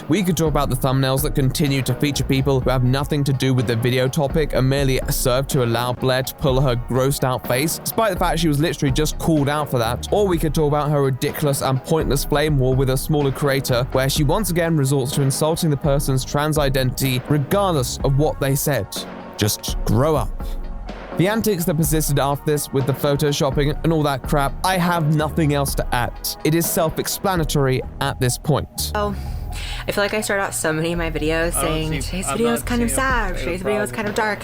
We could talk about the thumbnails that continue to feature people who have nothing to do with the video topic and merely serve to allow Blaire to pull her grossed out face, despite the fact she was literally just called out for that. Or we could talk about her ridiculous and pointless flame war with a smaller creator, where she once again resorts to insulting the person's trans identity regardless of what they said. Just grow up. The antics that persisted after this with the photoshopping and all that crap, I have nothing else to add. It is self-explanatory at this point. Oh, I feel like I start out so many of my videos saying today's video is kind of sad, today's video is kind of dark.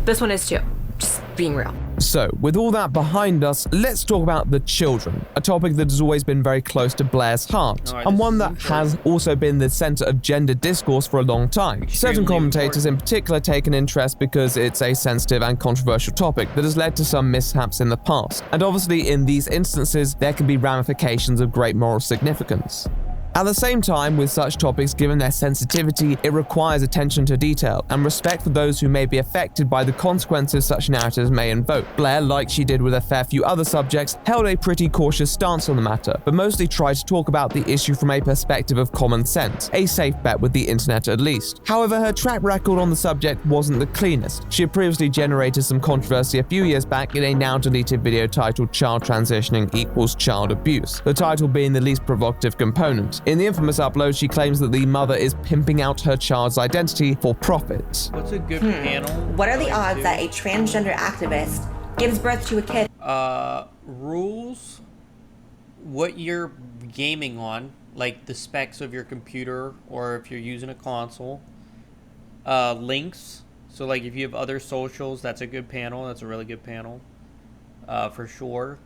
This one is too. Just being real. So, with all that behind us, let's talk about the children, a topic that has always been very close to Blaire's heart, and one that has also been the center of gender discourse for a long time. Certain commentators in particular take an interest because it's a sensitive and controversial topic that has led to some mishaps in the past, and obviously in these instances, there can be ramifications of great moral significance. At the same time, with such topics, given their sensitivity, it requires attention to detail and respect for those who may be affected by the consequences such narratives may invoke. Blaire, like she did with a fair few other subjects, held a pretty cautious stance on the matter, but mostly tried to talk about the issue from a perspective of common sense, a safe bet with the internet at least. However, her track record on the subject wasn't the cleanest. She had previously generated some controversy a few years back in a now-deleted video titled Child Transitioning Equals Child Abuse, the title being the least provocative component. In the infamous upload, she claims that the mother is pimping out her child's identity for profit. What's a good panel? What are the odds that a transgender activist gives birth to a kid? Rules, what you're gaming on, like the specs of your computer or if you're using a console. Links, so like if you have other socials, that's a good panel. That's a really good panel, for sure.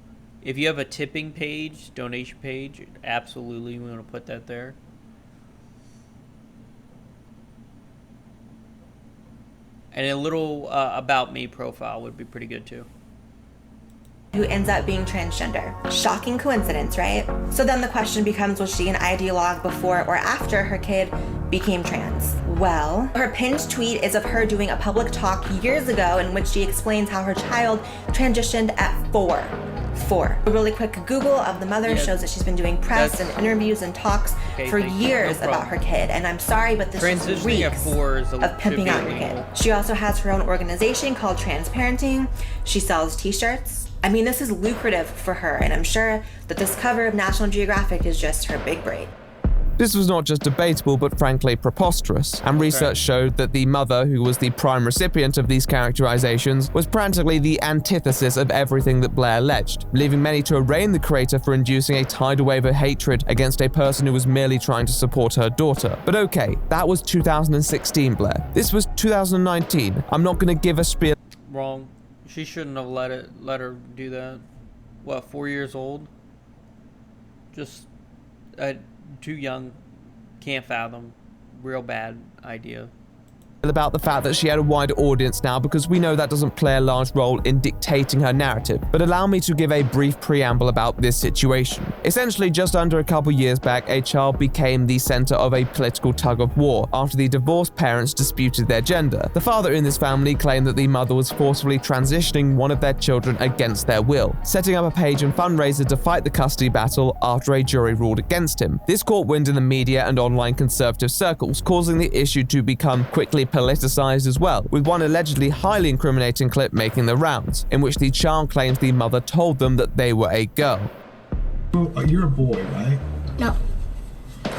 If you have a tipping page, donation page, absolutely we want to put that there. And a little about me profile would be pretty good too. Who ends up being transgender. Shocking coincidence, right? So then the question becomes, was she an ideologue before or after her kid became trans? Well, her pinned tweet is of her doing a public talk years ago in which she explains how her child transitioned at 4. A really quick Google of the mother shows that she's been doing press and interviews and talks for years about her kid. And I'm sorry, but this just reeks of pimping out your kid. She also has her own organization called Transparenting. She sells t-shirts. I mean, this is lucrative for her, and I'm sure that this cover of National Geographic is just her big break. This was not just debatable, but frankly preposterous, and research showed that the mother, who was the prime recipient of these characterizations, was practically the antithesis of everything that Blaire alleged, leaving many to arraign the creator for inducing a tidal wave of hatred against a person who was merely trying to support her daughter. But okay, that was 2016, Blaire. This was 2019. I'm not gonna give a spiel. Wrong. She shouldn't have let her do that. What, 4 years old? Just too young. Can't fathom. Real bad idea. about the fact that she had a wider audience now because we know that doesn't play a large role in dictating her narrative, but allow me to give a brief preamble about this situation. Essentially, just under a couple years back, a child became the center of a political tug-of-war after the divorced parents disputed their gender. The father in this family claimed that the mother was forcefully transitioning one of their children against their will, setting up a page and fundraiser to fight the custody battle after a jury ruled against him. This caught wind in the media and online conservative circles, causing the issue to become quickly politicized as well, with one allegedly highly incriminating clip making the rounds, in which the child claims the mother told them that they were a girl. You're a boy, right? No,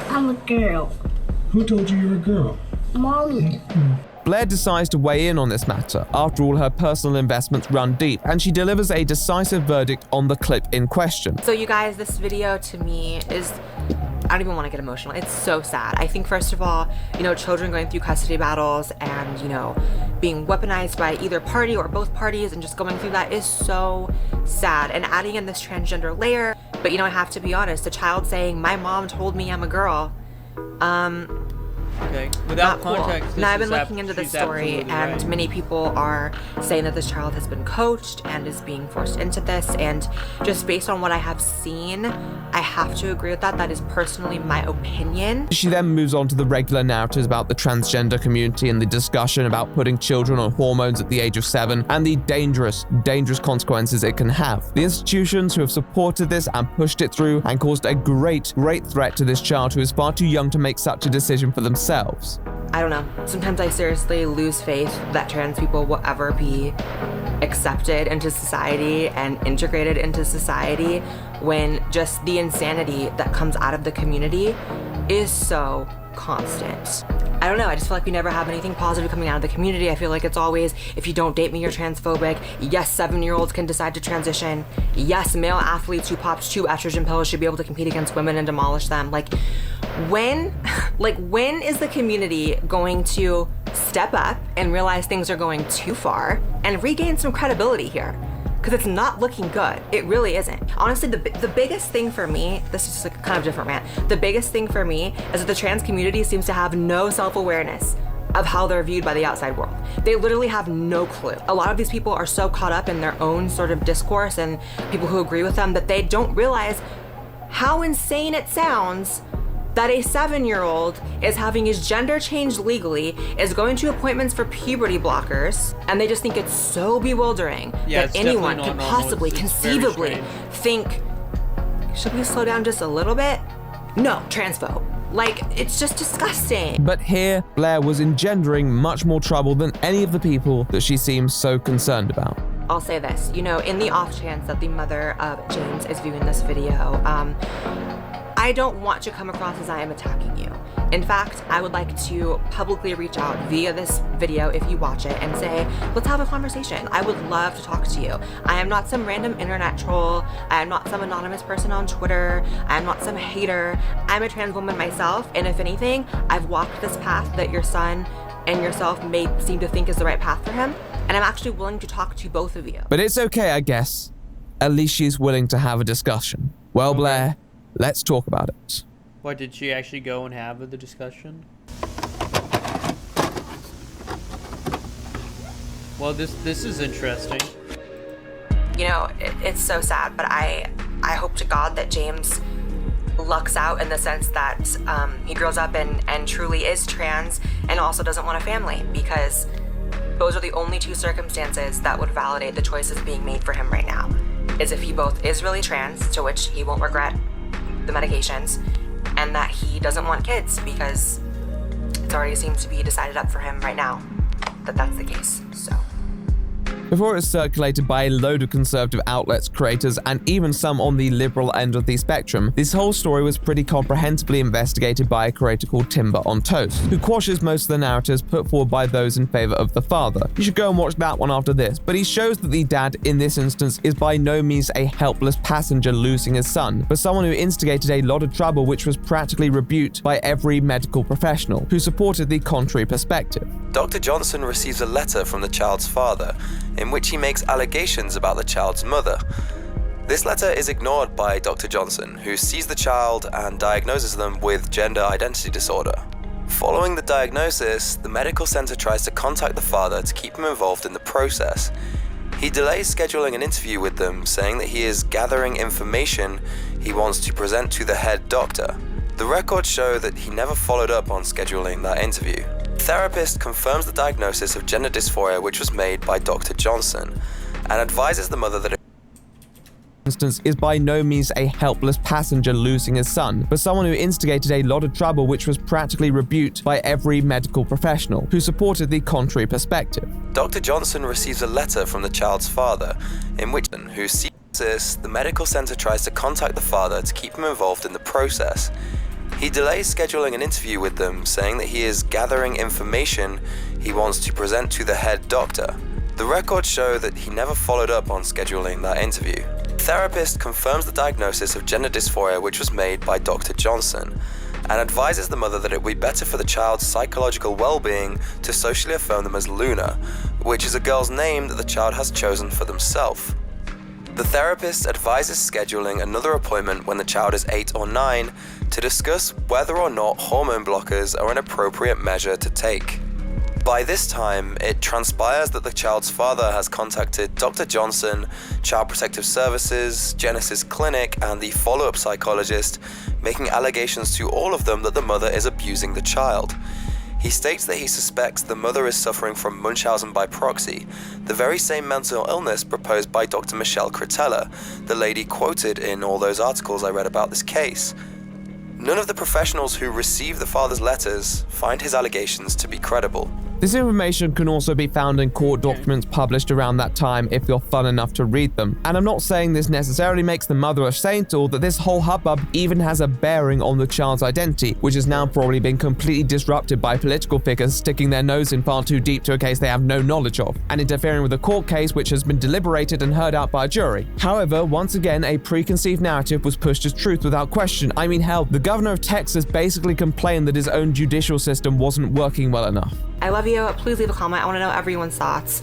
I'm a girl. Who told you you're a girl? Mommy. Blaire decides to weigh in on this matter. After all, her personal investments run deep, and she delivers a decisive verdict on the clip in question. So you guys, this video to me is, I don't even want to get emotional. It's so sad. I think first of all, you know, children going through custody battles and, you know, being weaponized by either party or both parties and just going through that is so sad. And adding in this transgender layer, but you know, I have to be honest, a child saying, my mom told me I'm a girl, okay. Without context, now I've been looking into this story, and right. many people are saying that this child has been coached and is being forced into this, and just based on what I have seen, I have to agree with that. That is personally my opinion. She then moves on to the regular narratives about the transgender community and the discussion about putting children on hormones at the age of 7 and the dangerous consequences it can have. The institutions who have supported this and pushed it through and caused a great threat to this child who is far too young to make such a decision for themselves. I don't know. Sometimes I seriously lose faith that trans people will ever be accepted into society and integrated into society when just the insanity that comes out of the community is so constant. I don't know, I just feel like we never have anything positive coming out of the community. I feel like it's always, if you don't date me, you're transphobic. Yes, 7-year-olds can decide to transition. Yes, male athletes who popped 2 estrogen pills should be able to compete against women and demolish them. Like, when is the community going to step up and realize things are going too far and regain some credibility here? Because it's not looking good. It really isn't. Honestly, the biggest thing for me, this is just like a kind of different rant, the biggest thing for me is that the trans community seems to have no self-awareness of how they're viewed by the outside world. They literally have no clue. A lot of these people are so caught up in their own sort of discourse and people who agree with them that they don't realize how insane it sounds that a 7-year-old is having his gender changed legally, is going to appointments for puberty blockers, and they just think it's so bewildering that anyone could possibly, conceivably think, should we slow down just a little bit? No, transphobe. Like, it's just disgusting. But here, Blaire was engendering much more trouble than any of the people that she seems so concerned about. I'll say this, you know, in the off chance that the mother of James is viewing this video, I don't want to come across as I am attacking you. In fact, I would like to publicly reach out via this video if you watch it and say, let's have a conversation. I would love to talk to you. I am not some random internet troll. I am not some anonymous person on Twitter. I am not some hater. I'm a trans woman myself, and if anything, I've walked this path that your son and yourself may seem to think is the right path for him, and I'm actually willing to talk to both of you. But it's okay, I guess. At least she's willing to have a discussion. Well, Blaire, let's talk about it. What, did she actually go and have the discussion? Well, this is interesting. You know, it's so sad, but I hope to God that James lucks out in the sense that he grows up and truly is trans and also doesn't want a family, because those are the only 2 circumstances that would validate the choices being made for him right now. Is if he both is really trans, to which he won't regret the medications, and that he doesn't want kids, because it already seems to be decided up for him right now that that's the case, so. Before it was circulated by a load of conservative outlets, creators, and even some on the liberal end of the spectrum, this whole story was pretty comprehensively investigated by a creator called Timber on Toast, who quashes most of the narratives put forward by those in favor of the father. You should go and watch that one after this, but he shows that the dad in this instance is by no means a helpless passenger losing his son, but someone who instigated a lot of trouble which was practically rebuked by every medical professional who supported the contrary perspective. Dr. Johnson receives a letter from the child's father in which he makes allegations about the child's mother. This letter is ignored by Dr. Johnson, who sees the child and diagnoses them with gender identity disorder. Following the diagnosis, the medical center tries to contact the father to keep him involved in the process. He delays scheduling an interview with them, saying that he is gathering information he wants to present to the head doctor. The records show that he never followed up on scheduling that interview. The therapist confirms the diagnosis of gender dysphoria, which was made by Dr. Johnson, and advises the mother that instance is by no means a helpless passenger losing his son, but someone who instigated a lot of trouble which was practically rebuked by every medical professional who supported the contrary perspective. Dr. Johnson receives a letter from the child's father, in which who sees this, the medical center tries to contact the father to keep him involved in the process. He delays scheduling an interview with them, saying that he is gathering information he wants to present to the head doctor. The records show that he never followed up on scheduling that interview. The therapist confirms the diagnosis of gender dysphoria, which was made by Dr. Johnson, and advises the mother that it would be better for the child's psychological well-being to socially affirm them as Luna, which is a girl's name that the child has chosen for themselves. The therapist advises scheduling another appointment when the child is 8 or 9 to discuss whether or not hormone blockers are an appropriate measure to take. By this time, it transpires that the child's father has contacted Dr. Johnson, Child Protective Services, Genesis Clinic, and the follow-up psychologist, making allegations to all of them that the mother is abusing the child. He states that he suspects the mother is suffering from Munchausen by proxy, the very same mental illness proposed by Dr. Michelle Cretella, the lady quoted in all those articles I read about this case. None of the professionals who received the father's letters find his allegations to be credible. This information can also be found in court documents published around that time if you're fun enough to read them. And I'm not saying this necessarily makes the mother a saint or that this whole hubbub even has a bearing on the child's identity, which has now probably been completely disrupted by political figures sticking their nose in far too deep to a case they have no knowledge of, and interfering with a court case which has been deliberated and heard out by a jury. However, once again, a preconceived narrative was pushed as truth without question. I mean, hell, the governor of Texas basically complained that his own judicial system wasn't working well enough. I love you. Please leave a comment. I want to know everyone's thoughts.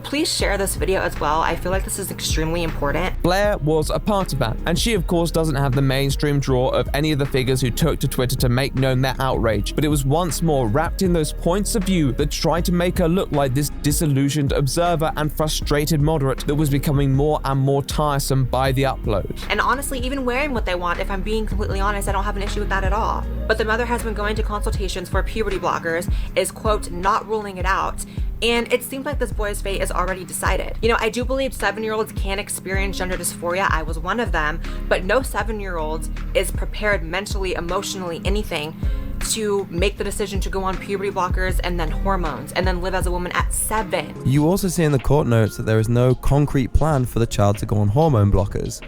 Please share this video as well. I feel like this is extremely important. Blaire was a part of that, and she of course doesn't have the mainstream draw of any of the figures who took to Twitter to make known their outrage, but it was once more wrapped in those points of view that tried to make her look like this disillusioned observer and frustrated moderate that was becoming more and more tiresome by the upload. And honestly, even wearing what they want, if I'm being completely honest, I don't have an issue with that at all. But the mother has been going to consultations for puberty blockers, is quote, not ruling it out, and it seems like this boy's fate is already decided. You know, I do believe 7-year-olds can experience gender dysphoria. I was one of them, but no 7-year-old is prepared mentally, emotionally, anything to make the decision to go on puberty blockers and then hormones and then live as a woman at 7. You also see in the court notes that there is no concrete plan for the child to go on hormone blockers.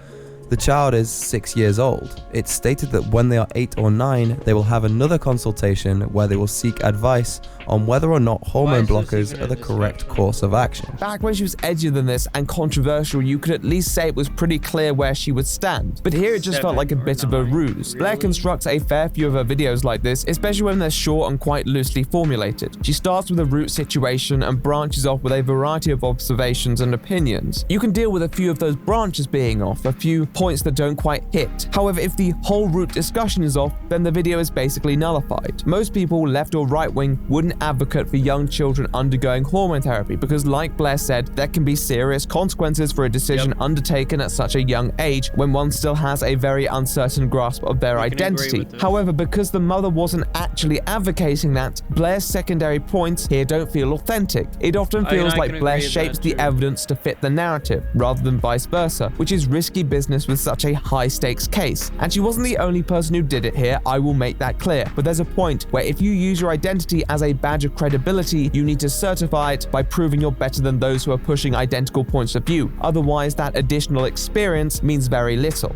The child is 6 years old. It's stated that when they are 8 or 9, they will have another consultation where they will seek advice on whether or not hormone blockers are the correct course of action. Back when she was edgier than this and controversial, you could at least say it was pretty clear where she would stand. But here it just felt like a bit of a ruse. Blaire constructs a fair few of her videos like this, especially when they're short and quite loosely formulated. She starts with a root situation and branches off with a variety of observations and opinions. You can deal with a few of those branches being off, a few points that don't quite hit. However, if the whole root discussion is off, then the video is basically nullified. Most people, left or right wing, wouldn't advocate for young children undergoing hormone therapy because, like Blaire said, there can be serious consequences for a decision undertaken at such a young age when one still has a very uncertain grasp of their identity. However, because the mother wasn't actually advocating that, Blaire's secondary points here don't feel authentic. It often feels like Blaire shapes the evidence to fit the narrative, rather than vice versa, which is risky business with such a high-stakes case. And she wasn't the only person who did it here, I will make that clear. But there's a point where if you use your identity as a badge of credibility, you need to certify it by proving you're better than those who are pushing identical points of view. Otherwise, that additional experience means very little.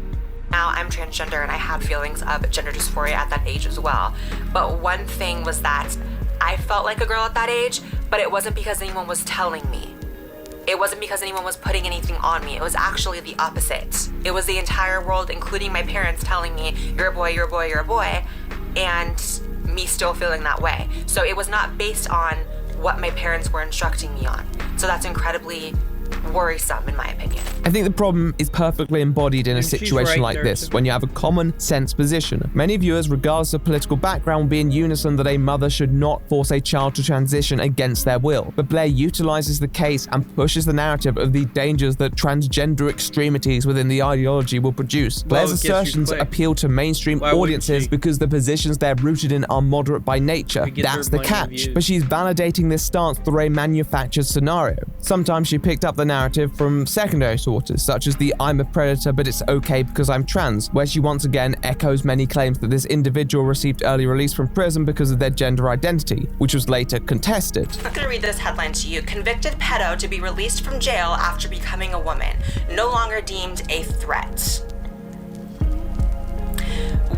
Now I'm transgender and I had feelings of gender dysphoria at that age as well. But one thing was that I felt like a girl at that age, but it wasn't because anyone was telling me. It wasn't because anyone was putting anything on me. It was actually the opposite. It was the entire world, including my parents, telling me, you're a boy, you're a boy, you're a boy, and me still feeling that way. So it was not based on what my parents were instructing me on. So that's incredibly worrisome, in my opinion. I think the problem is perfectly embodied in a situation like this, when you have a common sense position. Many viewers, regardless of political background, will be in unison that a mother should not force a child to transition against their will. But Blaire utilizes the case and pushes the narrative of the dangers that transgender extremities within the ideology will produce. Blaire's assertions appeal to mainstream audiences because the positions they're rooted in are moderate by nature. That's the catch. But she's validating this stance through a manufactured scenario. Sometimes she picked up the narrative from secondary sources, such as the "I'm a predator but it's okay because I'm trans," where she once again echoes many claims that this individual received early release from prison because of their gender identity, which was later contested. I'm gonna read this headline to you. Convicted pedo to be released from jail after becoming a woman. No longer deemed a threat.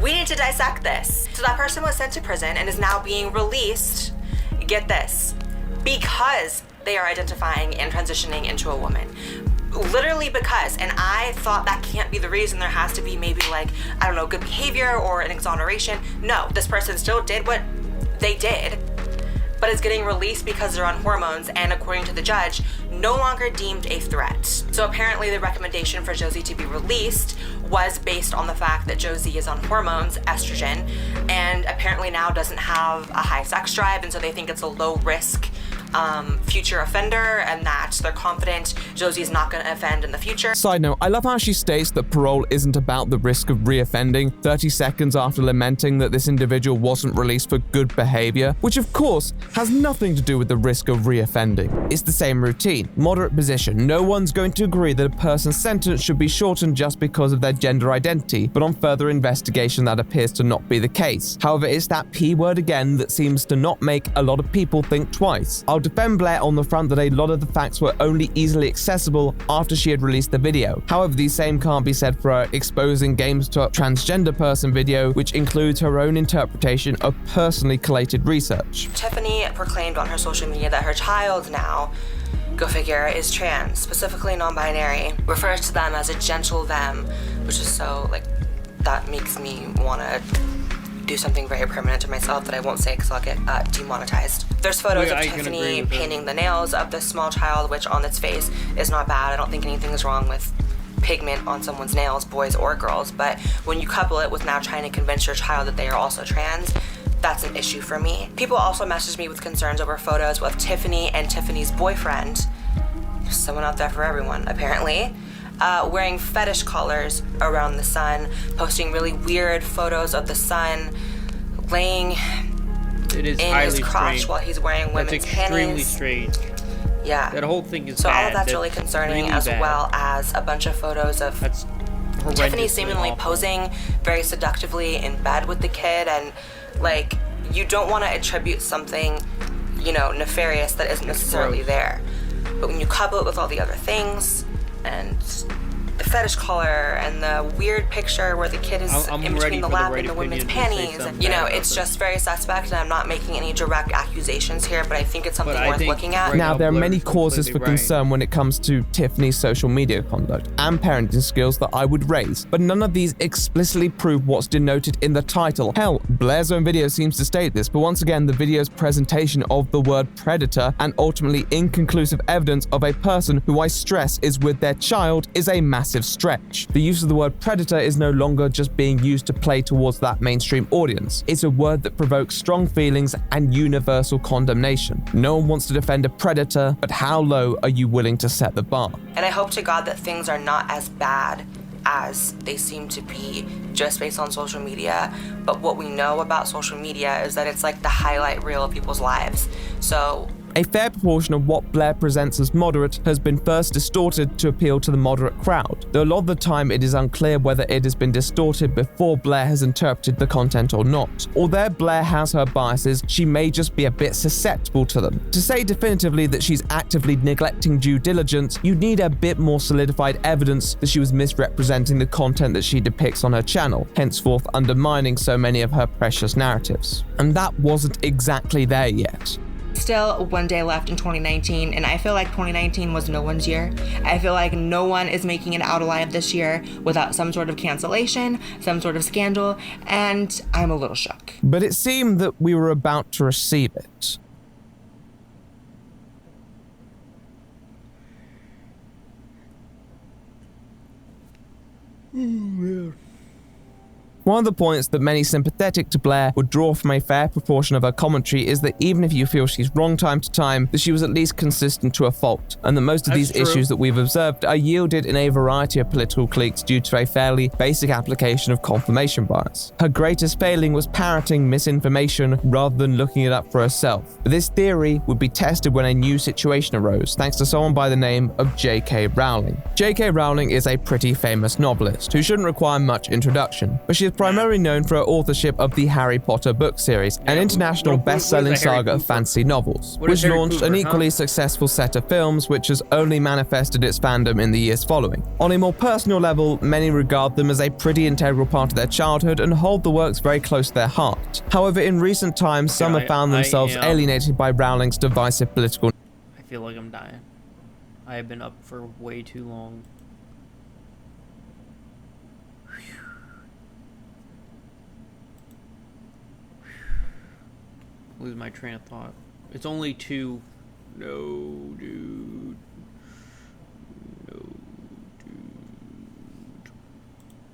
We need to dissect this. So that person was sent to prison and is now being released, get this, because they are identifying and transitioning into a woman. Literally because, and I thought that can't be the reason. There has to be maybe like, I don't know, good behavior or an exoneration. No, this person still did what they did, but is getting released because they're on hormones and, according to the judge, no longer deemed a threat. So apparently the recommendation for Josie to be released was based on the fact that Josie is on hormones, estrogen, and apparently now doesn't have a high sex drive, and so they think it's a low risk future offender, and that they're confident Josie's not going to offend in the future. Side note, I love how she states that parole isn't about the risk of re-offending 30 seconds after lamenting that this individual wasn't released for good behavior, which of course has nothing to do with the risk of re-offending. It's the same routine, moderate position. No one's going to agree that a person's sentence should be shortened just because of their gender identity, but on further investigation that appears to not be the case. However, it's that P word again that seems to not make a lot of people think twice. I'll defend Blaire on the front that a lot of the facts were only easily accessible after she had released the video. However, the same can't be said for her exposing games to a transgender person video, which includes her own interpretation of personally collated research. Tiffany proclaimed on her social media that her child now, go figure, is trans, specifically non-binary, refers to them as a gentle them, which is so, like, that makes me want to do something very permanent to myself that I won't say because I'll get demonetized. There's photos of Tiffany painting the nails of this small child, which on its face is not bad. I don't think anything is wrong with pigment on someone's nails, boys or girls, but when you couple it with now trying to convince your child that they are also trans, that's an issue for me. People also messaged me with concerns over photos of Tiffany and Tiffany's boyfriend, someone out there for everyone apparently, wearing fetish collars around the sun, posting really weird photos of the sun laying in his crotch while he's wearing women's panties. Strange. Yeah. That whole thing is so bad. All of that's really concerning, really as well as a bunch of photos of Tiffany seemingly posing very seductively in bed with the kid, and like, you don't want to attribute something, you know, nefarious that isn't necessarily there. But when you couple it with all the other things, and the fetish collar and the weird picture where the kid is in between the lap and the women's panties, and, you know, it's just very suspect, and I'm not making any direct accusations here, but I think it's something worth looking at. Now, there are many causes for concern when it comes to Tiffany's social media conduct and parenting skills that I would raise, but none of these explicitly prove what's denoted in the title. Hell, Blaire's own video seems to state this, but once again, the video's presentation of the word predator and ultimately inconclusive evidence of a person who I stress is with their child is a massive stretch. The use of the word predator is no longer just being used to play towards that mainstream audience. It's a word that provokes strong feelings and universal condemnation. No one wants to defend a predator, but how low are you willing to set the bar? And I hope to God that things are not as bad as they seem to be just based on social media. But what we know about social media is that it's like the highlight reel of people's lives. So a fair proportion of what Blaire presents as moderate has been first distorted to appeal to the moderate crowd, though a lot of the time it is unclear whether it has been distorted before Blaire has interpreted the content or not. Although Blaire has her biases, she may just be a bit susceptible to them. To say definitively that she's actively neglecting due diligence, you'd need a bit more solidified evidence that she was misrepresenting the content that she depicts on her channel, henceforth undermining so many of her precious narratives. And that wasn't exactly there yet. Still one day left in 2019, and I feel like 2019 was no one's year. I feel like no one is making it out alive this year without some sort of cancellation, some sort of scandal, and I'm a little shook. But it seemed that we were about to receive it. One of the points that many sympathetic to Blaire would draw from a fair proportion of her commentary is that even if you feel she's wrong time to time, that she was at least consistent to a fault, and that most of these issues that we've observed are yielded in a variety of political cliques due to a fairly basic application of confirmation bias. Her greatest failing was parroting misinformation rather than looking it up for herself. But this theory would be tested when a new situation arose, thanks to someone by the name of J.K. Rowling. J.K. Rowling is a pretty famous novelist who shouldn't require much introduction, but she is primarily known for her authorship of the Harry Potter book series, an international best-selling saga of fantasy novels, which launched an equally successful set of films which has only manifested its fandom in the years following. On a more personal level, many regard them as a pretty integral part of their childhood and hold the works very close to their heart. However, in recent times, some have found themselves alienated by Rowling's divisive political... I feel like I'm dying. I have been up for way too long. Lose my train of thought. It's only 2. No, dude.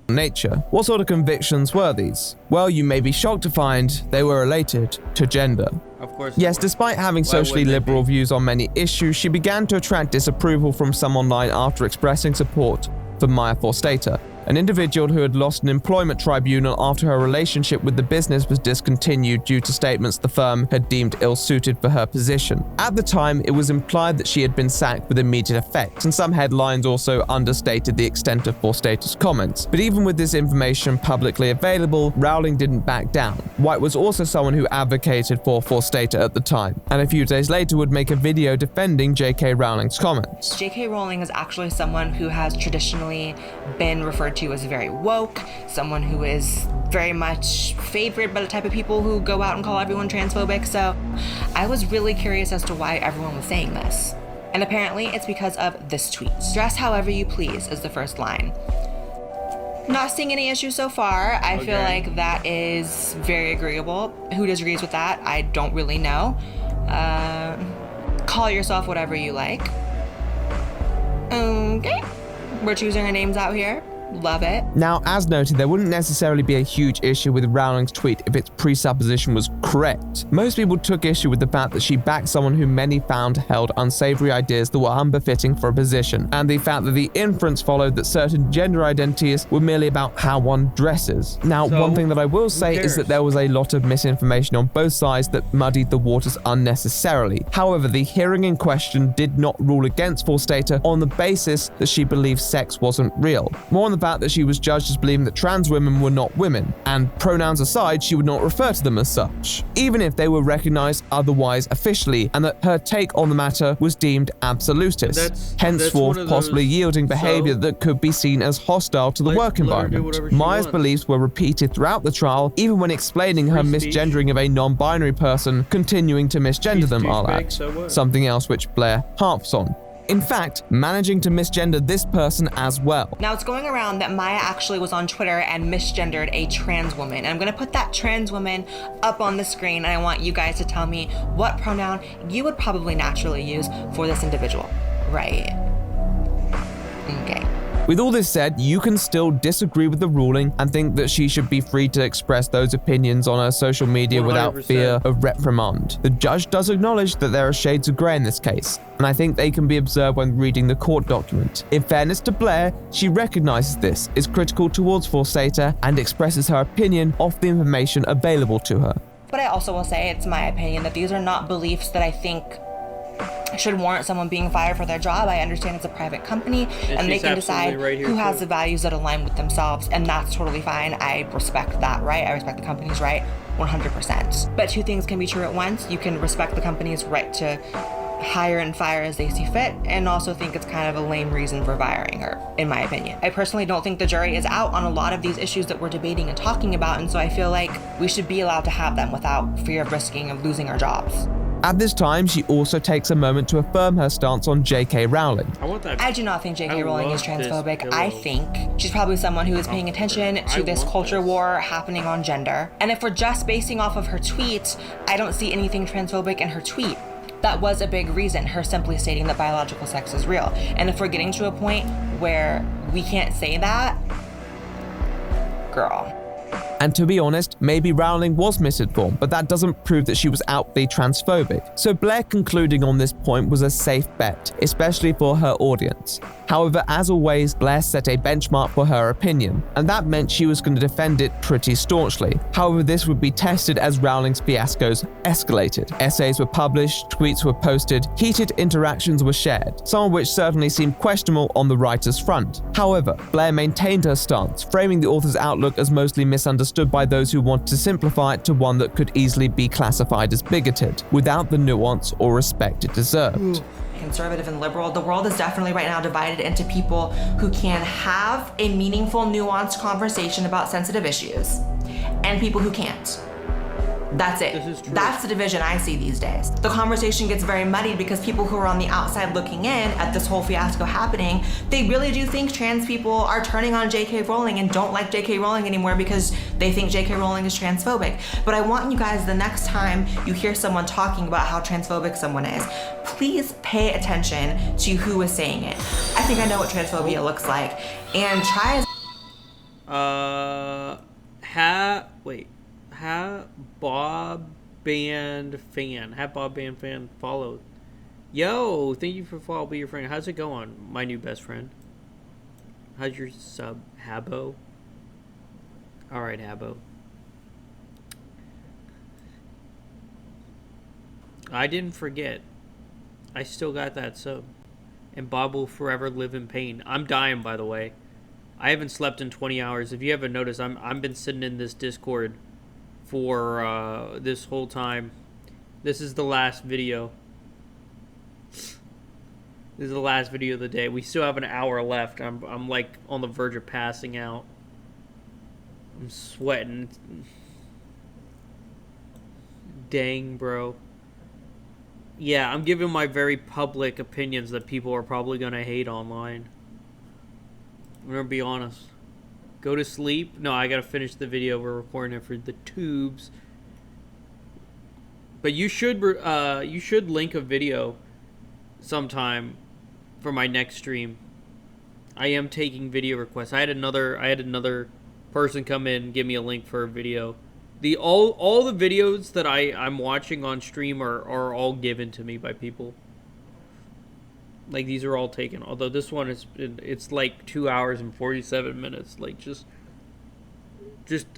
nature. What sort of convictions were these? Well, you may be shocked to find they were related to gender. Of course. Yes, despite having socially liberal views on many issues, she began to attract disapproval from some online after expressing support for Maya Forstater, an individual who had lost an employment tribunal after her relationship with the business was discontinued due to statements the firm had deemed ill-suited for her position. At the time, it was implied that she had been sacked with immediate effect, and some headlines also understated the extent of Forstater's comments. But even with this information publicly available, Rowling didn't back down. White was also someone who advocated for Forstater at the time, and a few days later would make a video defending J.K. Rowling's comments. J.K. Rowling is actually someone who has traditionally been referred to as very woke, someone who is very much favored by the type of people who go out and call everyone transphobic, so I was really curious as to why everyone was saying this. And apparently it's because of this tweet. "Dress however you please" is the first line. Not seeing any issues so far. I feel like that is very agreeable. Who disagrees with that? I don't really know. Call yourself whatever you like. Okay. We're choosing our names out here. Love it. Now, as noted, there wouldn't necessarily be a huge issue with Rowling's tweet if its presupposition was correct. Most people took issue with the fact that she backed someone who many found held unsavory ideas that were unbefitting for a position, and the fact that the inference followed that certain gender identities were merely about how one dresses. Now, one thing that I will say is that there was a lot of misinformation on both sides that muddied the waters unnecessarily. However, the hearing in question did not rule against Forstater on the basis that she believed sex wasn't real. More on the fact that she was judged as believing that trans women were not women, and pronouns aside, she would not refer to them as such, even if they were recognized otherwise officially, and that her take on the matter was deemed absolutist, henceforth possibly yielding behavior that could be seen as hostile to the work environment. Maya's beliefs were repeated throughout the trial, even when explaining her misgendering of a non-binary person, continuing to misgender them, I'll add, something else which Blaire harps on. In fact, managing to misgender this person as well. Now, it's going around that Maya actually was on Twitter and misgendered a trans woman. And I'm gonna put that trans woman up on the screen, and I want you guys to tell me what pronoun you would probably naturally use for this individual. Right. Okay. With all this said, you can still disagree with the ruling and think that she should be free to express those opinions on her social media 100%. Without fear of reprimand. The judge does acknowledge that there are shades of grey in this case, and I think they can be observed when reading the court document. In fairness to Blaire, she recognises this, is critical towards Forstater, and expresses her opinion of the information available to her. But I also will say, it's my opinion that these are not beliefs that I think should warrant someone being fired for their job. I understand it's a private company and they can decide who has the values that align with themselves, and that's totally fine. I respect that, right? I respect the company's right 100%. But two things can be true at once. You can respect the company's right to hire and fire as they see fit, and also think it's kind of a lame reason for firing her, in my opinion. I personally don't think the jury is out on a lot of these issues that we're debating and talking about, and so I feel like we should be allowed to have them without fear of risking of losing our jobs. At this time, she also takes a moment to affirm her stance on J.K. Rowling. I do not think J.K. Rowling is transphobic. I think she's probably someone who is paying attention to this culture war happening on gender. And if we're just basing off of her tweet, I don't see anything transphobic in her tweet. That was a big reason, her simply stating that biological sex is real. And if we're getting to a point where we can't say that, girl. And to be honest, maybe Rowling was misinformed, but that doesn't prove that she was outly transphobic. So Blaire concluding on this point was a safe bet, especially for her audience. However, as always, Blaire set a benchmark for her opinion, and that meant she was going to defend it pretty staunchly. However, this would be tested as Rowling's fiascos escalated. Essays were published, tweets were posted, heated interactions were shared, some of which certainly seemed questionable on the writer's front. However, Blaire maintained her stance, framing the author's outlook as mostly misunderstood by those who wanted to simplify it to one that could easily be classified as bigoted, without the nuance or respect it deserved. Conservative and liberal, the world is definitely right now divided into people who can have a meaningful, nuanced conversation about sensitive issues and people who can't. That's it. That's the division I see these days. The conversation gets very muddied because people who are on the outside looking in at this whole fiasco happening, they really do think trans people are turning on J.K. Rowling and don't like J.K. Rowling anymore because they think J.K. Rowling is transphobic. But I want you guys, the next time you hear someone talking about how transphobic someone is, please pay attention to who is saying it. I think I know what transphobia looks like. And try as... Have Bob Band Fan followed. Yo, thank you for following. Be your friend. How's it going, my new best friend? How's your sub, Habbo? All right, Habbo. I didn't forget. I still got that sub. And Bob will forever live in pain. I'm dying, by the way. I haven't slept in 20 hours. If you haven't noticed, I've been sitting in this Discord for this whole time. This is the last video. This is the last video of the day. We still have an hour left. I'm like on the verge of passing out. I'm sweating. Dang, bro. Yeah, I'm giving my very public opinions that people are probably gonna hate online. I'm gonna be honest. Go to sleep. No, I gotta finish the video. We're recording it for the tubes. But you should link a video sometime for my next stream. I am taking video requests. I had another person come in and give me a link for a video. All the videos that I'm watching on stream are all given to me by people. Like, these are all taken. Although this one it's like 2 hours and 47 minutes. Like, just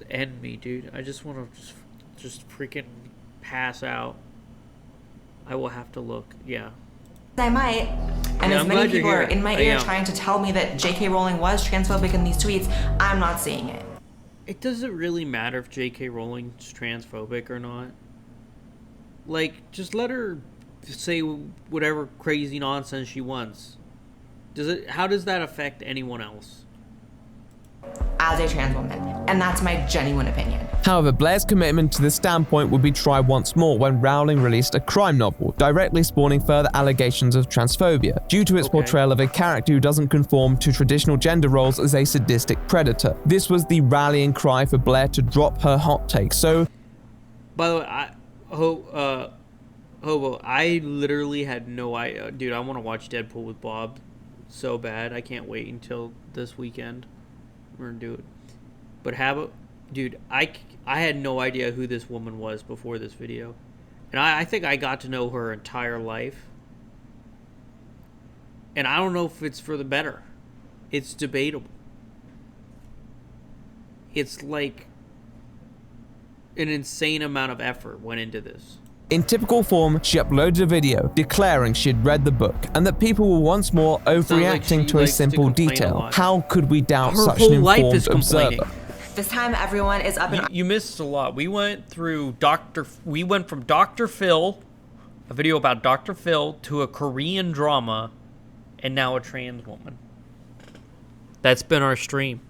end me, dude. I just want to just freaking pass out. I will have to look. Yeah. I might. And as many people are in my ear trying to tell me that J.K. Rowling was transphobic in these tweets, I'm not seeing it. It doesn't really matter if J.K. Rowling's transphobic or not. Like, just let her say whatever crazy nonsense she wants. How does that affect anyone else? As a trans woman, and that's my genuine opinion. However, Blaire's commitment to this standpoint would be tried once more when Rowling released a crime novel, directly spawning further allegations of transphobia, due to its portrayal of a character who doesn't conform to traditional gender roles as a sadistic predator. This was the rallying cry for Blaire to drop her hot take, so... By the way, Hobo, I literally had no idea. Dude, I want to watch Deadpool with Bob so bad. I can't wait until this weekend. We're gonna do it. But dude, I had no idea who this woman was before this video. And I think I got to know her entire life. And I don't know if it's for the better. It's debatable. It's like an insane amount of effort went into this. In typical form, she uploaded a video declaring she'd read the book and that people were once more overreacting to a simple detail. How could we doubt such an informed observer? This time everyone is up and... You missed a lot. We went from Dr. Phil, a video about Dr. Phil, to a Korean drama, and now a trans woman. That's been our stream.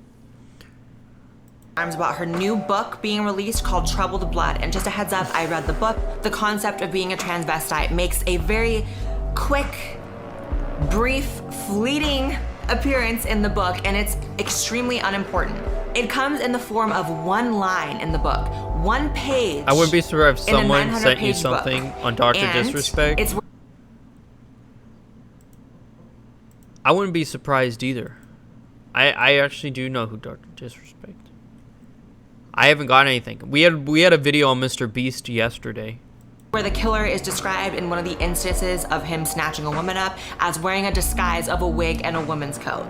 About her new book being released called Troubled Blood. And just a heads up, I read the book. The concept of being a transvestite makes a very quick, brief, fleeting appearance in the book, and it's extremely unimportant. It comes in the form of one line in the book, one page. I wouldn't be surprised if someone sent you something on Dr. Disrespect. I wouldn't be surprised either. I actually do know who Dr. Disrespect. I haven't got anything. We had a video on Mr. Beast yesterday, where the killer is described in one of the instances of him snatching a woman up as wearing a disguise of a wig and a woman's coat.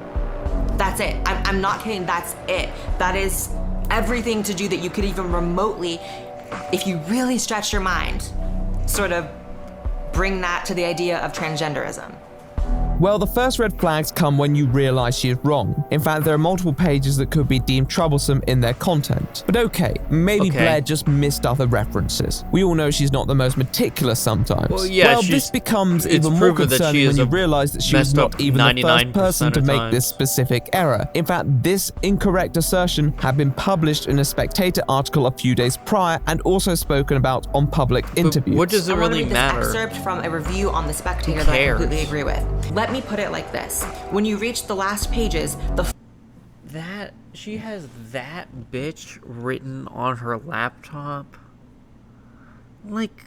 That's it. I'm not kidding. That's it. That is everything to do that you could even remotely, if you really stretch your mind, sort of bring that to the idea of transgenderism. Well, the first red flags come when you realize she is wrong. In fact, there are multiple pages that could be deemed troublesome in their content. But okay, maybe Blaire just missed other references. We all know she's not the most meticulous sometimes. Well, yeah, this becomes even more concerning when you realize that she was not even the first person to make this specific error. In fact, this incorrect assertion had been published in a Spectator article a few days prior and also spoken about on public interviews. What does it really matter? This excerpt from a review on the Spectator that I completely agree with. Let me put it like this. When you reach the last pages, that she has that bitch written on her laptop. Like,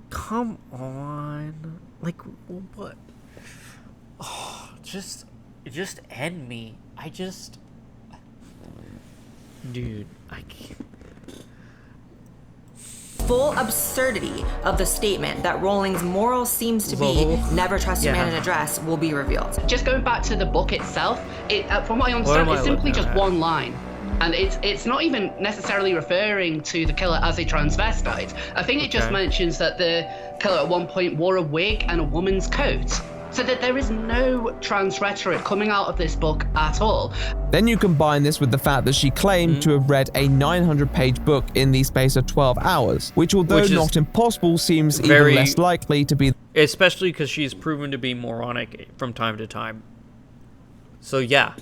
come on. Like, what? Oh, just end me. Dude, I can't. Full absurdity of the statement that Rowling's moral seems to be never trust a man in a dress will be revealed. Just going back to the book itself, from what I understand, it's simply just one line. And it's not even necessarily referring to the killer as a transvestite. I think it just mentions that the killer at one point wore a wig and a woman's coat. So that there is no trans rhetoric coming out of this book at all. Then you combine this with the fact that she claimed to have read a 900-page book in the space of 12 hours, which although not impossible, seems even less likely to be. Especially because she's proven to be moronic from time to time. So yeah,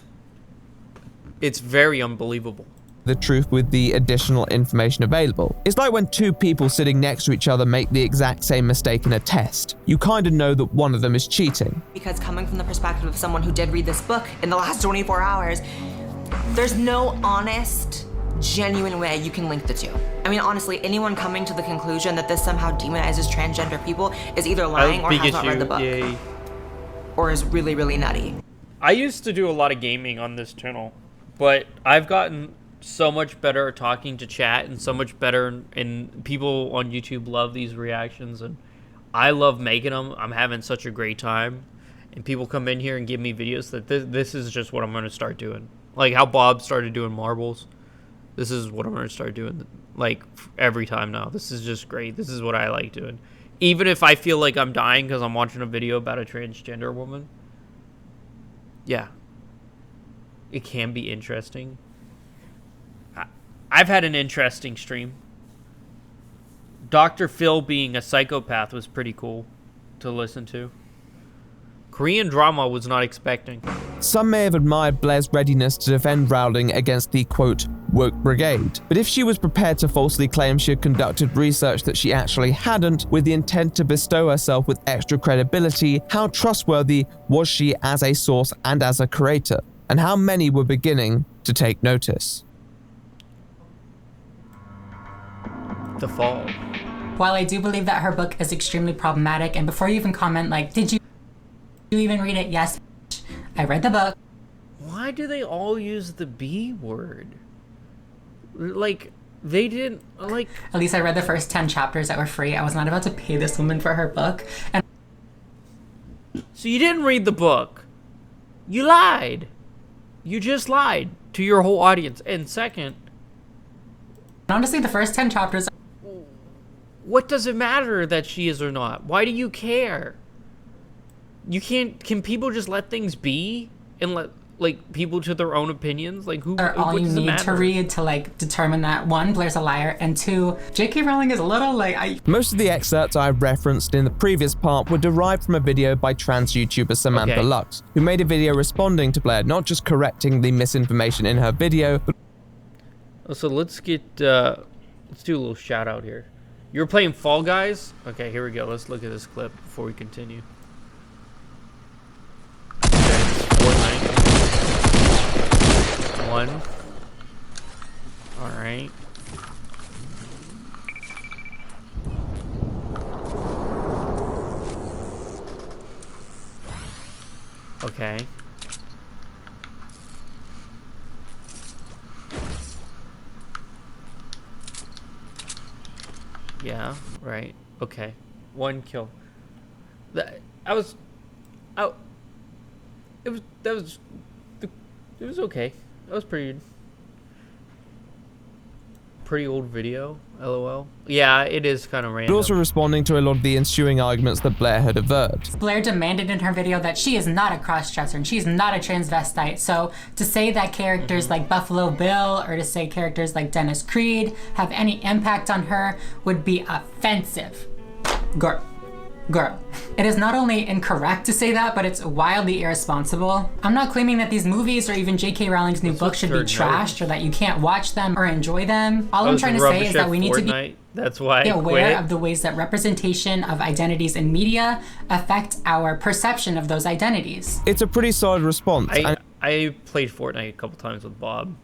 it's very unbelievable. The truth with the additional information available. It's like when two people sitting next to each other make the exact same mistake in a test. You kind of know that one of them is cheating. Because coming from the perspective of someone who did read this book in the last 24 hours, there's no honest, genuine way you can link the two. I mean, honestly, anyone coming to the conclusion that this somehow demonizes transgender people is either lying or has not read the book. Or is really, really nutty. I used to do a lot of gaming on this channel, but I've gotten so much better at talking to chat and so much better, and people on YouTube love these reactions and I love making them. I'm having such a great time, and people come in here and give me videos that this is just what I'm going to start doing. Like how Bob started doing marbles. This is what I'm going to start doing like every time now. This is just great. This is what I like doing. Even if I feel like I'm dying because I'm watching a video about a transgender woman. Yeah. It can be interesting. I've had an interesting stream. Dr. Phil being a psychopath was pretty cool to listen to. Korean drama was not expecting. Some may have admired Blaire's readiness to defend Rowling against the, quote, woke brigade. But if she was prepared to falsely claim she had conducted research that she actually hadn't, with the intent to bestow herself with extra credibility, how trustworthy was she as a source and as a creator? And how many were beginning to take notice? The Fall. While I do believe that her book is extremely problematic, and before you even comment, like, did you even read it? Yes, I read the book. Why do they all use the B word? Like, they didn't, like... At least I read the first 10 chapters that were free. I was not about to pay this woman for her book. And so you didn't read the book. You lied. You just lied to your whole audience. And second... honestly, the first 10 chapters... What does it matter that she is or not? Why do you care? You can't... Can people just let things be? And let, like, people to their own opinions? Like, who... Are all you need to read to, like, determine that, one, Blaire's a liar, and two, J.K. Rowling is a little, like, Most of the excerpts I referenced in the previous part were derived from a video by trans YouTuber Samantha Lux, who made a video responding to Blaire, not just correcting the misinformation in her video, but... So let's get... let's do a little shout out here. You were playing Fall Guys? Okay, here we go. Let's look at this clip before we continue. Fortnite. 1. Alright. Okay. Yeah, right. Okay. 1 kill. It was okay. That was pretty old video, lol. Yeah, it is kind of But random. also responding to a lot of the ensuing arguments that Blaire had averred. Blaire demanded in her video that she is not a cross-dresser and she's not a transvestite. So to say that characters like Buffalo Bill or to say characters like Dennis Creed have any impact on her would be offensive. Girl. It is not only incorrect to say that, but it's wildly irresponsible. I'm not claiming that these movies or even J.K. Rowling's new book should be trashed or that you can't watch them or enjoy them. All I'm trying to say is that we need to be aware of the ways that representation of identities in media affect our perception of those identities. It's a pretty solid response. I played Fortnite a couple times with Bob.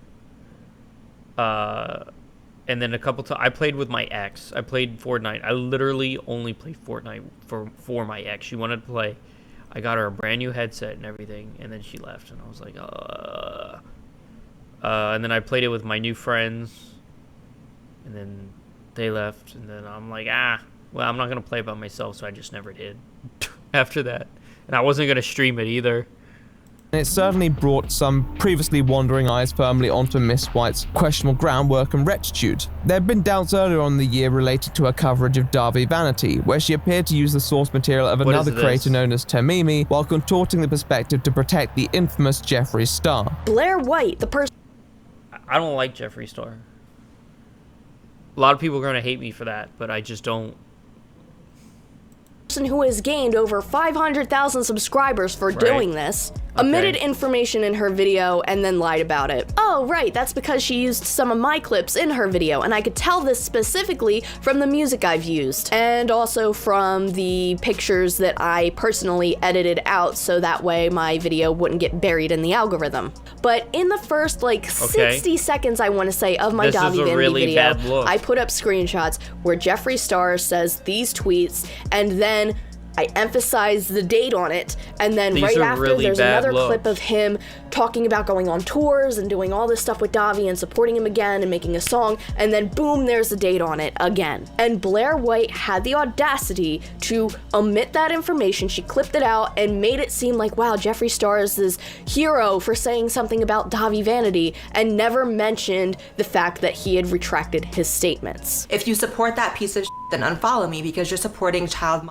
And then a couple times I played with my ex. I played Fortnite. I literally only played Fortnite for my ex. She wanted to play. I got her a brand new headset and everything, and then she left, and I was like, and then I played it with my new friends, and then they left, and then I'm like, well, I'm not gonna play by myself, so I just never did after that, and I wasn't gonna stream it either. It certainly brought some previously wandering eyes firmly onto Miss White's questionable groundwork and rectitude. There had been doubts earlier on in the year related to her coverage of Darby Vanity, where she appeared to use the source material of another creator known as Tamimi while contorting the perspective to protect the infamous Jeffree Star. Blaire White, the person... I don't like Jeffree Star. A lot of people are going to hate me for that, but I just don't. Who has gained over 500,000 subscribers for doing this, omitted information in her video and then lied about it. Oh, right, that's because she used some of my clips in her video, and I could tell this specifically from the music I've used, and also from the pictures that I personally edited out so that way my video wouldn't get buried in the algorithm. But in the first, 60 seconds, I want to say, of my Davi Vanity video, I put up screenshots where Jeffree Star says these tweets, and then I emphasize the date on it, and then right after there's another clip of him talking about going on tours and doing all this stuff with Davi and supporting him again and making a song, and then boom, there's the date on it again. And Blaire White had the audacity to omit that information. She clipped it out and made it seem like, wow, Jeffree Star is this hero for saying something about Davi Vanity, and never mentioned the fact that he had retracted his statements. If you support that piece of shit, then unfollow me because you're supporting child.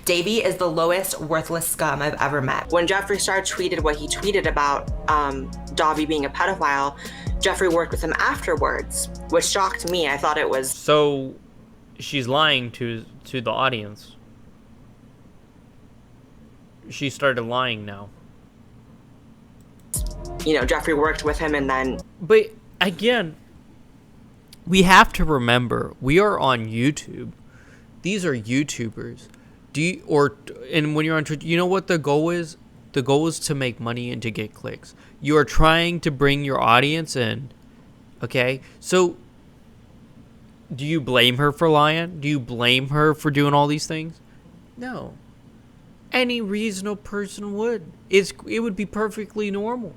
Davey is the lowest, worthless scum I've ever met. When Jeffree Star tweeted what he tweeted about Davi being a pedophile, Jeffree worked with him afterwards, which shocked me. I thought it was... So, she's lying to the audience. She started lying now. You know, Jeffree worked with him and then... But, again, we have to remember, we are on YouTube. These are YouTubers. And when you're on Twitch, you know what the goal is? The goal is to make money and to get clicks. You are trying to bring your audience in. Okay? So, do you blame her for lying? Do you blame her for doing all these things? No. Any reasonable person would. It would be perfectly normal.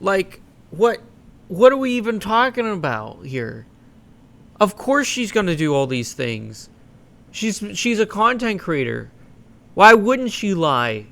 Like, what are we even talking about here? Of course she's going to do all these things. She's a content creator. Why wouldn't she lie?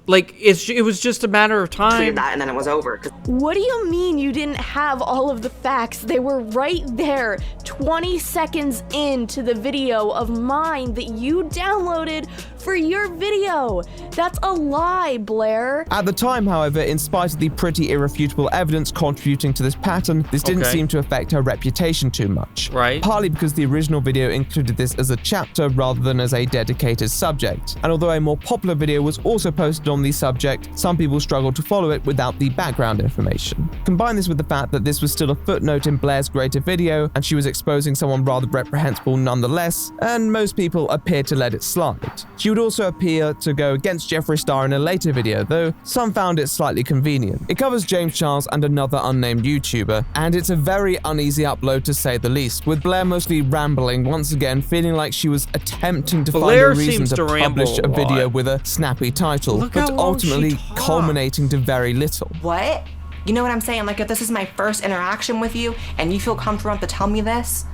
Like, it was just a matter of time. Tweeted that and then it was over. What do you mean you didn't have all of the facts? They were right there, 20 seconds into the video of mine that you downloaded for your video. That's a lie, Blaire. At the time, however, in spite of the pretty irrefutable evidence contributing to this pattern, this didn't seem to affect her reputation too much. Right. Partly because the original video included this as a chapter rather than as a dedicated subject. And although a more popular video was also posted on the subject, some people struggled to follow it without the background information. Combine this with the fact that this was still a footnote in Blaire's greater video, and she was exposing someone rather reprehensible nonetheless, and most people appeared to let it slide. She would also appear to go against Jeffree Star in a later video, though some found it slightly convenient. It covers James Charles and another unnamed YouTuber, and it's a very uneasy upload to say the least, with Blaire mostly rambling, once again feeling like she was attempting to find a reason to publish a video with a snappy title, but ultimately culminating to very little. What? You know what I'm saying? Like, if this is my first interaction with you and you feel comfortable enough to tell me this,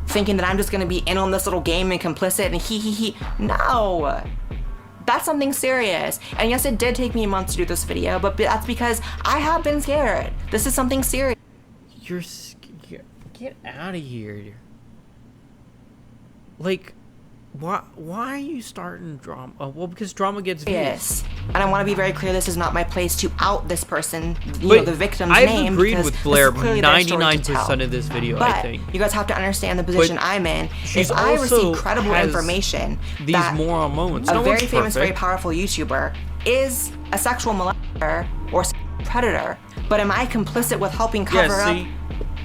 thinking that I'm just gonna be in on this little game and complicit and he. No. That's something serious. And yes, it did take me a month to do this video, but that's because I have been scared. This is something serious. Get out of here. Like, why are you starting drama? Well, because drama gets views. Yes. And I want to be very clear, this is not my place to out this person, you know, the victim's name. I've agreed with Blaire 99% of this video, but I think. You guys have to understand the position I'm in. If I receive credible information these that moron moments. a very famous, very powerful YouTuber is a sexual molester or predator, but am I complicit with helping cover up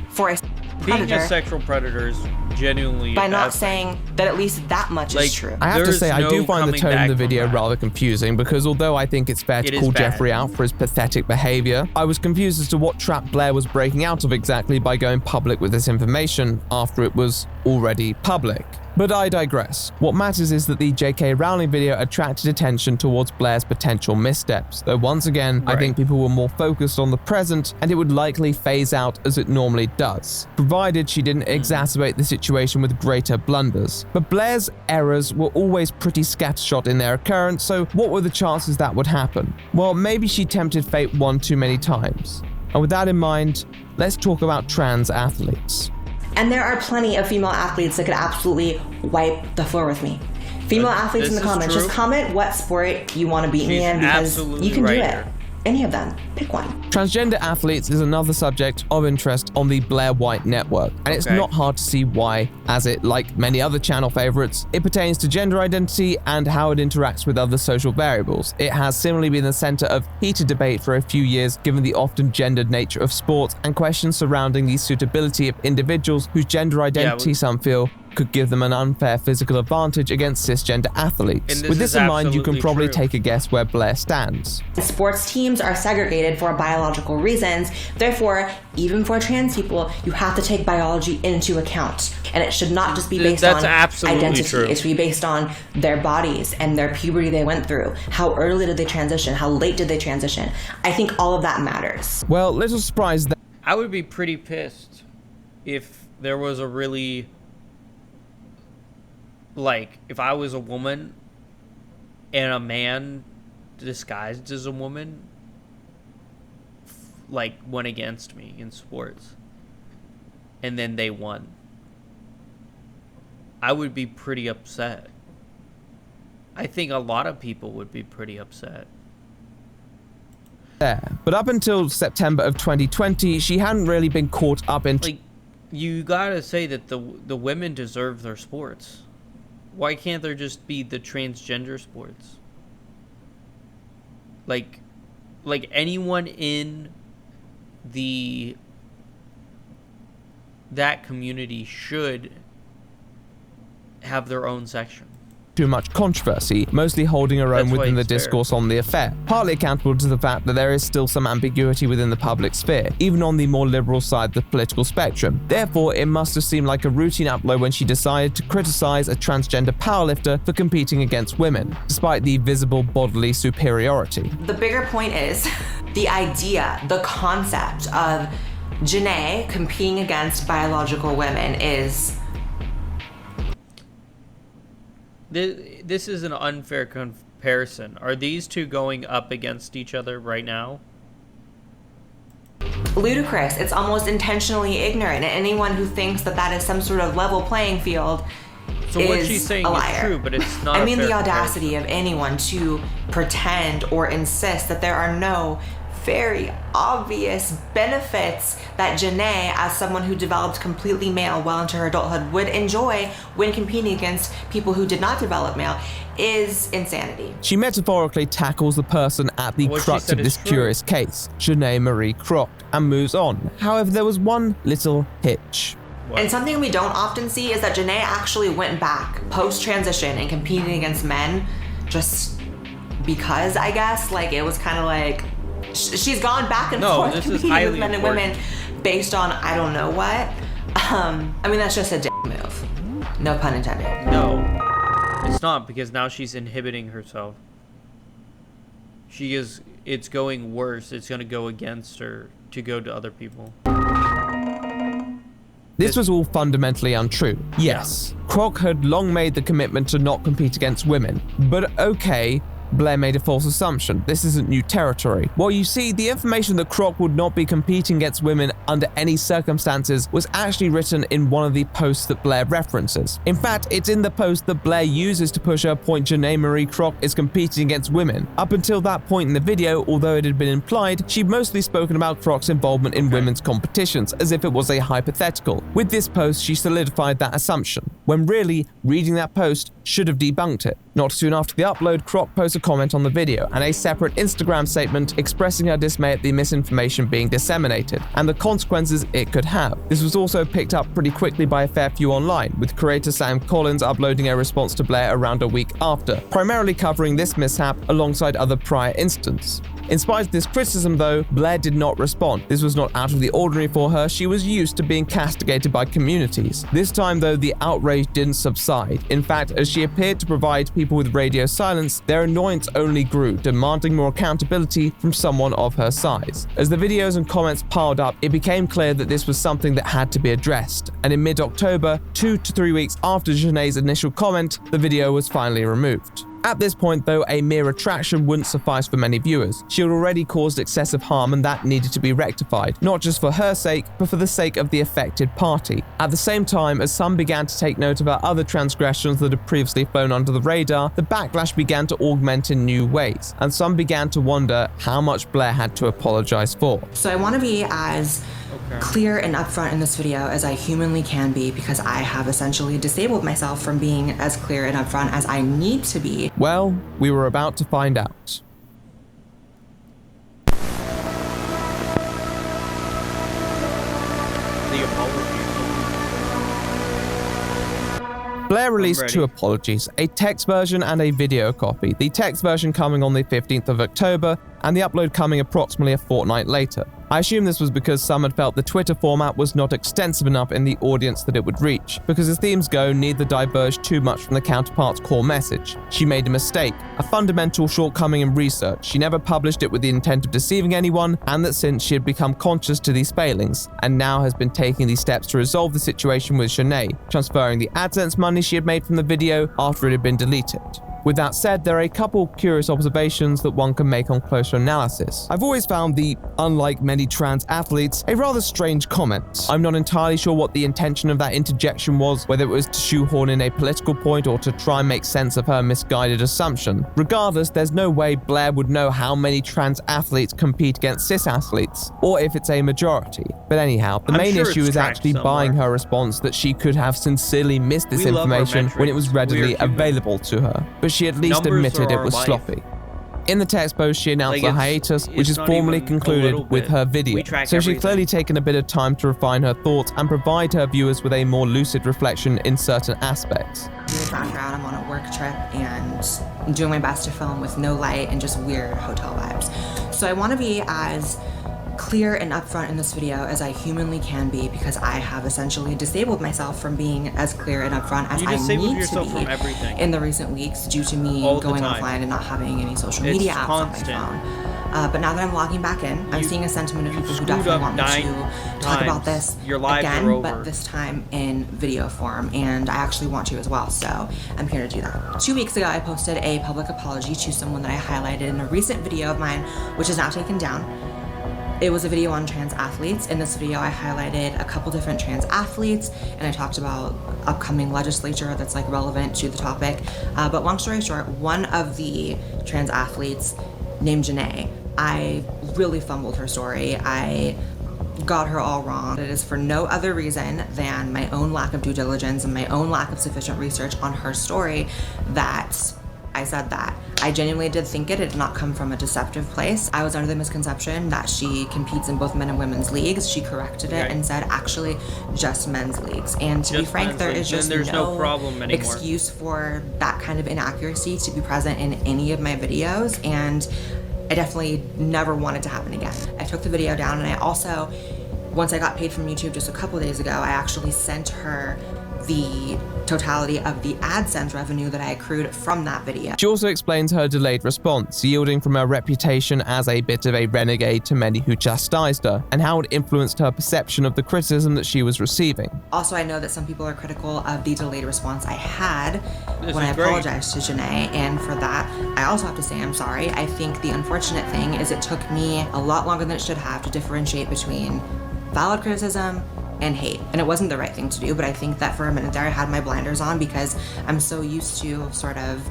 for a predator? Being a sexual predator is genuinely by not saying that at least that much is true. I have to say, I do find the tone of the video rather confusing, because although I think it's fair to call Jeffrey out for his pathetic behavior, I was confused as to what trap Blaire was breaking out of exactly by going public with this information after it was already public. But I digress. What matters is that the J.K. Rowling video attracted attention towards Blaire's potential missteps, though once again, I think people were more focused on the present, and it would likely phase out as it normally does, provided she didn't exacerbate the situation with greater blunders. But Blaire's errors were always pretty scattershot in their occurrence, so what were the chances that would happen? Well, maybe she tempted fate one too many times. And with that in mind, let's talk about trans athletes. And there are plenty of female athletes that could absolutely wipe the floor with me. Female athletes in the comments, just comment what sport you want to beat me in, because you can do it. Any of them. Pick one. Transgender athletes is another subject of interest on the Blaire White network, and it's not hard to see why, as it, like many other channel favorites, it pertains to gender identity and how it interacts with other social variables. It has similarly been the center of heated debate for a few years, given the often gendered nature of sports and questions surrounding the suitability of individuals whose gender identity some feel could give them an unfair physical advantage against cisgender athletes. With this in mind, you can probably take a guess where Blaire stands. Sports teams are segregated for biological reasons. Therefore, even for trans people, you have to take biology into account. And it should not just be based on identity. True. It should be based on their bodies and their puberty they went through. How early did they transition? How late did they transition? I think all of that matters. Well, little surprise that I would be pretty pissed if there was a really... Like, if I was a woman and a man disguised as a woman, like, went against me in sports, and then they won, I would be pretty upset. I think a lot of people would be pretty upset. But up until September of 2020, she hadn't really been caught up in... Like, you gotta say that the women deserve their sports. Why can't there just be the transgender sports? Like anyone in that community should have their own section. Too much controversy, mostly holding her own within the discourse on the affair, partly accountable to the fact that there is still some ambiguity within the public sphere, even on the more liberal side of the political spectrum. Therefore, it must have seemed like a routine upload when she decided to criticize a transgender powerlifter for competing against women, despite the visible bodily superiority. The bigger point is the idea, the concept of Janae competing against biological women is... This is an unfair comparison. Are these two going up against each other right now? Ludicrous. It's almost intentionally ignorant. And anyone who thinks that that is some sort of level playing field so what she's saying a liar. Is true, but it's not. I mean, the audacity of anyone to pretend or insist that there are no very obvious benefits that Janae, as someone who developed completely male well into her adulthood, would enjoy when competing against people who did not develop male, is insanity. She metaphorically tackles the person at the crux of this curious case, Janae Marie Croc, and moves on. However, there was one little hitch. And something we don't often see is that Janae actually went back post-transition and competing against men just because, I guess. Like, it was kind of like... She's gone back and forth competing with men and women based on I don't know what. I mean, that's just a dick move. No pun intended. No, it's not, because now she's inhibiting herself. She is it's going worse, it's going to go against her to go to other people. This was all fundamentally untrue. Yes, Kroc had long made the commitment to not compete against women, but okay, Blaire made a false assumption. This isn't new territory. Well, you see, the information that Kroc would not be competing against women under any circumstances was actually written in one of the posts that Blaire references. In fact, it's in the post that Blaire uses to push her point Janae Marie Kroc is competing against women. Up until that point in the video, although it had been implied, she'd mostly spoken about Kroc's involvement in women's competitions, as if it was a hypothetical. With this post, she solidified that assumption, when really, reading that post should have debunked it. Not soon after the upload, Kroc posted a comment on the video and a separate Instagram statement expressing her dismay at the misinformation being disseminated and the consequences it could have. This was also picked up pretty quickly by a fair few online, with creator Sam Collins uploading a response to Blaire around a week after, primarily covering this mishap alongside other prior incidents. In spite of this criticism though, Blaire did not respond. This was not out of the ordinary for her, she was used to being castigated by communities. This time though, the outrage didn't subside. In fact, as she appeared to provide people with radio silence, their annoyance only grew, demanding more accountability from someone of her size. As the videos and comments piled up, it became clear that this was something that had to be addressed, and in mid-October, 2 to 3 weeks after Janae's initial comment, the video was finally removed. At this point though, a mere retraction wouldn't suffice for many viewers. She had already caused excessive harm and that needed to be rectified, not just for her sake, but for the sake of the affected party. At the same time, as some began to take note of her other transgressions that had previously flown under the radar, the backlash began to augment in new ways, and some began to wonder how much Blaire had to apologize for. So I want to be as clear and upfront in this video as I humanly can be, because I have essentially disabled myself from being as clear and upfront as I need to be. Well, we were about to find out. The apologies. Blaire released two apologies, a text version and a video copy, the text version coming on the 15th of October and the upload coming approximately a fortnight later. I assume this was because some had felt the Twitter format was not extensive enough in the audience that it would reach, because as themes go, neither diverged too much from the counterpart's core message. She made a mistake, a fundamental shortcoming in research. She never published it with the intent of deceiving anyone, and that since she had become conscious to these failings, and now has been taking these steps to resolve the situation with Janae, transferring the AdSense money she had made from the video after it had been deleted. With that said, there are a couple curious observations that one can make on closer analysis. I've always found the "unlike many trans athletes" a rather strange comment. I'm not entirely sure what the intention of that interjection was, whether it was to shoehorn in a political point or to try and make sense of her misguided assumption. Regardless, there's no way Blaire would know how many trans athletes compete against cis athletes, or if it's a majority. But anyhow, the main issue is actually buying her response that she could have sincerely missed this information when it was readily available to her. But she at least admitted it was sloppy. In the text post, she announced the hiatus, which is formally concluded with her video. So she's clearly taken a bit of time to refine her thoughts and provide her viewers with a more lucid reflection in certain aspects. Weird background, I'm on a work trip and I'm doing my best to film with no light and just weird hotel vibes. So I want to be as clear and upfront in this video as I humanly can be, because I have essentially disabled myself from being as clear and upfront as I need to be in the recent weeks due to me going offline and not having any social media apps on my phone. But now that I'm logging back in, I'm seeing a sentiment of people who definitely want me to talk about this again, but this time in video form, and I actually want to as well, so I'm here to do that. 2 weeks ago, I posted a public apology to someone that I highlighted in a recent video of mine, which is now taken down. It was a video on trans athletes. In this video, I highlighted a couple different trans athletes, and I talked about upcoming legislature that's like relevant to the topic. But long story short, one of the trans athletes named Janae, I really fumbled her story. I got her all wrong. It is for no other reason than my own lack of due diligence and my own lack of sufficient research on her story that I said that. I genuinely did think it did not come from a deceptive place. I was under the misconception that she competes in both men and women's leagues. She corrected it and said actually just men's leagues. And to be frank, there is just no problem anymore. Excuse for that kind of inaccuracy to be present in any of my videos, and I definitely never wanted to happen again. I took the video down, and I also, once I got paid from YouTube just a couple days ago, I actually sent her the totality of the AdSense revenue that I accrued from that video. She also explains her delayed response, yielding from her reputation as a bit of a renegade to many who chastised her, and how it influenced her perception of the criticism that she was receiving. Also, I know that some people are critical of the delayed response I had when I great. apologized to Janae, and for that, I also have to say I'm sorry. I think the unfortunate thing is it took me a lot longer than it should have to differentiate between valid criticism and hate. And it wasn't the right thing to do, but I think that for a minute there I had my blinders on because I'm so used to sort of,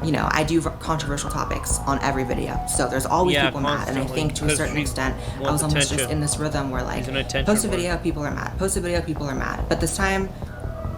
you know, I do controversial topics on every video. So there's always people mad. And I think to a certain extent, I was almost just in this rhythm where like, post a video, people are mad. Post a video, people are mad. But this time,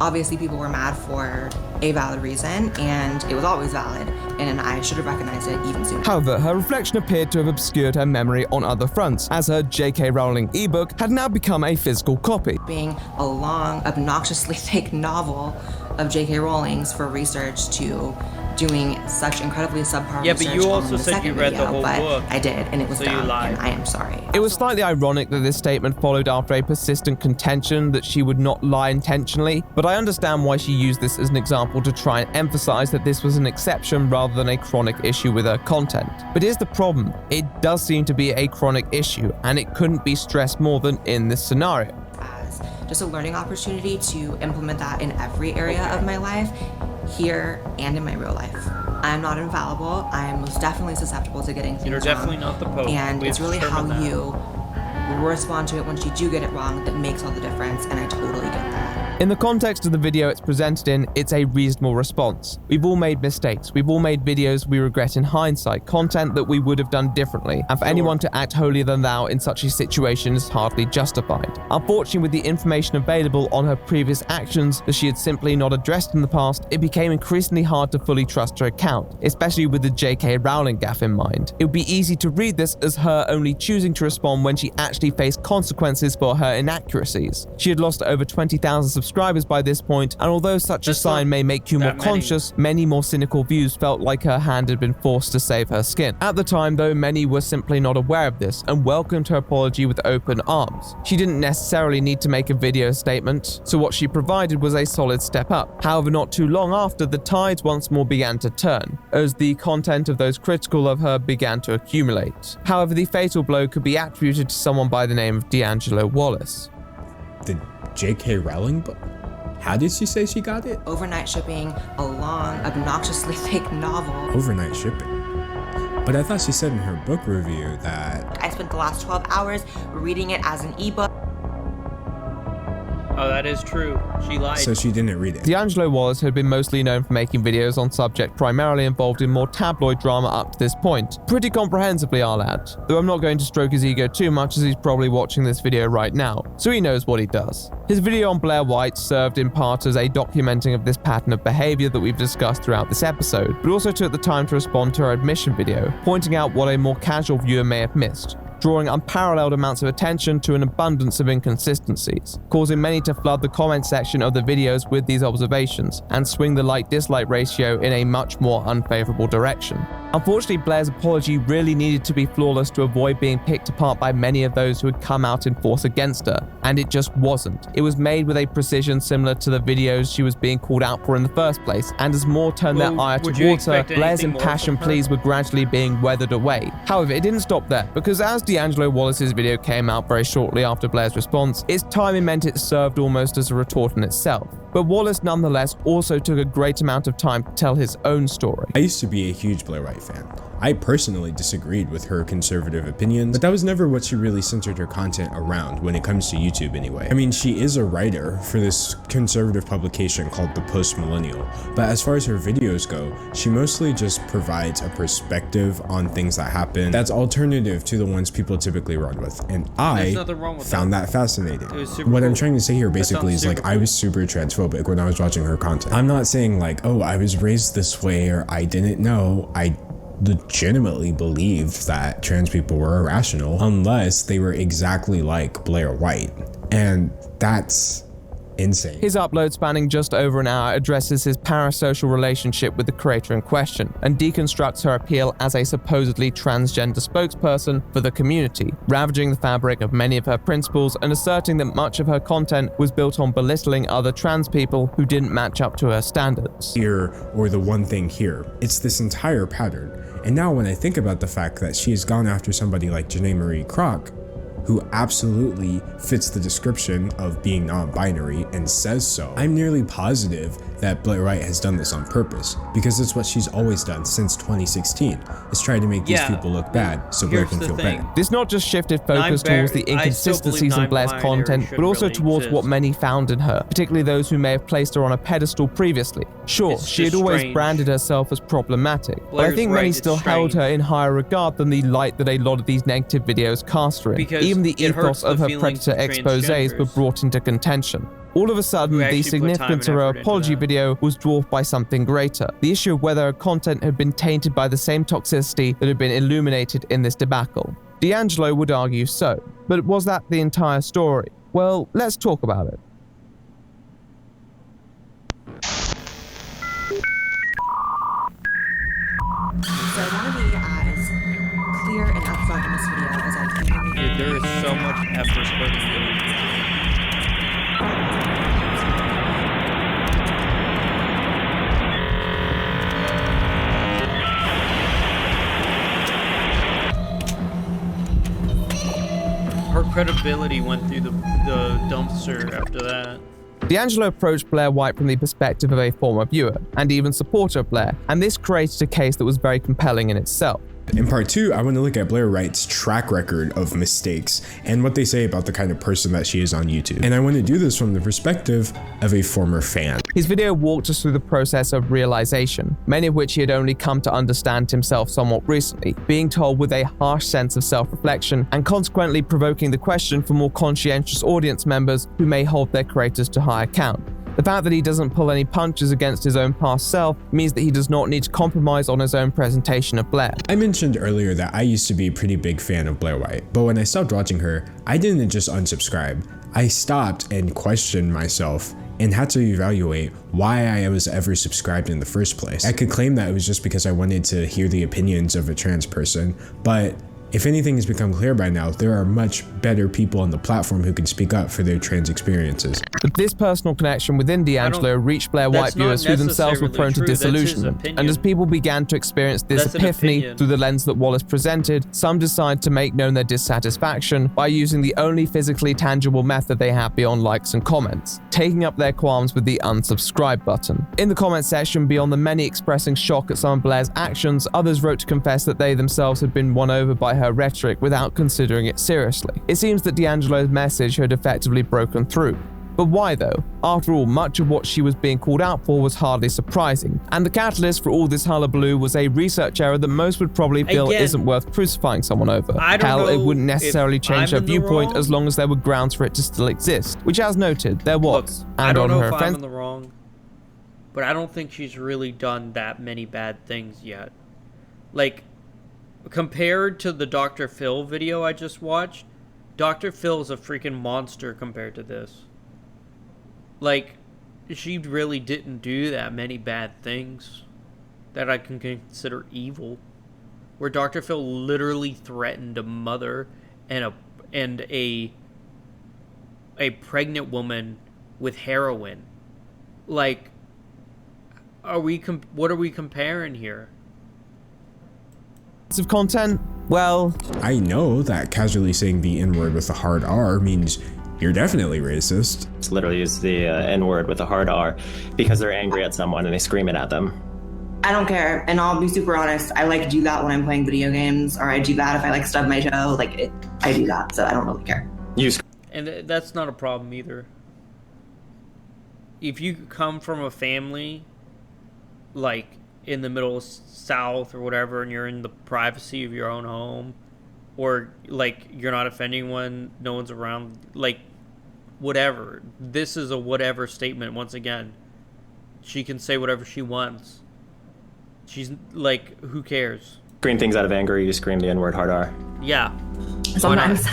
obviously people were mad for a valid reason, and it was always valid, and I should have recognized it even sooner. However, her reflection appeared to have obscured her memory on other fronts, as her J.K. Rowling ebook had now become a physical copy. Being a long, obnoxiously thick novel of J.K. Rowling's for research to doing such incredibly subpar research. But you also on the said you read video, the whole but book. I did, and it was So dumb, you lied. and I am sorry. It was slightly ironic that this statement followed after a persistent contention that she would not lie intentionally, but I understand why she used this as an example to try and emphasize that this was an exception rather than a chronic issue with her content. But here's the problem: it does seem to be a chronic issue, and it couldn't be stressed more than in this scenario. As just a learning opportunity to implement that in every area of my life, here and in my real life. I'm not infallible. I'm most definitely susceptible to getting things You're wrong. definitely not the Pope. And We've it's really how determined that. you respond to it once you do get it wrong that makes all the difference, and I totally get that. In the context of the video it's presented in, it's a reasonable response. We've all made mistakes. We've all made videos we regret in hindsight, content that we would have done differently, and for anyone to act holier than thou in such a situation is hardly justified. Unfortunately, with the information available on her previous actions that she had simply not addressed in the past, it became increasingly hard to fully trust her account, especially with the J.K. Rowling gaffe in mind. It would be easy to read this as her only choosing to respond when she actually faced consequences for her inaccuracies. She had lost over 20,000 subscribers by this point, and although such a sign may make you more conscious, many more cynical views felt like her hand had been forced to save her skin. At the time, though, many were simply not aware of this and welcomed her apology with open arms. She didn't necessarily need to make a video statement, so what she provided was a solid step up. However, not too long after, the tides once more began to turn, as the content of those critical of her began to accumulate. However, the fatal blow could be attributed to someone by the name of D'Angelo Wallace. The J.K. Rowling book? How did she say she got it? Overnight shipping a long, obnoxiously thick novel. Overnight shipping? But I thought she said in her book review that... I spent the last 12 hours reading it as an ebook. Oh, that is true. She lied. So she didn't read it. D'Angelo Wallace had been mostly known for making videos on subjects primarily involved in more tabloid drama up to this point. Pretty comprehensively, I'll add. Though I'm not going to stroke his ego too much, as he's probably watching this video right now, so he knows what he does. His video on Blaire White served in part as a documenting of this pattern of behavior that we've discussed throughout this episode, but also took the time to respond to her admission video, pointing out what a more casual viewer may have missed, drawing unparalleled amounts of attention to an abundance of inconsistencies, causing many to flood the comment section of the videos with these observations and swing the like-dislike ratio in a much more unfavorable direction. Unfortunately, Blaire's apology really needed to be flawless to avoid being picked apart by many of those who had come out in force against her, and it just wasn't. It was made with a precision similar to the videos she was being called out for in the first place, and as more turned their ire towards her, Blaire's impassioned pleas were gradually being weathered away. However, it didn't stop there, because as D'Angelo Wallace's video came out very shortly after Blaire's response, its timing meant it served almost as a retort in itself. But Wallace nonetheless also took a great amount of time to tell his own story. I used to be a huge Blaire White fan. I personally disagreed with her conservative opinions, but that was never what she really centered her content around when it comes to YouTube anyway. I mean, she is a writer for this conservative publication called The Post Millennial, but as far as her videos go, she mostly just provides a perspective on things that happen that's alternative to the ones people typically run with, and I found that fascinating. What I'm trying to say here basically is like, I was super transphobic when I was watching her content. I'm not saying like, oh, I was raised this way or I didn't know. I legitimately believed that trans people were irrational unless they were exactly like Blaire White, and that's insane. His upload, spanning just over an hour, addresses his parasocial relationship with the creator in question and deconstructs her appeal as a supposedly transgender spokesperson for the community, ravaging the fabric of many of her principles and asserting that much of her content was built on belittling other trans people who didn't match up to her standards. Here, or the one thing here. It's this entire pattern. And now when I think about the fact that she has gone after somebody like Janae Marie Kroc, who absolutely fits the description of being non-binary and says so, I'm nearly positive that Blaire White has done this on purpose, because it's what she's always done since 2016, is try to make these people look bad so Blaire can feel better. This not just shifted focus towards the inconsistencies in Blaire's content, but also towards what many found in her, particularly those who may have placed her on a pedestal previously. Sure, she had always branded herself as problematic, but I think many still held her in higher regard than the light that a lot of these negative videos cast her in. Even the ethos of her predator exposés were brought into contention. All of a sudden, the significance of her apology video was dwarfed by something greater. The issue of whether her content had been tainted by the same toxicity that had been illuminated in this debacle. D'Angelo would argue so, but was that the entire story? Well, let's talk about it. So I want to be as clear and upfront in this video as I can. Dude, there is so much effort put into it. Her credibility went through the dumpster after that. D'Angelo approached Blaire White from the perspective of a former viewer, and even supporter of Blaire, and this created a case that was very compelling in itself. In part 2, I want to look at Blaire White's track record of mistakes and what they say about the kind of person that she is on YouTube. And I want to do this from the perspective of a former fan. His video walked us through the process of realization, many of which he had only come to understand himself somewhat recently, being told with a harsh sense of self-reflection and consequently provoking the question for more conscientious audience members who may hold their creators to high account. The fact that he doesn't pull any punches against his own past self means that he does not need to compromise on his own presentation of Blaire. I mentioned earlier that I used to be a pretty big fan of Blaire White, but when I stopped watching her, I didn't just unsubscribe. I stopped and questioned myself and had to evaluate why I was ever subscribed in the first place. I could claim that it was just because I wanted to hear the opinions of a trans person, but if anything has become clear by now, there are much better people on the platform who can speak up for their trans experiences. But this personal connection within D'Angelo reached Blaire White viewers who themselves were prone to disillusionment. And as people began to experience this epiphany through the lens that Wallace presented, some decided to make known their dissatisfaction by using the only physically tangible method they have beyond likes and comments, taking up their qualms with the unsubscribe button. In the comment section, beyond the many expressing shock at some of Blaire's actions, others wrote to confess that they themselves had been won over by her rhetoric without considering it seriously. It seems that D'Angelo's message had effectively broken through. But why though? After all, much of what she was being called out for was hardly surprising, and the catalyst for all this hullabaloo was a research error that most would probably feel isn't worth crucifying someone over. Hell, it wouldn't necessarily change her viewpoint as long as there were grounds for it to still exist, which as noted, there was. Look, I don't know if I'm in the wrong, but I don't think she's really done that many bad things yet. Like, compared to the Dr. Phil video I just watched, Dr. Phil is a freaking monster compared to this. Like, she really didn't do that many bad things that I can consider evil. Where Dr. Phil literally threatened a mother and a pregnant woman with heroin. Like, what are we comparing here? Of content, well, I know that casually saying the N-word with a hard R means you're definitely racist. It's literally use the N-word with a hard R because they're angry at someone and they scream it at them. I don't care, and I'll be super honest. I like do that when I'm playing video games, or I do that if I like stub my toe. I do that, so I don't really care. And that's not a problem either. If you come from a family, like in the middle South or whatever, and you're in the privacy of your own home, or like you're not offending anyone, no one's around, like whatever. This is a whatever statement. Once again, she can say whatever she wants. She's like, who cares? Scream things out of anger, you scream the N-word hard R. Yeah. Sometimes.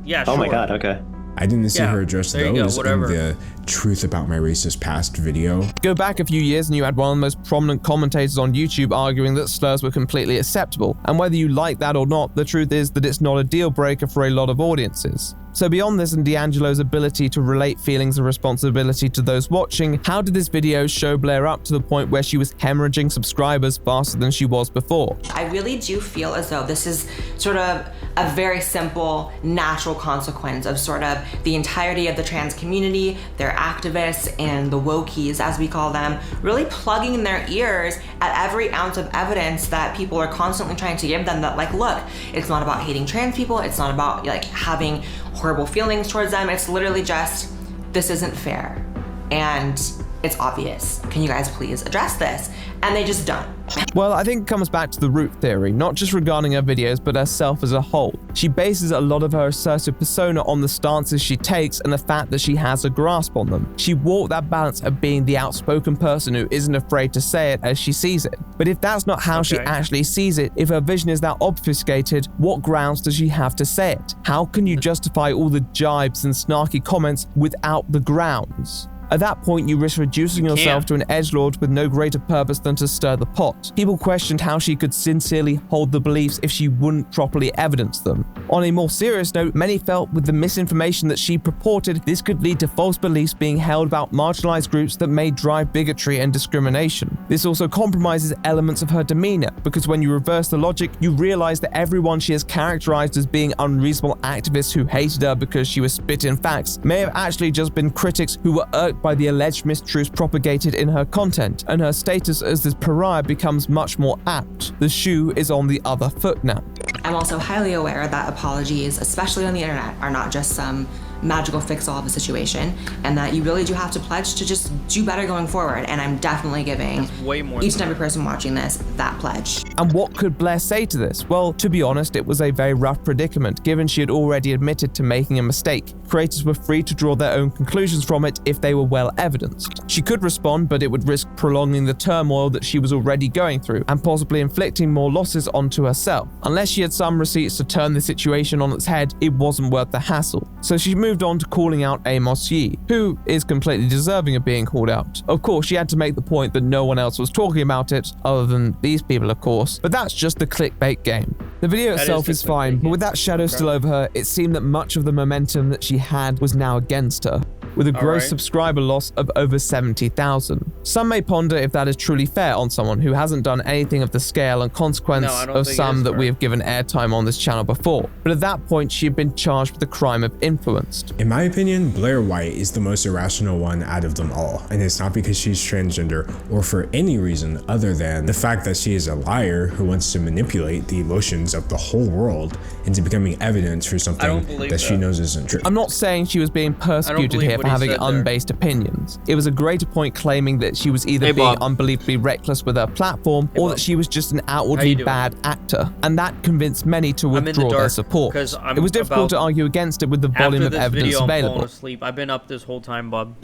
Yeah, sure. Oh my god, okay. I didn't see her address there you go, those in whatever. the Truth About My Racist Past video. Go back a few years and you had one of the most prominent commentators on YouTube arguing that slurs were completely acceptable. And whether you like that or not, the truth is that it's not a deal breaker for a lot of audiences. So beyond this and D'Angelo's ability to relate feelings and responsibility to those watching, how did this video show Blaire up to the point where she was hemorrhaging subscribers faster than she was before? I really do feel as though this is sort of a very simple, natural consequence of sort of the entirety of the trans community, their activists, and the wokies, as we call them, really plugging in their ears at every ounce of evidence that people are constantly trying to give them that, like, look, it's not about hating trans people, it's not about, like, having horrible feelings towards them, it's literally just, this isn't fair. And it's obvious. Can you guys please address this? And they just don't. Well, I think it comes back to the root theory, not just regarding her videos, but herself as a whole. She bases a lot of her assertive persona on the stances she takes and the fact that she has a grasp on them. She walked that balance of being the outspoken person who isn't afraid to say it as she sees it. But if that's not how she actually sees it, if her vision is that obfuscated, what grounds does she have to say it? How can you justify all the jibes and snarky comments without the grounds? At that point, you risk reducing yourself to an edgelord with no greater purpose than to stir the pot. People questioned how she could sincerely hold the beliefs if she wouldn't properly evidence them. On a more serious note, many felt with the misinformation that she purported, this could lead to false beliefs being held about marginalized groups that may drive bigotry and discrimination. This also compromises elements of her demeanor, because when you reverse the logic, you realize that everyone she has characterized as being unreasonable activists who hated her because she was spitting facts may have actually just been critics who were irked by the alleged mistruths propagated in her content, and her status as this pariah becomes much more apt. The shoe is on the other foot now. I'm also highly aware that apologies, especially on the internet, are not just some magical fix-all of a situation, and that you really do have to pledge to just do better going forward. And I'm definitely giving each and every person watching this that pledge. And what could Blaire say to this? Well, to be honest, it was a very rough predicament, given she had already admitted to making a mistake. Creators were free to draw their own conclusions from it if they were well evidenced. She could respond, but it would risk prolonging the turmoil that she was already going through, and possibly inflicting more losses onto herself. Unless she had some receipts to turn the situation on its head, it wasn't worth the hassle. So she moved on to calling out Amos Yee, who is completely deserving of being called out. Of course, she had to make the point that no one else was talking about it, other than these people, of course, but that's just the clickbait game. The video itself is fine, but with that shadow still over her, it seemed that much of the momentum that she had was now against her, with a gross subscriber loss of over 70,000. Some may ponder if that is truly fair on someone who hasn't done anything of the scale and consequence of some that we have given airtime on this channel before, but at that point she had been charged with the crime of influenced. In my opinion, Blaire White is the most irrational one out of them all, and it's not because she's transgender or for any reason other than the fact that she is a liar who wants to manipulate the emotions of the whole world into becoming evidence for something that she knows isn't true. I'm not saying she was being persecuted here for having unbased opinions. It was a greater point claiming that she was either being unbelievably reckless with her platform or that she was just an outwardly bad actor, and that convinced many to withdraw their support. It was difficult to argue against it with the volume of evidence available. I'm falling asleep. I've been up this whole time, Bob.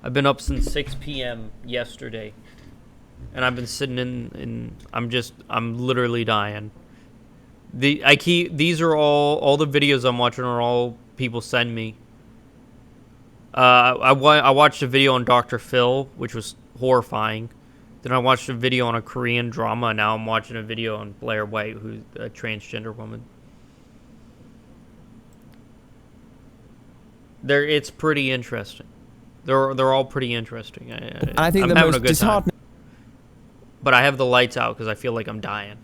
I've been up since 6 p.m. yesterday, and I've been sitting in I'm literally dying. These are all the videos I'm watching are all people send me. I watched a video on Dr. Phil, which was horrifying. Then I watched a video on a Korean drama, and now I'm watching a video on Blaire White, who's a transgender woman. It's pretty interesting. They're all pretty interesting. I think I'm the having most a good disheartening time. But I have the lights out because I feel like I'm dying.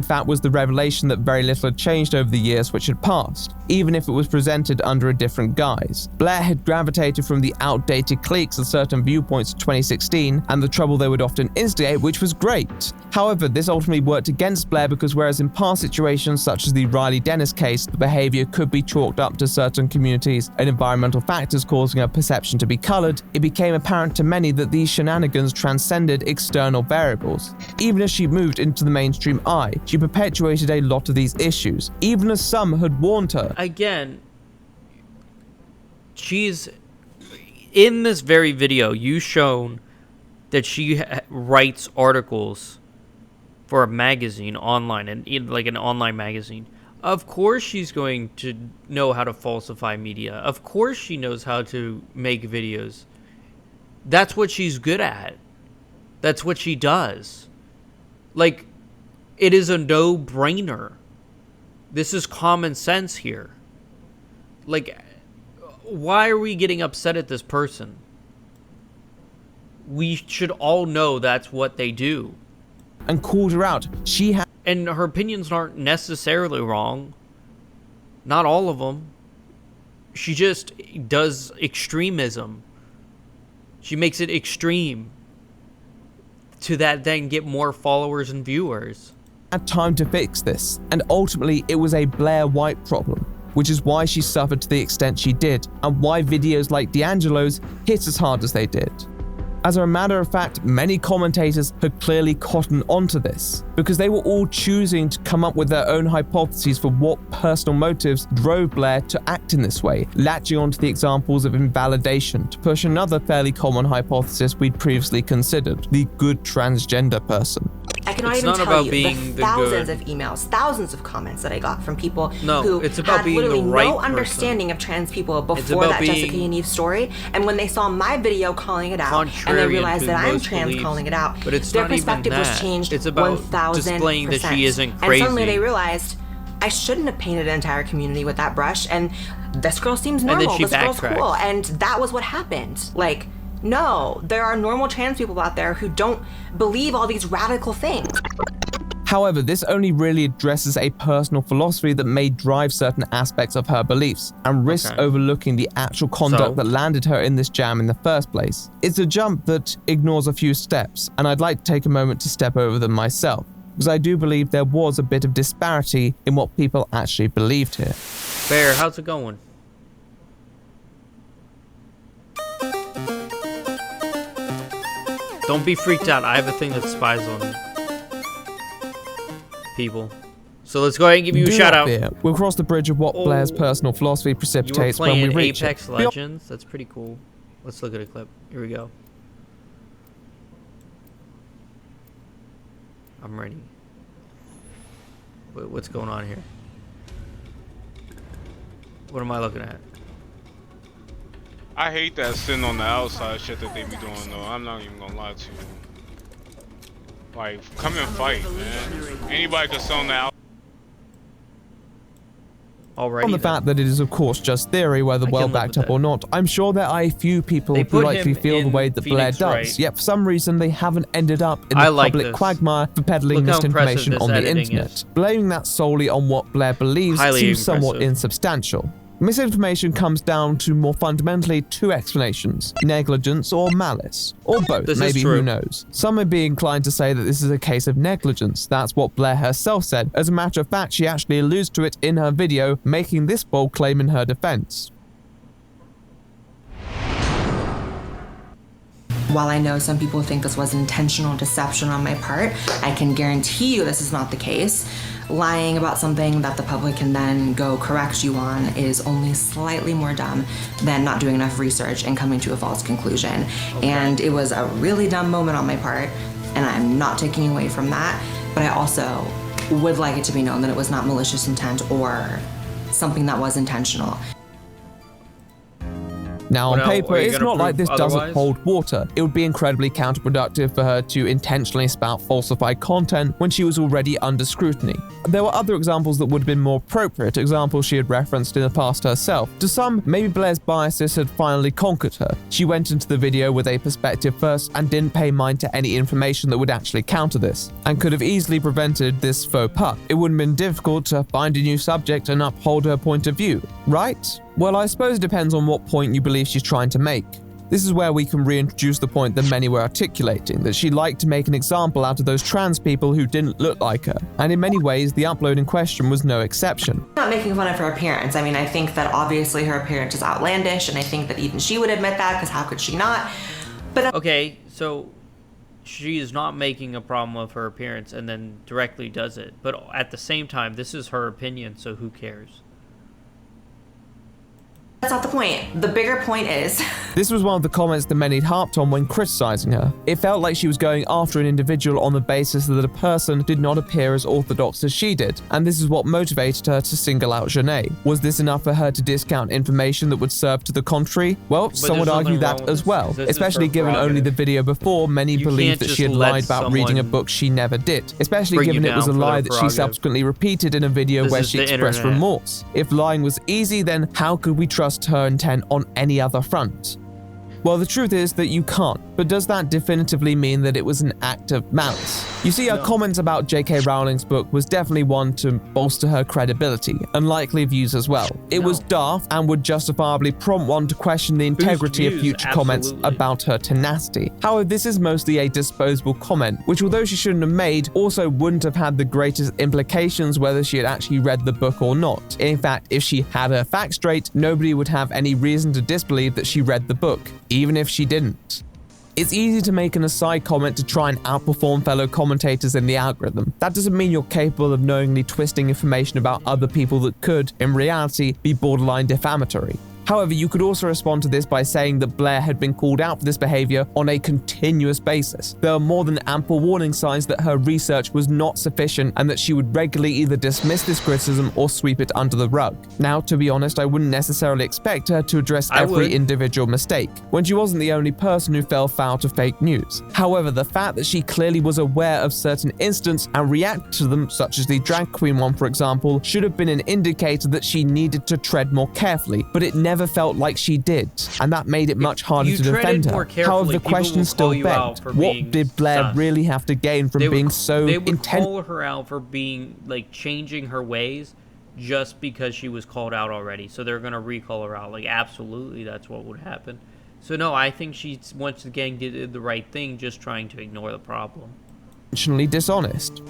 Fact was the revelation that very little had changed over the years which had passed, even if it was presented under a different guise. Blaire had gravitated from the outdated cliques and certain viewpoints of 2016 and the trouble they would often instigate, which was great. However, this ultimately worked against Blaire because whereas in past situations such as the Riley Dennis case, the behavior could be chalked up to certain communities and environmental factors causing a perception to be colored, it became apparent to many that these shenanigans transcended external variables. Even as she moved into the mainstream eye, she perpetuated a lot of these issues, even as some had warned her. Again, she's in this very video, you've shown that she writes articles for a magazine online, and like an online magazine. Of course she's going to know how to falsify media. Of course she knows how to make videos. That's what she's good at. That's what she does. Like, it is a no-brainer. This is common sense here. Like, why are we getting upset at this person? We should all know that's what they do. And called her out. And her opinions aren't necessarily wrong. Not all of them. She just does extremism. She makes it extreme. To that then get more followers and viewers. Had time to fix this, and ultimately it was a Blaire White problem, which is why she suffered to the extent she did, and why videos like D'Angelo's hit as hard as they did. As a matter of fact, many commentators had clearly cottoned onto this, because they were all choosing to come up with their own hypotheses for what personal motives drove Blaire to act in this way, latching onto the examples of invalidation to push another fairly common hypothesis we'd previously considered, the good transgender person. I cannot even tell you the thousands of emails, thousands of comments that I got from people who had literally no understanding of trans people before that Jessica Yaniv story, and when they saw my video calling it out, and they realized that I'm trans calling it out, their perspective was changed 1,000%. Displaying that she isn't crazy. And suddenly they realized, I shouldn't have painted an entire community with that brush, and this girl seems normal, this girl's cool, and that was what happened. Like, no, there are normal trans people out there who don't believe all these radical things. However, this only really addresses a personal philosophy that may drive certain aspects of her beliefs, and risks overlooking the actual conduct that landed her in this jam in the first place. It's a jump that ignores a few steps, and I'd like to take a moment to step over them myself, because I do believe there was a bit of disparity in what people actually believed here. Bear, how's it going? Don't be freaked out. I have a thing that spies on people. So let's go ahead and give you a shout out. Fear. We'll cross the bridge of what Blaire's personal philosophy precipitates when we reach Apex Legends. That's pretty cool. Let's look at a clip. Here we go. I'm ready. What's going on here? What am I looking at? I hate that sitting on the outside shit that they be doing though. I'm not even gonna lie to you. Like, come and fight, man. Anybody can sit on the outside. On the fact that it is of course just theory, whether well backed up or not, I'm sure there are a few people who likely feel the way that Blaire does, yet for some reason they haven't ended up in the public quagmire for peddling misinformation on the internet. Blaming that solely on what Blaire believes seems somewhat insubstantial. Misinformation comes down to more fundamentally two explanations: negligence or malice, or both, maybe, who knows. Some may be inclined to say that this is a case of negligence. That's what Blaire herself said. As a matter of fact, she actually alludes to it in her video, making this bold claim in her defense. While I know some people think this was intentional deception on my part, I can guarantee you this is not the case. Lying about something that the public can then go correct you on is only slightly more dumb than not doing enough research and coming to a false conclusion. And it was a really dumb moment on my part, and I'm not taking away from that, but I also would like it to be known that it was not malicious intent or something that was intentional. Now, on paper, it's not like this doesn't hold water. It would be incredibly counterproductive for her to intentionally spout falsified content when she was already under scrutiny. There were other examples that would have been more appropriate, examples she had referenced in the past herself. To some, maybe Blaire's biases had finally conquered her. She went into the video with a perspective first and didn't pay mind to any information that would actually counter this, and could have easily prevented this faux pas. It wouldn't have been difficult to find a new subject and uphold her point of view, right? Well, I suppose it depends on what point you believe she's trying to make. This is where we can reintroduce the point that many were articulating, that she liked to make an example out of those trans people who didn't look like her, and in many ways, the upload in question was no exception. I'm not making fun of her appearance. I mean, I think that obviously her appearance is outlandish, and I think that even she would admit that, because how could she not? But okay, so she is not making a problem of her appearance and then directly does it, but at the same time, this is her opinion, so who cares? That's not the point. The bigger point is... This was one of the comments that many harped on when criticizing her. It felt like she was going after an individual on the basis that a person did not appear as orthodox as she did, and this is what motivated her to single out Janae. Was this enough for her to discount information that would serve to the contrary? Well, some would argue that as well, especially given only the video before many believed that she had lied about reading a book she never did, especially given it was a lie that she subsequently repeated in a video where she expressed remorse. If lying was easy, then how could we trust her intent on any other front? Well, the truth is that you can't, but does that definitively mean that it was an act of malice? You see, her comments about J.K. Rowling's book was definitely one to bolster her credibility, and likely views as well. It was daft and would justifiably prompt one to question the integrity of future comments about her tenacity. However, this is mostly a disposable comment, which although she shouldn't have made, also wouldn't have had the greatest implications whether she had actually read the book or not. In fact, if she had her facts straight, nobody would have any reason to disbelieve that she read the book, even if she didn't. It's easy to make an aside comment to try and outperform fellow commentators in the algorithm. That doesn't mean you're capable of knowingly twisting information about other people that could, in reality, be borderline defamatory. However, you could also respond to this by saying that Blaire had been called out for this behavior on a continuous basis. There are more than ample warning signs that her research was not sufficient and that she would regularly either dismiss this criticism or sweep it under the rug. Now, to be honest, I wouldn't necessarily expect her to address every individual mistake, when she wasn't the only person who fell foul to fake news. However, the fact that she clearly was aware of certain incidents and reacted to them, such as the drag queen one for example, should have been an indicator that she needed to tread more carefully, but it never felt like she did, and that made it much harder to defend her. However, the question still begged, what did Blaire really have to gain from being so They would intent? call her out for being, like, changing her ways just because she was called out already, so they're gonna recall her out. Like, absolutely, that's what would happen. So no, I think she once again did the right thing, just trying to ignore the problem. Intentionally dishonest.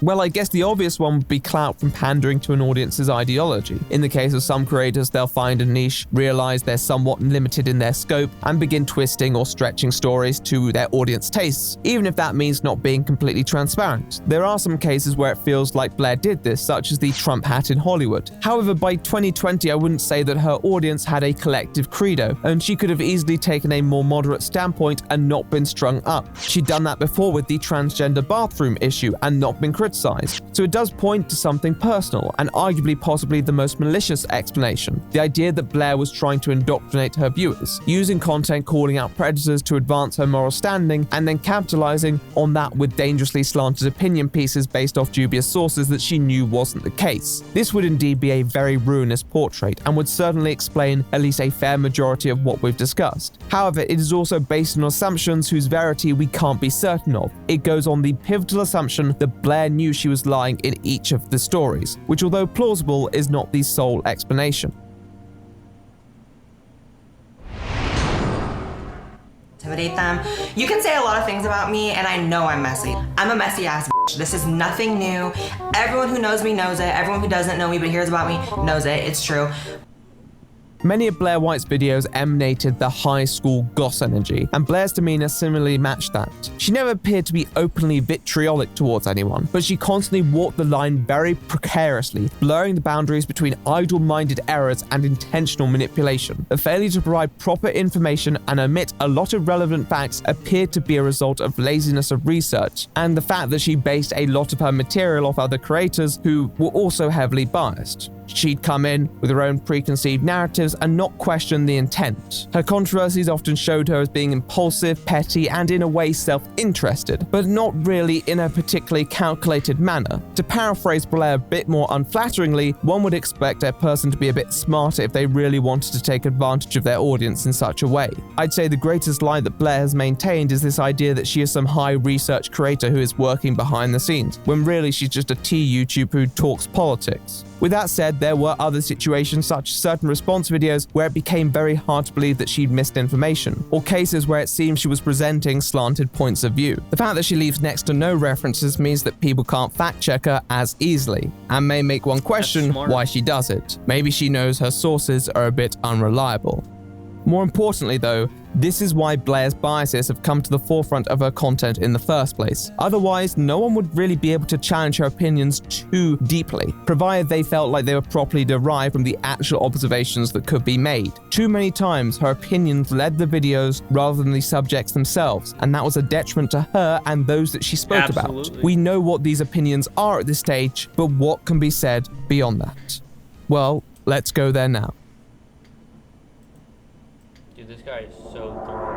Well, I guess the obvious one would be clout from pandering to an audience's ideology. In the case of some creators, they'll find a niche, realize they're somewhat limited in their scope, and begin twisting or stretching stories to their audience tastes, even if that means not being completely transparent. There are some cases where it feels like Blaire did this, such as the Trump hat in Hollywood. However, by 2020, I wouldn't say that her audience had a collective credo, and she could have easily taken a more moderate standpoint and not been strung up. She'd done that before with the transgender bathroom issue and not been criticized. So it does point to something personal and arguably possibly the most malicious explanation, the idea that Blaire was trying to indoctrinate her viewers, using content calling out predators to advance her moral standing, and then capitalizing on that with dangerously slanted opinion pieces based off dubious sources that she knew wasn't the case. This would indeed be a very ruinous portrait and would certainly explain at least a fair majority of what we've discussed. However, it is also based on assumptions whose verity we can't be certain of. It goes on the pivotal assumption that Blaire knew she was lying in each of the stories, which although plausible is not the sole explanation. Intimidate them. You can say a lot of things about me, and I know I'm messy. I'm a messy ass bitch. This is nothing new. Everyone who knows me knows it. Everyone who doesn't know me but hears about me knows it. It's true. Many of Blaire White's videos emanated the high school goss energy, and Blaire's demeanor similarly matched that. She never appeared to be openly vitriolic towards anyone, but she constantly walked the line very precariously, blurring the boundaries between idle-minded errors and intentional manipulation. The failure to provide proper information and omit a lot of relevant facts appeared to be a result of laziness of research, and the fact that she based a lot of her material off other creators who were also heavily biased. She'd come in with her own preconceived narratives and not question the intent. Her controversies often showed her as being impulsive, petty, and in a way self-interested, but not really in a particularly calculated manner. To paraphrase Blaire a bit more unflatteringly, one would expect a person to be a bit smarter if they really wanted to take advantage of their audience in such a way. I'd say the greatest lie that Blaire has maintained is this idea that she is some high-research creator who is working behind the scenes, when really she's just a T-YouTube who talks politics. With that said, there were other situations such as certain response videos where it became very hard to believe that she'd missed information, or cases where it seemed she was presenting slanted points of view. The fact that she leaves next to no references means that people can't fact-check her as easily, and may make one question why she does it. Maybe she knows her sources are a bit unreliable. More importantly though, This is why Blaire's biases have come to the forefront of her content in the first place. Otherwise, no one would really be able to challenge her opinions too deeply, provided they felt like they were properly derived from the actual observations that could be made. Too many times, her opinions led the videos rather than the subjects themselves, and that was a detriment to her and those that she spoke about. We know what these opinions are at this stage, but what can be said beyond that? Well, let's go there now. Dude, this guy is so thorough.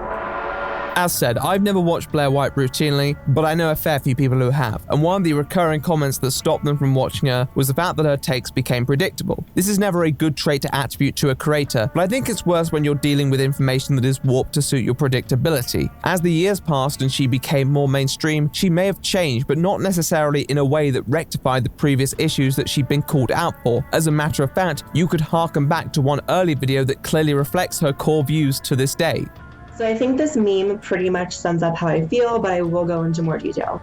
As said, I've never watched Blaire White routinely, but I know a fair few people who have, and one of the recurring comments that stopped them from watching her was the fact that her takes became predictable. This is never a good trait to attribute to a creator, but I think it's worse when you're dealing with information that is warped to suit your predictability. As the years passed and she became more mainstream, she may have changed, but not necessarily in a way that rectified the previous issues that she'd been called out for. As a matter of fact, you could harken back to one early video that clearly reflects her core views to this day. So I think this meme pretty much sums up how I feel, but I will go into more detail.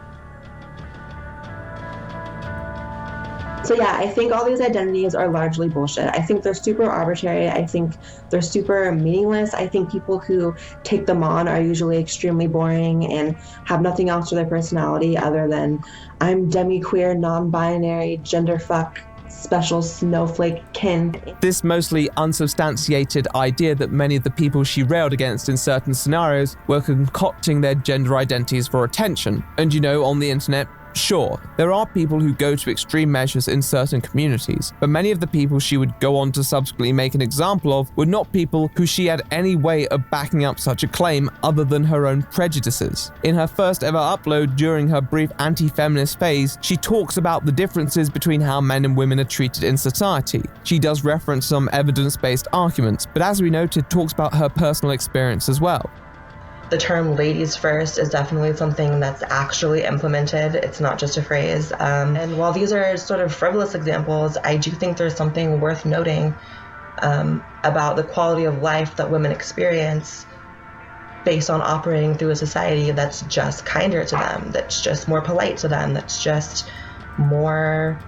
So yeah, I think all these identities are largely bullshit. I think they're super arbitrary. I think they're super meaningless. I think people who take them on are usually extremely boring and have nothing else to their personality other than I'm demi-queer, non-binary, gender fuck, special snowflake kin. This mostly unsubstantiated idea that many of the people she railed against in certain scenarios were concocting their gender identities for attention. And you know, on the internet, sure, there are people who go to extreme measures in certain communities, but many of the people she would go on to subsequently make an example of were not people who she had any way of backing up such a claim other than her own prejudices. In her first ever upload during her brief anti-feminist phase, she talks about the differences between how men and women are treated in society. She does reference some evidence-based arguments, but as we noted, talks about her personal experience as well. The term ladies first is definitely something that's actually implemented. It's not just a phrase. And while these are sort of frivolous examples, I do think there's something worth noting about the quality of life that women experience based on operating through a society that's just kinder to them, that's just more polite to them, that's just more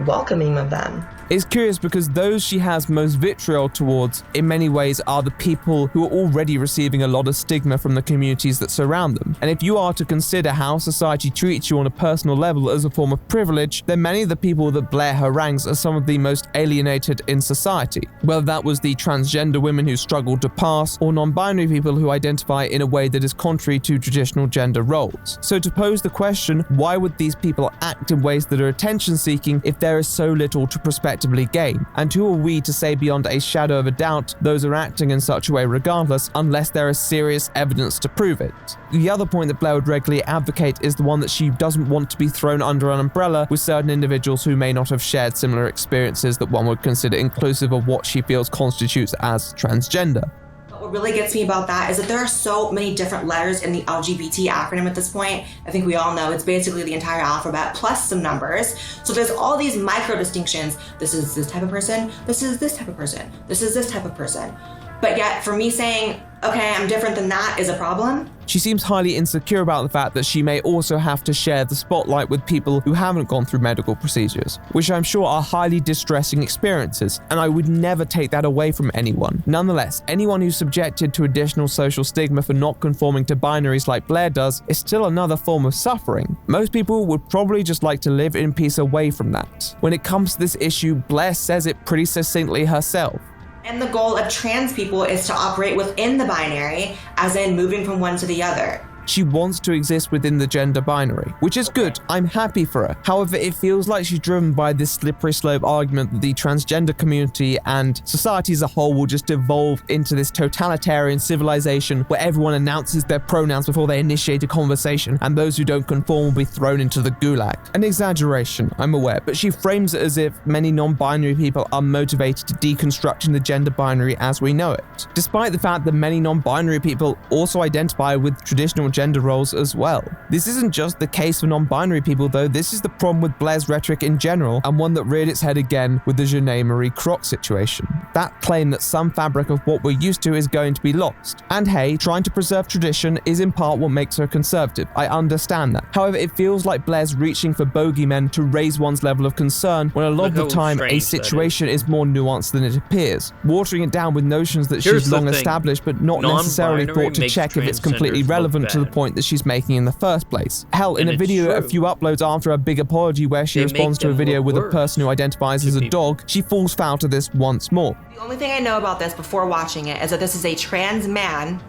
welcoming of them. It's curious because those she has most vitriol towards, in many ways, are the people who are already receiving a lot of stigma from the communities that surround them. And if you are to consider how society treats you on a personal level as a form of privilege, then many of the people that Blaire harangues are some of the most alienated in society. Whether that was the transgender women who struggled to pass, or non-binary people who identify in a way that is contrary to traditional gender roles. So to pose the question, why would these people act in ways that are attention-seeking if there is so little to prospectively gain? And who are we to say beyond a shadow of a doubt those are acting in such a way regardless, unless there is serious evidence to prove it? The other point that Blaire would regularly advocate is the one that she doesn't want to be thrown under an umbrella with certain individuals who may not have shared similar experiences that one would consider inclusive of what she feels constitutes as transgender. What really gets me about that is that there are so many different letters in the LGBT acronym at this point. I think we all know it's basically the entire alphabet plus some numbers. So there's all these micro distinctions. This is this type of person, this is this type of person, this is this type of person. But yet for me saying, okay, I'm different than that is a problem. She seems highly insecure about the fact that she may also have to share the spotlight with people who haven't gone through medical procedures, which I'm sure are highly distressing experiences, and I would never take that away from anyone. Nonetheless, anyone who's subjected to additional social stigma for not conforming to binaries like Blaire does is still another form of suffering. Most people would probably just like to live in peace away from that. When it comes to this issue, Blaire says it pretty succinctly herself. And the goal of trans people is to operate within the binary, as in moving from one to the other. She wants to exist within the gender binary, which is good. I'm happy for her. However, it feels like she's driven by this slippery slope argument that the transgender community and society as a whole will just evolve into this totalitarian civilization where everyone announces their pronouns before they initiate a conversation, and those who don't conform will be thrown into the gulag. An exaggeration, I'm aware, but she frames it as if many non-binary people are motivated to deconstructing the gender binary as we know it. Despite the fact that many non-binary people also identify with traditional gender roles as well. This isn't just the case for non-binary people though, this is the problem with Blaire's rhetoric in general, and one that reared its head again with the Janae Marie Kroc situation. That claim that some fabric of what we're used to is going to be lost. And hey, trying to preserve tradition is in part what makes her conservative. I understand that. However, it feels like Blaire's reaching for bogeymen to raise one's level of concern when a lot of the time a situation is more nuanced than it appears, watering it down with notions that she's long established but not necessarily thought to check if it's completely relevant to the point that she's making in the first place. Hell, in a video a few uploads after a big apology where she responds to a video with a person who identifies as a dog, she falls foul to this once more. The only thing I know about this before watching it is that this is a trans man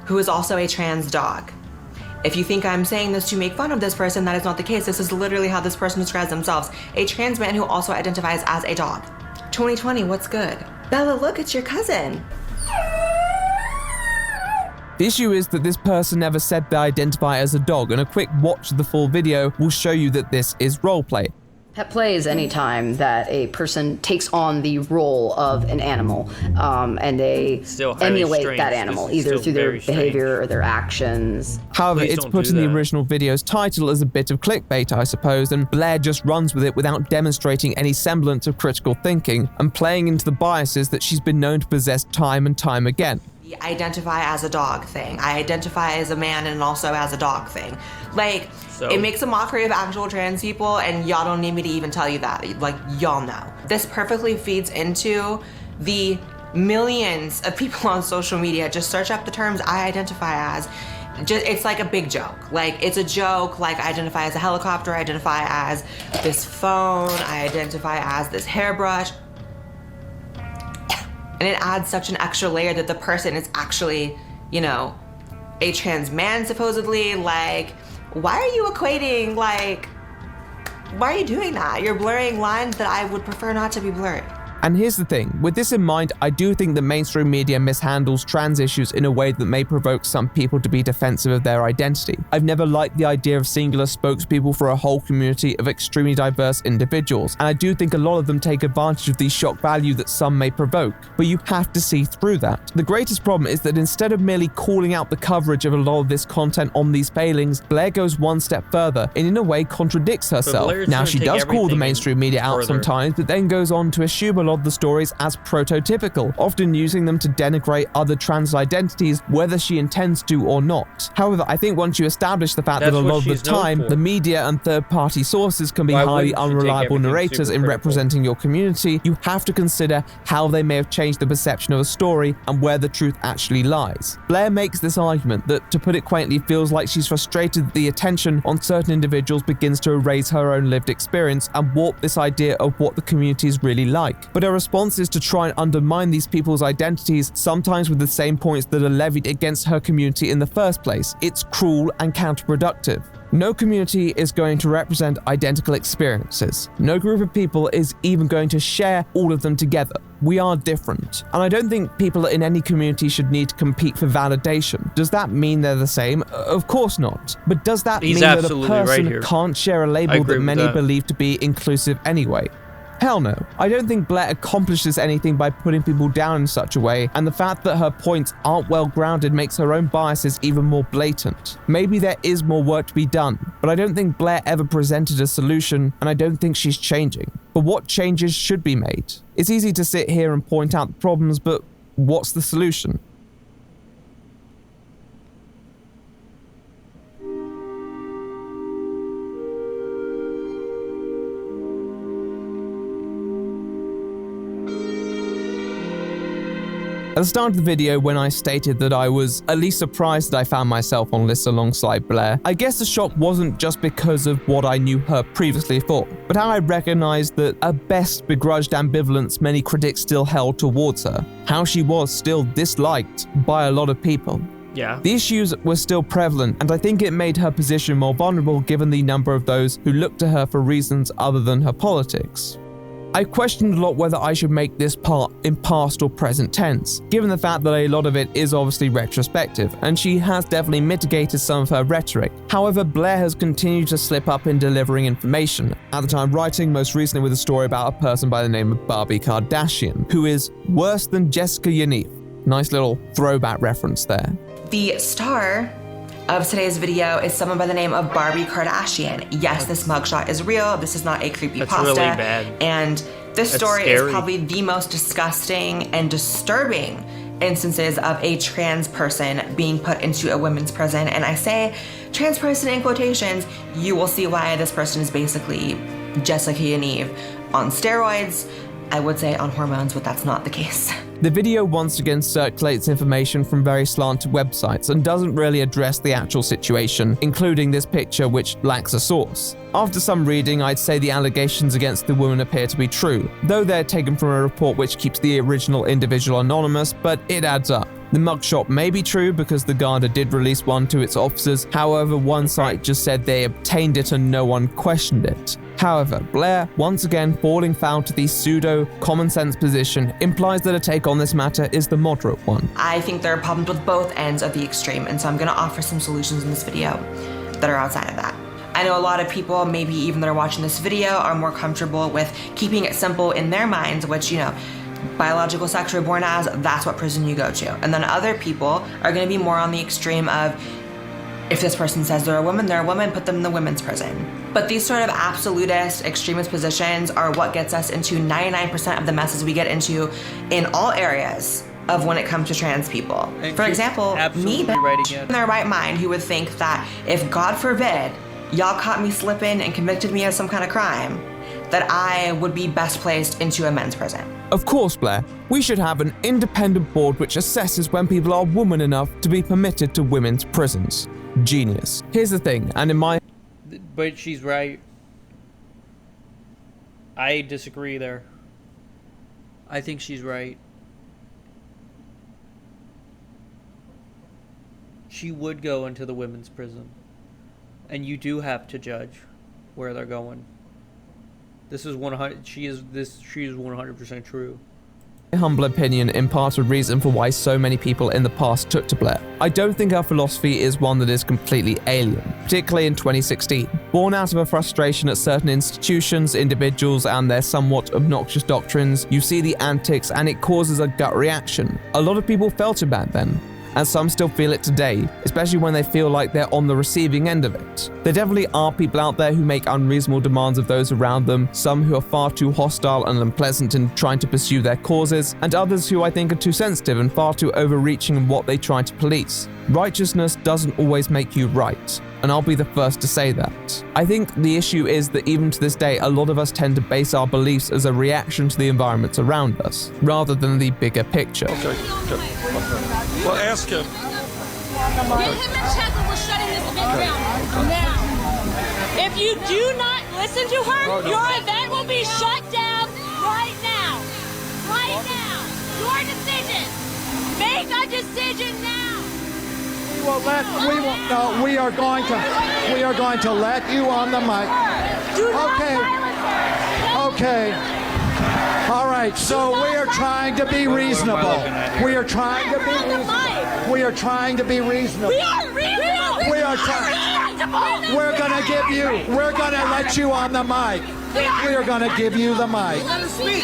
who is also a trans dog. If you think I'm saying this to make fun of this person, that is not the case. This is literally how this person describes themselves. A trans man who also identifies as a dog. 2020, what's good? Bella, look, it's your cousin. The issue is that this person never said they identify as a dog, and a quick watch of the full video will show you that this is roleplay. Pet play is any time that a person takes on the role of an animal and they emulate that animal, either through their behavior or their actions. However, it's put in the original video's title as a bit of clickbait, I suppose, and Blaire just runs with it without demonstrating any semblance of critical thinking and playing into the biases that she's been known to possess time and time again. The identify as a dog thing. I identify as a man and also as a dog thing. Like, it makes a mockery of actual trans people, and y'all don't need me to even tell you that. Like, y'all know. This perfectly feeds into the millions of people on social media. Just search up the terms I identify as. It's like a big joke. Like, it's a joke. Like, I identify as a helicopter, I identify as this phone, I identify as this hairbrush. And it adds such an extra layer that the person is actually, you know, a trans man supposedly. Like, why are you equating, like, why are you doing that? You're blurring lines that I would prefer not to be blurred. And here's the thing, with this in mind, I do think that mainstream media mishandles trans issues in a way that may provoke some people to be defensive of their identity. I've never liked the idea of singular spokespeople for a whole community of extremely diverse individuals, and I do think a lot of them take advantage of the shock value that some may provoke, but you have to see through that. The greatest problem is that instead of merely calling out the coverage of a lot of this content on these failings, Blaire goes one step further and in a way contradicts herself. Now, she does call the mainstream media out sometimes, but then goes on to assume a lot of the stories as prototypical, often using them to denigrate other trans identities, whether she intends to or not. However, I think once you establish the fact that a lot of the time, the media and third-party sources can be highly unreliable narrators in representing your community, you have to consider how they may have changed the perception of a story and where the truth actually lies. Blaire makes this argument that, to put it quaintly, feels like she's frustrated that the attention on certain individuals begins to erase her own lived experience and warp this idea of what the community is really like. But her response is to try and undermine these people's identities, sometimes with the same points that are levied against her community in the first place. It's cruel and counterproductive. No community is going to represent identical experiences. No group of people is even going to share all of them together. We are different. And I don't think people in any community should need to compete for validation. Does that mean they're the same? Of course not. But does that mean that a person can't share a label that many believe to be inclusive anyway? Hell no. I don't think Blaire accomplishes anything by putting people down in such a way, and the fact that her points aren't well grounded makes her own biases even more blatant. Maybe there is more work to be done, but I don't think Blaire ever presented a solution, and I don't think she's changing. But what changes should be made? It's easy to sit here and point out the problems, but what's the solution? At the start of the video, when I stated that I was at least surprised that I found myself on lists alongside Blaire, I guess the shock wasn't just because of what I knew her previously for, but how I recognized that at best begrudged ambivalence many critics still held towards her, how she was still disliked by a lot of people. Yeah. The issues were still prevalent, and I think it made her position more vulnerable given the number of those who looked to her for reasons other than her politics. I questioned a lot whether I should make this part in past or present tense, given the fact that a lot of it is obviously retrospective, and she has definitely mitigated some of her rhetoric. However, Blaire has continued to slip up in delivering information, at the time writing most recently with a story about a person by the name of Barbie Kardashian, who is worse than Jessica Yaniv. Nice little throwback reference there. The star of today's video is someone by the name of Barbie Kardashian. Yes, this mugshot is real. This is not a creepypasta. That's really bad. And this story is probably the most disgusting and disturbing instances of a trans person being put into a women's prison. And I say trans person in quotations. You will see why this person is basically Jessica and Eve on steroids. I would say on hormones, but that's not the case. The video once again circulates information from very slanted websites and doesn't really address the actual situation, including this picture which lacks a source. After some reading, I'd say the allegations against the woman appear to be true, though they're taken from a report which keeps the original individual anonymous, but it adds up. The mugshot may be true because the Garda did release one to its officers, however one site just said they obtained it and no one questioned it. However, Blaire, once again falling foul to the pseudo-common-sense position, implies that a take on this matter is the moderate one. I think there are problems with both ends of the extreme, and so I'm going to offer some solutions in this video that are outside of that. I know a lot of people, maybe even that are watching this video, are more comfortable with keeping it simple in their minds, which, you know, biological sex you're born as, that's what prison you go to. And then other people are going to be more on the extreme of, if this person says they're a woman, put them in the women's prison. But these sort of absolutist, extremist positions are what gets us into 99% of the messes we get into in all areas of when it comes to trans people. And for example, me, in their right mind, who would think that if, God forbid, y'all caught me slipping and convicted me of some kind of crime, that I would be best placed into a men's prison. Of course, Blaire, we should have an independent board which assesses when people are woman enough to be permitted to women's prisons. Genius. Here's the thing, and in my... But she's right. I disagree there. I think she's right. She would go into the women's prison. And you do have to judge where they're going. This is 100. She is 100% true. My humble opinion imparts a reason for why so many people in the past took to Blaire. I don't think our philosophy is one that is completely alien, particularly in 2016. Born out of a frustration at certain institutions, individuals, and their somewhat obnoxious doctrines, you see the antics and it causes a gut reaction. A lot of people felt it back then, and some still feel it today, especially when they feel like they're on the receiving end of it. There definitely are people out there who make unreasonable demands of those around them, some who are far too hostile and unpleasant in trying to pursue their causes, and others who I think are too sensitive and far too overreaching in what they try to police. Righteousness doesn't always make you right, and I'll be the first to say that. I think the issue is that even to this day, a lot of us tend to base our beliefs as a reaction to the environments around us, rather than the bigger picture. Okay. Well, ask him. Get him a check or we're shutting this event down now. If you do not listen to her, your event will be shut down right now. Right now. Your decision. Make a decision now. We are going to let you on the mic. Okay. All right, so we are trying to be reasonable. We are trying to be reasonable. We are trying to be reasonable. We are reasonable. We are trying. We're gonna let you on the mic. We are gonna give you the mic. We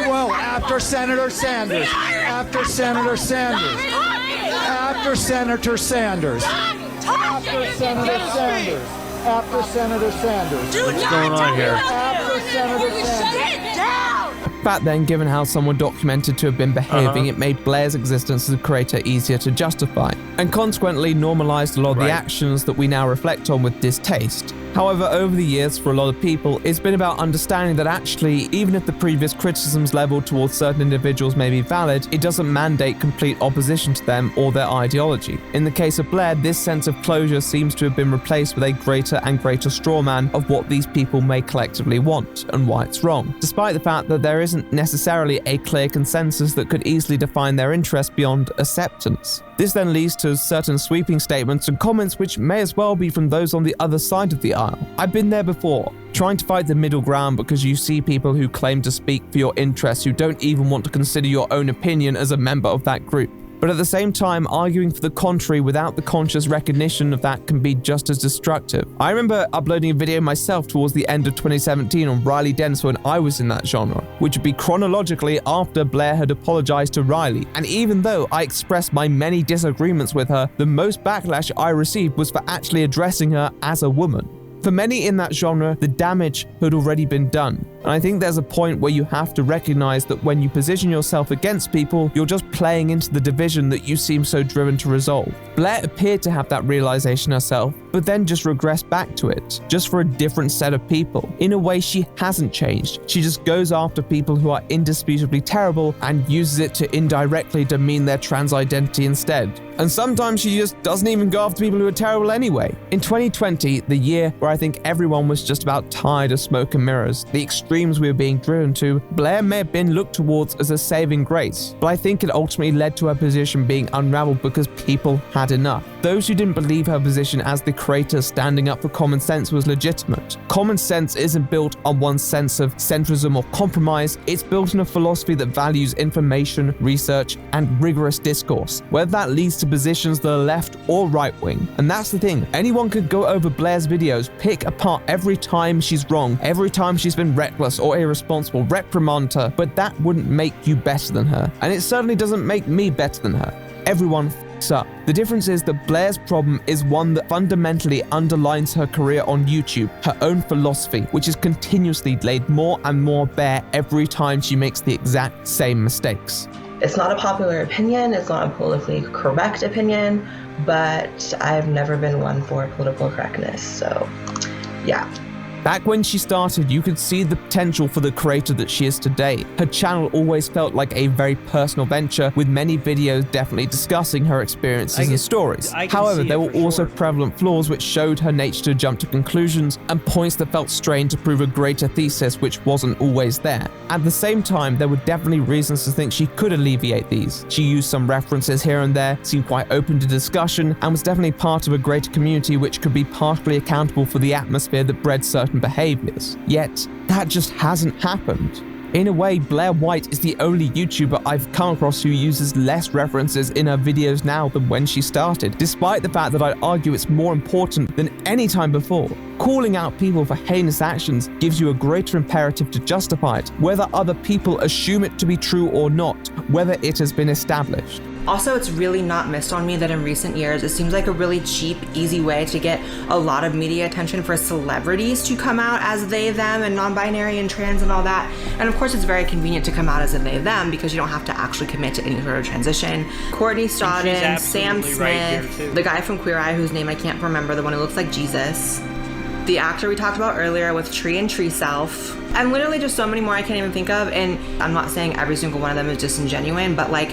will, after Senator Sanders. After Senator Sanders. After Senator Sanders. After Senator Sanders. After Senator Sanders. What's going on here? After Senator Sanders. Back then, given how someone documented to have been behaving, it made Blaire's existence as a creator easier to justify, and consequently normalized a lot of the actions that we now reflect on with distaste. However, over the years, for a lot of people, it's been about understanding that actually, even if the previous criticisms leveled towards certain individuals may be valid, it doesn't mandate complete opposition to them or their ideology. In the case of Blaire, this sense of closure seems to have been replaced with a greater and greater straw man of what these people may collectively want and why it's wrong, despite the fact that there isn't necessarily a clear consensus that could easily define their interest beyond acceptance. This then leads to certain sweeping statements and comments which may as well be from those on the other side of the aisle. I've been there before, trying to fight the middle ground because you see people who claim to speak for your interests who don't even want to consider your own opinion as a member of that group. But at the same time, arguing for the contrary without the conscious recognition of that can be just as destructive. I remember uploading a video myself towards the end of 2017 on Riley Dennis when I was in that genre, which would be chronologically after Blaire had apologized to Riley. And even though I expressed my many disagreements with her, the most backlash I received was for actually addressing her as a woman. For many in that genre, the damage had already been done. And I think there's a point where you have to recognize that when you position yourself against people, you're just playing into the division that you seem so driven to resolve. Blaire appeared to have that realization herself, but then just regressed back to it, just for a different set of people. In a way, she hasn't changed. She just goes after people who are indisputably terrible and uses it to indirectly demean their trans identity instead. And sometimes she just doesn't even go after people who are terrible anyway. In 2020, the year where I think everyone was just about tired of smoke and mirrors, the extremes we were being driven to, Blaire may have been looked towards as a saving grace, but I think it ultimately led to her position being unraveled because people had enough. Those who didn't believe her position as the creator standing up for common sense was legitimate. Common sense isn't built on one sense of centrism or compromise, it's built on a philosophy that values information, research, and rigorous discourse, whether that leads to positions that are left or right wing. And that's the thing, anyone could go over Blaire's videos, pick apart every time she's wrong, every time she's been reckless or irresponsible, reprimand her, but that wouldn't make you better than her. And it certainly doesn't make me better than her. Everyone f***s up. The difference is that Blaire's problem is one that fundamentally underlines her career on YouTube, her own philosophy, which is continuously laid more and more bare every time she makes the exact same mistakes. It's not a popular opinion, it's not a politically correct opinion, but I've never been one for political correctness, so yeah. Back when she started, you could see the potential for the creator that she is today. Her channel always felt like a very personal venture, with many videos definitely discussing her experiences and stories. However, there were also prevalent flaws which showed her nature to jump to conclusions, and points that felt strained to prove a greater thesis which wasn't always there. At the same time, there were definitely reasons to think she could alleviate these. She used some references here and there, seemed quite open to discussion, and was definitely part of a greater community which could be partially accountable for the atmosphere that bred certain behaviors. Yet, that just hasn't happened. In a way, Blaire White is the only YouTuber I've come across who uses less references in her videos now than when she started, despite the fact that I'd argue it's more important than any time before. Calling out people for heinous actions gives you a greater imperative to justify it, whether other people assume it to be true or not, whether it has been established. Also, it's really not missed on me that in recent years, it seems like a really cheap, easy way to get a lot of media attention for celebrities to come out as they, them, and non-binary and trans and all that. And of course, it's very convenient to come out as a they, them because you don't have to actually commit to any sort of transition. Courtney Stodden, Sam Smith, the guy from Queer Eye whose name I can't remember, the one who looks like Jesus, the actor we talked about earlier with Tree and Tree Self, and literally just so many more I can't even think of. And I'm not saying every single one of them is disingenuine, but like,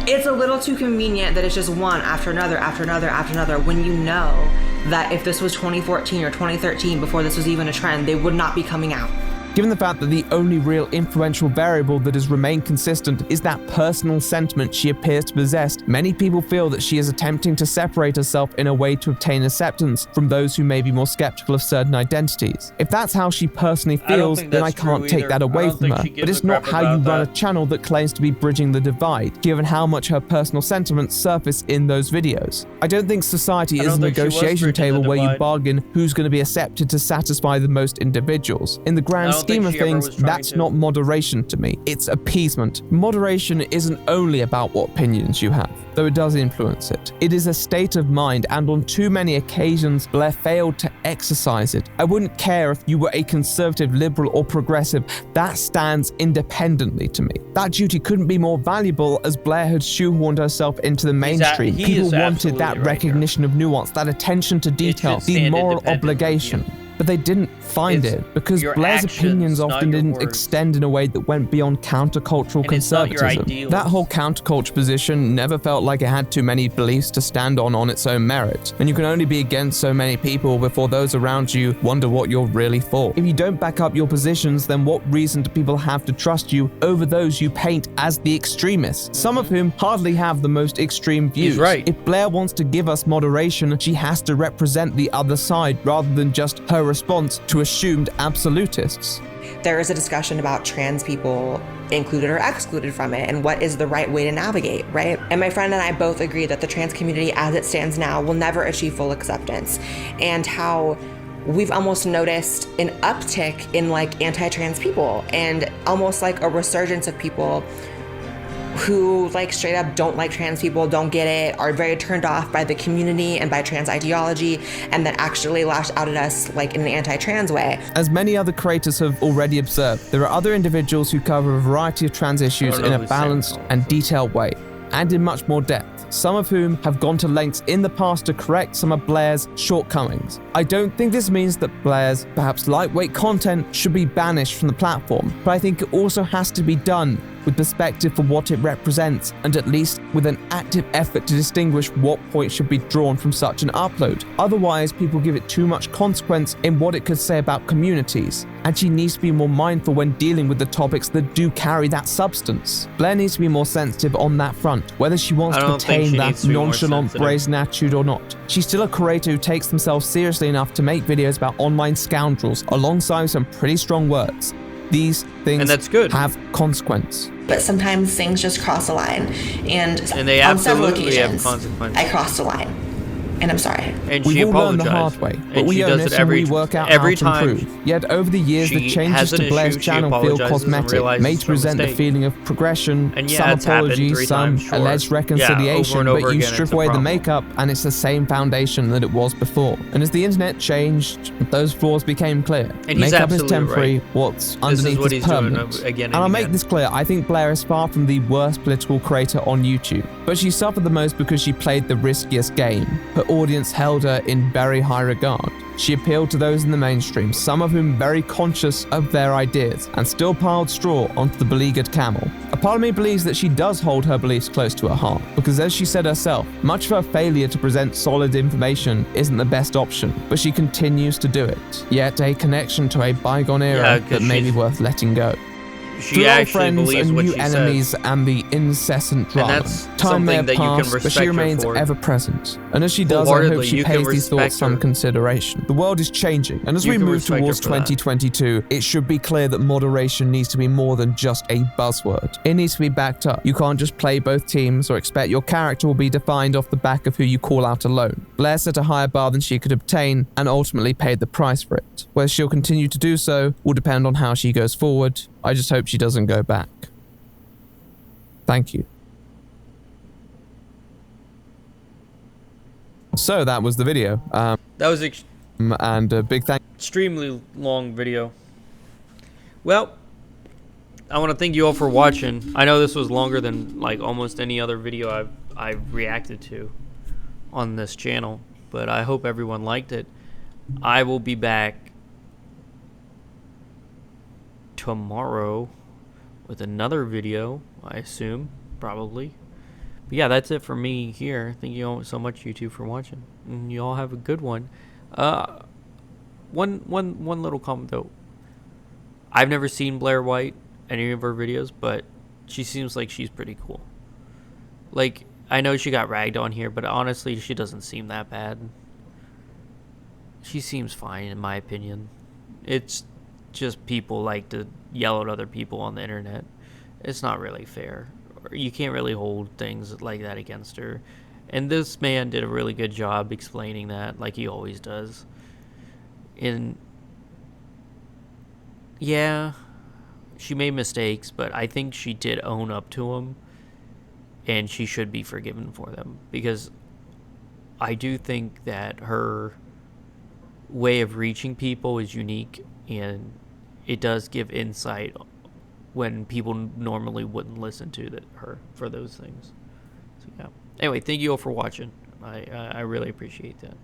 it's a little too convenient that it's just one after another, after another, after another, when you know that if this was 2014 or 2013, before this was even a trend, they would not be coming out. Given the fact that the only real influential variable that has remained consistent is that personal sentiment she appears to possess, many people feel that she is attempting to separate herself in a way to obtain acceptance from those who may be more skeptical of certain identities. If that's how she personally feels, then I can't take that away from her, but it's not how you run a channel that claims to be bridging the divide, given how much her personal sentiments surface in those videos. I don't think society is a negotiation table where you bargain who's going to be accepted to satisfy the most individuals. In the grand scheme of things, that's not moderation to me, it's appeasement. Moderation isn't only about what opinions you have, though it does influence it. It is a state of mind, and on too many occasions, Blaire failed to exercise it. I wouldn't care if you were a conservative, liberal, or progressive, that stands independently to me. That duty couldn't be more valuable as Blaire had shoehorned herself into the mainstream. People wanted that recognition of nuance, that attention to detail, the moral obligation. But they didn't find it because Blaire's opinions often didn't extend in a way that went beyond countercultural conservatism. That whole counterculture position never felt like it had too many beliefs to stand on its own merit, and you can only be against so many people before those around you wonder what you're really for. If you don't back up your positions, then what reason do people have to trust you over those you paint as the extremists, some of whom hardly have the most extreme views? He's right. If Blaire wants to give us moderation, she has to represent the other side rather than just her response to assumed absolutists. there is a discussion about trans people included or excluded from it, and what is the right way to navigate, right? And my friend and I both agree that the trans community as it stands now will never achieve full acceptance, and how we've almost noticed an uptick in like anti-trans people and almost like a resurgence of people who like straight up don't like trans people, don't get it, are very turned off by the community and by trans ideology, and then actually lash out at us like in an anti-trans way. As many other creators have already observed, there are other individuals who cover a variety of trans issues in a balanced and detailed way, and in much more depth, some of whom have gone to lengths in the past to correct some of Blaire's shortcomings. I don't think this means that Blaire's perhaps lightweight content should be banished from the platform, but I think it also has to be done with perspective for what it represents, and at least with an active effort to distinguish what points should be drawn from such an upload. Otherwise, people give it too much consequence in what it could say about communities, and she needs to be more mindful when dealing with the topics that do carry that substance. Blaire needs to be more sensitive on that front, whether she wants to retain that nonchalant, brazen attitude or not. She's still a creator who takes themselves seriously enough to make videos about online scoundrels alongside some pretty strong words. These things and that's good. Have consequence. But sometimes things just cross a line, and they on several absolutely have occasions, consequences. I crossed a line, and I'm sorry. And We've she all learned apologized. the hard way, but And we she own does it it and we work out how to time improve. Yet over the years, the she changes has an to Blaire's issue, she channel feel apologizes and cosmetic, realizes made to her present the mistake. feeling of progression, And yeah, some it's happened apologies, 3 some times, sure. alleged Yeah, reconciliation, over and but over you again, strip it's a away the problem. makeup and it's the same foundation that it was before. And as the internet changed, those flaws became clear. And he's Makeup is absolutely temporary, right. what's This underneath is what is he's doing permanent. again and And I'll make again. this clear, I think Blaire is far from the worst political creator on YouTube, but she suffered the most because she played the riskiest game. Her audience held her in very high regard. She appealed to those in the mainstream, some of whom very conscious of their ideas, and still piled straw onto the beleaguered camel. A part of me believes that she does hold her beliefs close to her heart, because as she said herself, much of her failure to present solid information isn't the best option, but she continues to do it. Yet a connection to a bygone era that may be worth letting go. She Through old actually friends believes and what new she enemies says. and the incessant drama. that's Time may something have that you can passed, but respect she her remains for. ever present. And as she does, I hope Wholeheartedly, she you can pays these respect thoughts some her. consideration. The world is changing, and as You we can move respect her towards for that. 2022, it should be clear that moderation needs to be more than just a buzzword. It needs to be backed up. You can't just play both teams or expect your character will be defined off the back of who you call out alone. Blaire set a higher bar than she could obtain and ultimately paid the price for it. Whether she'll continue to do so will depend on how she goes forward. I just hope she doesn't go back. Thank you. So that was the video. That was and a big thank. Extremely long video. Well, I want to thank you all for watching. I know this was longer than like almost any other video I've reacted to on this channel, but I hope everyone liked it. I will be back tomorrow with another video, I assume, probably. But yeah, that's it for me here. Thank you all so much, you two, for watching. And you all have a good one. One little comment though. I've never seen Blaire White in any of her videos, but she seems like she's pretty cool. Like, I know she got ragged on here, but honestly, she doesn't seem that bad. She seems fine, in my opinion. It's just people like to yell at other people on the internet. It's not really fair. You can't really hold things like that against her. And this man did a really good job explaining that, like he always does. And yeah, she made mistakes, but I think she did own up to them, and she should be forgiven for them, because I do think that her way of reaching people is unique, and it does give insight when people normally wouldn't listen to her for those things. So yeah. Anyway, thank you all for watching. I really appreciate that.